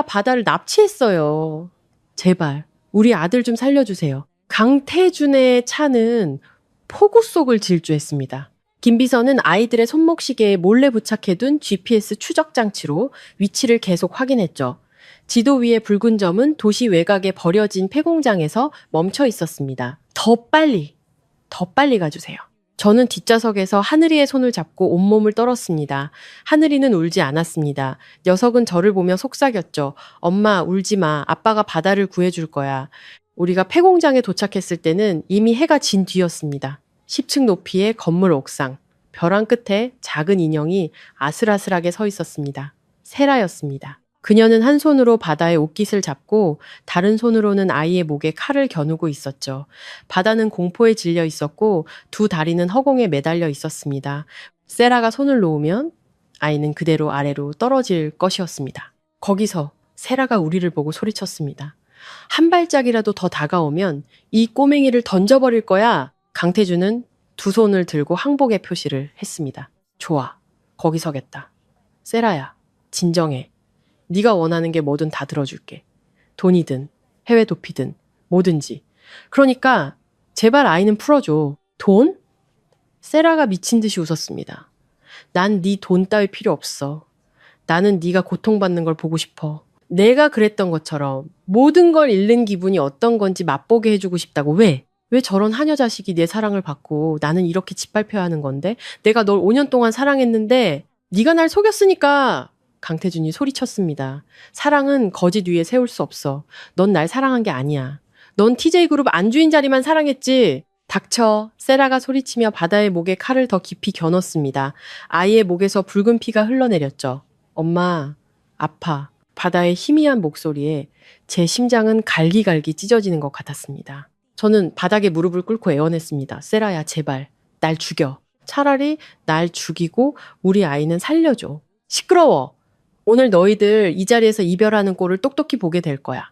바다를 납치했어요. 제발 우리 아들 좀 살려주세요. 강태준의 차는 폭우 속을 질주했습니다. 김비서는 아이들의 손목시계에 몰래 부착해둔 GPS 추적 장치로 위치를 계속 확인했죠. 지도 위의 붉은 점은 도시 외곽에 버려진 폐공장에서 멈춰 있었습니다. 더 빨리 가주세요. 저는 뒷좌석에서 하늘이의 손을 잡고 온몸을 떨었습니다. 하늘이는 울지 않았습니다. 녀석은 저를 보며 속삭였죠. 엄마, 울지 마. 아빠가 바다를 구해줄 거야. 우리가 폐공장에 도착했을 때는 이미 해가 진 뒤였습니다. 10층 높이의 건물 옥상. 벼랑 끝에 작은 인형이 아슬아슬하게 서 있었습니다. 세라였습니다. 그녀는 한 손으로 바다의 옷깃을 잡고 다른 손으로는 아이의 목에 칼을 겨누고 있었죠. 바다는 공포에 질려 있었고 두 다리는 허공에 매달려 있었습니다. 세라가 손을 놓으면 아이는 그대로 아래로 떨어질 것이었습니다. 거기서 세라가 우리를 보고 소리쳤습니다. 한 발짝이라도 더 다가오면 이 꼬맹이를 던져버릴 거야. 강태준은 두 손을 들고 항복의 표시를 했습니다. 좋아. 거기 서겠다. 세라야, 진정해. 네가 원하는 게 뭐든 다 들어줄게. 돈이든 해외 도피든 뭐든지. 그러니까 제발 아이는 풀어줘. 돈? 세라가 미친 듯이 웃었습니다. 난 네 돈 따위 필요 없어. 나는 네가 고통받는 걸 보고 싶어. 내가 그랬던 것처럼 모든 걸 잃는 기분이 어떤 건지 맛보게 해주고 싶다고. 왜? 왜 저런 하녀 자식이 내 사랑을 받고 나는 이렇게 짓밟혀야 하는 건데? 내가 널 5년 동안 사랑했는데 네가 날 속였으니까. 강태준이 소리쳤습니다. 사랑은 거짓 위에 세울 수 없어. 넌 날 사랑한 게 아니야. 넌 TJ그룹 안주인 자리만 사랑했지. 닥쳐. 세라가 소리치며 바다의 목에 칼을 더 깊이 겨눴습니다. 아이의 목에서 붉은 피가 흘러내렸죠. 엄마, 아파. 바다의 희미한 목소리에 제 심장은 갈기갈기 찢어지는 것 같았습니다. 저는 바닥에 무릎을 꿇고 애원했습니다. 세라야, 제발. 날 죽여. 차라리 날 죽이고 우리 아이는 살려줘. 시끄러워. 오늘 너희들 이 자리에서 이별하는 꼴을 똑똑히 보게 될 거야.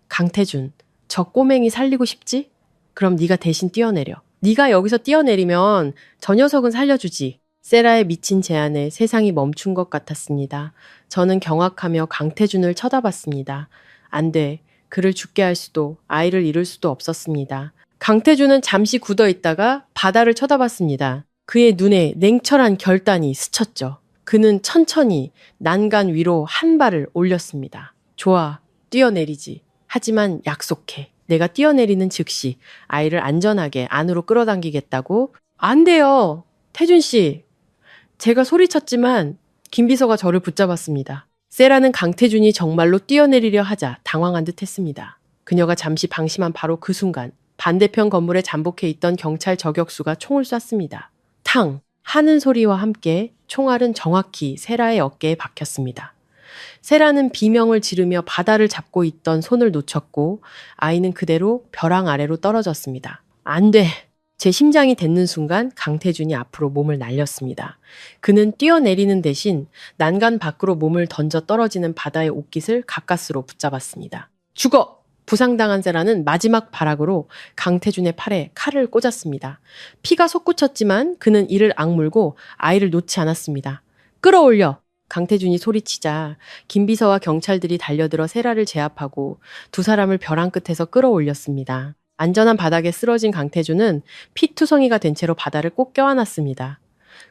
강태준, 저 꼬맹이 살리고 싶지? 그럼 네가 대신 뛰어내려. 네가 여기서 뛰어내리면 저 녀석은 살려주지. 세라의 미친 제안에 세상이 멈춘 것 같았습니다. 저는 경악하며 강태준을 쳐다봤습니다. 안 돼. 그를 죽게 할 수도 아이를 잃을 수도 없었습니다. 강태준은 잠시 굳어 있다가 바다를 쳐다봤습니다. 그의 눈에 냉철한 결단이 스쳤죠. 그는 천천히 난간 위로 한 발을 올렸습니다. 좋아, 뛰어내리지. 하지만 약속해. 내가 뛰어내리는 즉시 아이를 안전하게 안으로 끌어당기겠다고. 안 돼요. 태준 씨. 제가 소리쳤지만 김비서가 저를 붙잡았습니다. 세라는 강태준이 정말로 뛰어내리려 하자 당황한 듯 했습니다. 그녀가 잠시 방심한 바로 그 순간 반대편 건물에 잠복해 있던 경찰 저격수가 총을 쐈습니다. 탕! 하는 소리와 함께 총알은 정확히 세라의 어깨에 박혔습니다. 세라는 비명을 지르며 바다를 잡고 있던 손을 놓쳤고 아이는 그대로 벼랑 아래로 떨어졌습니다. 안 돼! 제 심장이 닿는 순간 강태준이 앞으로 몸을 날렸습니다. 그는 뛰어내리는 대신 난간 밖으로 몸을 던져 떨어지는 바다의 옷깃을 가까스로 붙잡았습니다. 죽어! 부상당한 세라는 마지막 발악으로 강태준의 팔에 칼을 꽂았습니다. 피가 솟구쳤지만 그는 이를 악물고 아이를 놓지 않았습니다. 끌어올려! 강태준이 소리치자 김비서와 경찰들이 달려들어 세라를 제압하고 두 사람을 벼랑 끝에서 끌어올렸습니다. 안전한 바닥에 쓰러진 강태준은 피투성이가 된 채로 바다를 꼭 껴안았습니다.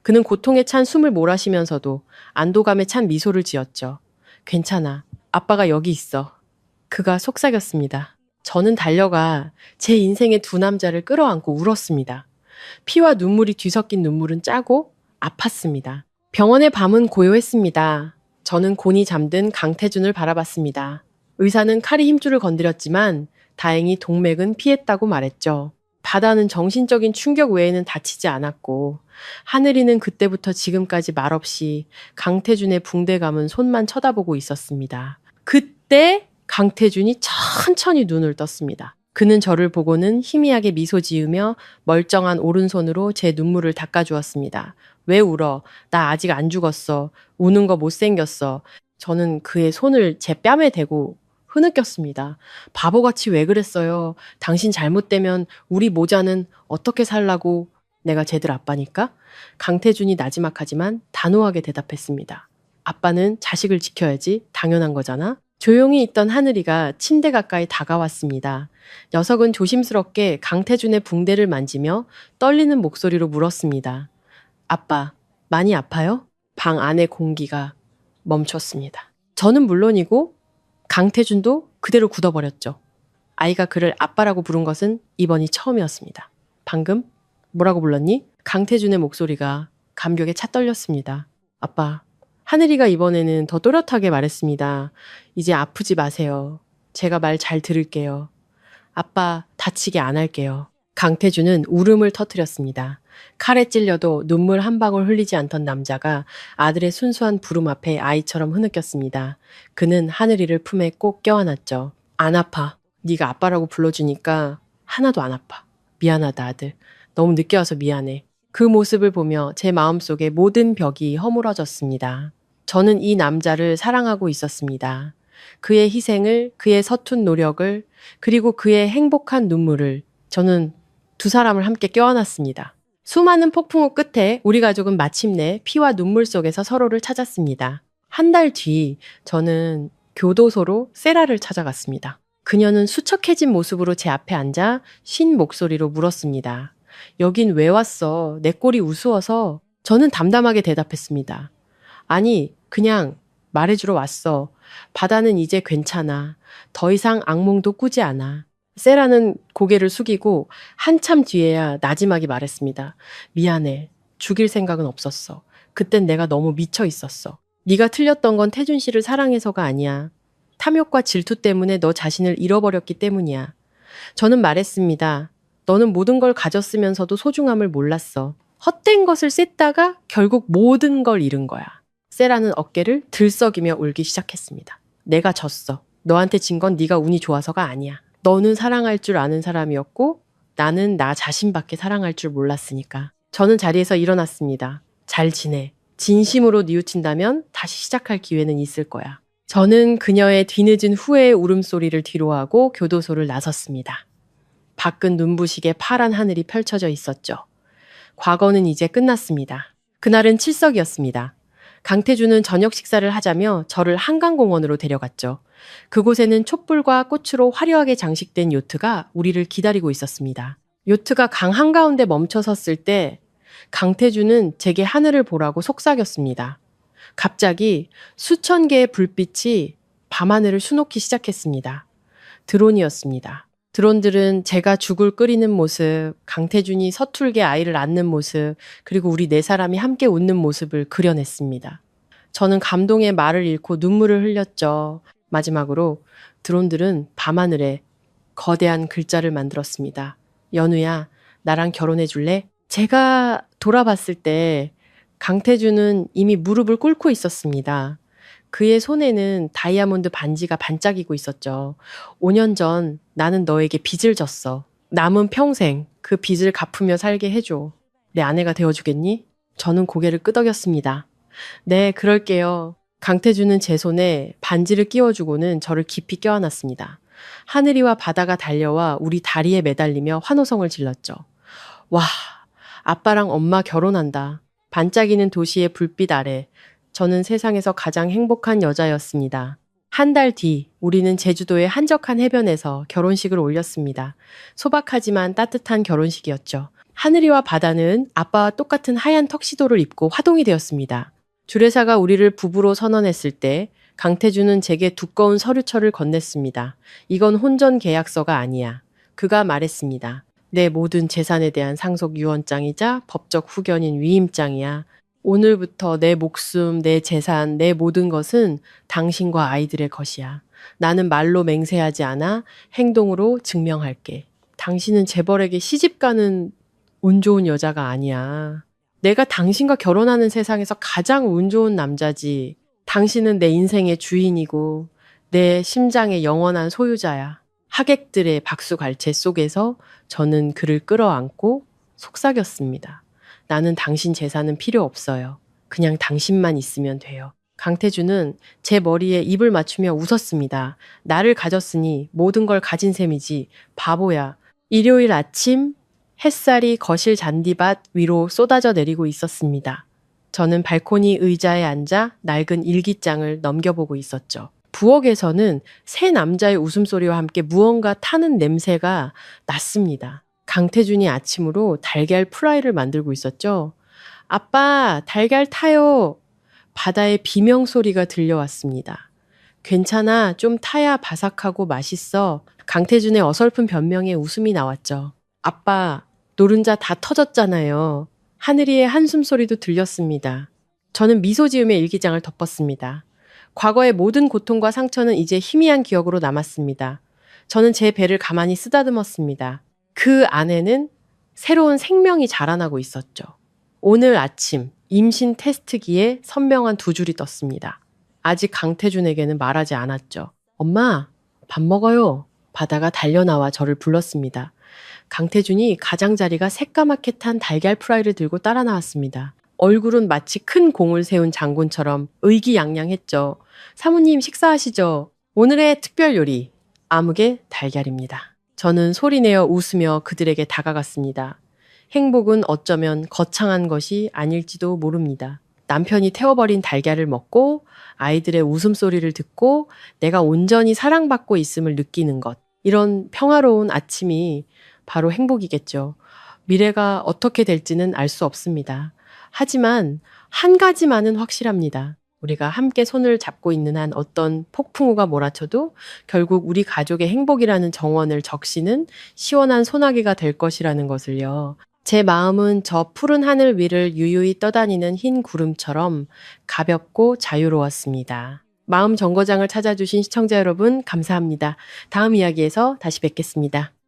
그는 고통에 찬 숨을 몰아쉬면서도 안도감에 찬 미소를 지었죠. 괜찮아. 아빠가 여기 있어. 그가 속삭였습니다. 저는 달려가 제 인생의 두 남자를 끌어안고 울었습니다. 피와 눈물이 뒤섞인 눈물은 짜고 아팠습니다. 병원의 밤은 고요했습니다. 저는 곤히 잠든 강태준을 바라봤습니다. 의사는 칼이 힘줄을 건드렸지만 다행히 동맥은 피했다고 말했죠. 바다는 정신적인 충격 외에는 다치지 않았고 하늘이는 그때부터 지금까지 말없이 강태준의 붕대 감은 손만 쳐다보고 있었습니다. 그때 강태준이 천천히 눈을 떴습니다. 그는 저를 보고는 희미하게 미소 지으며 멀쩡한 오른손으로 제 눈물을 닦아주었습니다. 왜 울어? 나 아직 안 죽었어. 우는 거 못생겼어. 저는 그의 손을 제 뺨에 대고 흐느꼈습니다. 바보같이 왜 그랬어요? 당신 잘못되면 우리 모자는 어떻게 살라고. 내가 쟤들 아빠니까? 강태준이 나지막하지만 단호하게 대답했습니다. 아빠는 자식을 지켜야지. 당연한 거잖아. 조용히 있던 하늘이가 침대 가까이 다가왔습니다. 녀석은 조심스럽게 강태준의 붕대를 만지며 떨리는 목소리로 물었습니다. 아빠, 많이 아파요? 방 안의 공기가 멈췄습니다. 저는 물론이고 강태준도 그대로 굳어버렸죠. 아이가 그를 아빠라고 부른 것은 이번이 처음이었습니다. 방금? 뭐라고 불렀니? 강태준의 목소리가 감격에 차 떨렸습니다. 아빠, 하늘이가 이번에는 더 또렷하게 말했습니다. 이제 아프지 마세요. 제가 말 잘 들을게요. 아빠, 다치게 안 할게요. 강태준은 울음을 터뜨렸습니다. 칼에 찔려도 눈물 한 방울 흘리지 않던 남자가 아들의 순수한 부름 앞에 아이처럼 흐느꼈습니다. 그는 하늘이를 품에 꼭 껴안았죠. 안 아파. 네가 아빠라고 불러주니까 하나도 안 아파. 미안하다 아들. 너무 늦게 와서 미안해. 그 모습을 보며 제 마음속에 모든 벽이 허물어졌습니다. 저는 이 남자를 사랑하고 있었습니다. 그의 희생을, 그의 서툰 노력을, 그리고 그의 행복한 눈물을 저는 두 사람을 함께 껴안았습니다. 수많은 폭풍우 끝에 우리 가족은 마침내 피와 눈물 속에서 서로를 찾았습니다. 한 달 뒤 저는 교도소로 세라를 찾아갔습니다. 그녀는 수척해진 모습으로 제 앞에 앉아 쉰 목소리로 물었습니다. 여긴 왜 왔어? 내 꼴이 우스워서. 저는 담담하게 대답했습니다. 아니, 그냥 말해주러 왔어. 바다는 이제 괜찮아. 더 이상 악몽도 꾸지 않아. 세라는 고개를 숙이고 한참 뒤에야 나지막이 말했습니다. 미안해. 죽일 생각은 없었어. 그땐 내가 너무 미쳐 있었어. 네가 틀렸던 건 태준 씨를 사랑해서가 아니야. 탐욕과 질투 때문에 너 자신을 잃어버렸기 때문이야. 저는 말했습니다. 너는 모든 걸 가졌으면서도 소중함을 몰랐어. 헛된 것을 셌다가 결국 모든 걸 잃은 거야. 세라는 어깨를 들썩이며 울기 시작했습니다. 내가 졌어. 너한테 진 건 네가 운이 좋아서가 아니야. 너는 사랑할 줄 아는 사람이었고 나는 나 자신밖에 사랑할 줄 몰랐으니까. 저는 자리에서 일어났습니다. 잘 지내. 진심으로 뉘우친다면 다시 시작할 기회는 있을 거야. 저는 그녀의 뒤늦은 후회의 울음소리를 뒤로하고 교도소를 나섰습니다. 밖은 눈부시게 파란 하늘이 펼쳐져 있었죠. 과거는 이제 끝났습니다. 그날은 칠석이었습니다. 강태준은 저녁 식사를 하자며 저를 한강공원으로 데려갔죠. 그곳에는 촛불과 꽃으로 화려하게 장식된 요트가 우리를 기다리고 있었습니다. 요트가 강 한가운데 멈춰 섰을 때 강태준은 제게 하늘을 보라고 속삭였습니다. 갑자기 수천 개의 불빛이 밤하늘을 수놓기 시작했습니다. 드론이었습니다. 드론들은 제가 죽을 끓이는 모습, 강태준이 서툴게 아이를 안는 모습, 그리고 우리 네 사람이 함께 웃는 모습을 그려냈습니다. 저는 감동의 말을 잃고 눈물을 흘렸죠. 마지막으로 드론들은 밤하늘에 거대한 글자를 만들었습니다. 연우야, 나랑 결혼해 줄래? 제가 돌아봤을 때 강태준은 이미 무릎을 꿇고 있었습니다. 그의 손에는 다이아몬드 반지가 반짝이고 있었죠. 5년 전 나는 너에게 빚을 졌어. 남은 평생 그 빚을 갚으며 살게 해줘. 내 아내가 되어주겠니? 저는 고개를 끄덕였습니다. 네, 그럴게요. 강태준은 제 손에 반지를 끼워주고는 저를 깊이 껴안았습니다. 하늘이와 바다가 달려와 우리 다리에 매달리며 환호성을 질렀죠. 와, 아빠랑 엄마 결혼한다. 반짝이는 도시의 불빛 아래 저는 세상에서 가장 행복한 여자였습니다. 한 달 뒤 우리는 제주도의 한적한 해변에서 결혼식을 올렸습니다. 소박하지만 따뜻한 결혼식이었죠. 하늘이와 바다는 아빠와 똑같은 하얀 턱시도를 입고 화동이 되었습니다. 주례사가 우리를 부부로 선언했을 때 강태준은 제게 두꺼운 서류철을 건넸습니다. 이건 혼전 계약서가 아니야. 그가 말했습니다. 내 모든 재산에 대한 상속 유언장이자 법적 후견인 위임장이야. 오늘부터 내 목숨, 내 재산, 내 모든 것은 당신과 아이들의 것이야. 나는 말로 맹세하지 않아 행동으로 증명할게. 당신은 재벌에게 시집가는 운 좋은 여자가 아니야. 내가 당신과 결혼하는 세상에서 가장 운 좋은 남자지. 당신은 내 인생의 주인이고 내 심장의 영원한 소유자야. 하객들의 박수갈채 속에서 저는 그를 끌어안고 속삭였습니다. 나는 당신 재산은 필요 없어요. 그냥 당신만 있으면 돼요. 강태준은 제 머리에 입을 맞추며 웃었습니다. 나를 가졌으니 모든 걸 가진 셈이지. 바보야. 일요일 아침 햇살이 거실 잔디밭 위로 쏟아져 내리고 있었습니다. 저는 발코니 의자에 앉아 낡은 일기장을 넘겨보고 있었죠. 부엌에서는 세 남자의 웃음소리와 함께 무언가 타는 냄새가 났습니다. 강태준이 아침으로 달걀 프라이를 만들고 있었죠. 아빠, 달걀 타요. 바다의 비명소리가 들려왔습니다. 괜찮아, 좀 타야 바삭하고 맛있어. 강태준의 어설픈 변명에 웃음이 나왔죠. 아빠, 노른자 다 터졌잖아요. 하늘이의 한숨소리도 들렸습니다. 저는 미소 지으며 일기장을 덮었습니다. 과거의 모든 고통과 상처는 이제 희미한 기억으로 남았습니다. 저는 제 배를 가만히 쓰다듬었습니다. 그 안에는 새로운 생명이 자라나고 있었죠. 오늘 아침 임신 테스트기에 선명한 두 줄이 떴습니다. 아직 강태준에게는 말하지 않았죠. 엄마, 밥 먹어요. 바다가 달려나와 저를 불렀습니다. 강태준이 가장자리가 새까맣게 탄 달걀 프라이를 들고 따라 나왔습니다. 얼굴은 마치 큰 공을 세운 장군처럼 의기양양했죠. 사모님 식사하시죠. 오늘의 특별 요리, 아무개 달걀입니다. 저는 소리내어 웃으며 그들에게 다가갔습니다. 행복은 어쩌면 거창한 것이 아닐지도 모릅니다. 남편이 태워버린 달걀을 먹고 아이들의 웃음소리를 듣고 내가 온전히 사랑받고 있음을 느끼는 것. 이런 평화로운 아침이 바로 행복이겠죠. 미래가 어떻게 될지는 알 수 없습니다. 하지만 한 가지만은 확실합니다. 우리가 함께 손을 잡고 있는 한 어떤 폭풍우가 몰아쳐도 결국 우리 가족의 행복이라는 정원을 적시는 시원한 소나기가 될 것이라는 것을요. 제 마음은 저 푸른 하늘 위를 유유히 떠다니는 흰 구름처럼 가볍고 자유로웠습니다. 마음 정거장을 찾아주신 시청자 여러분, 감사합니다. 다음 이야기에서 다시 뵙겠습니다.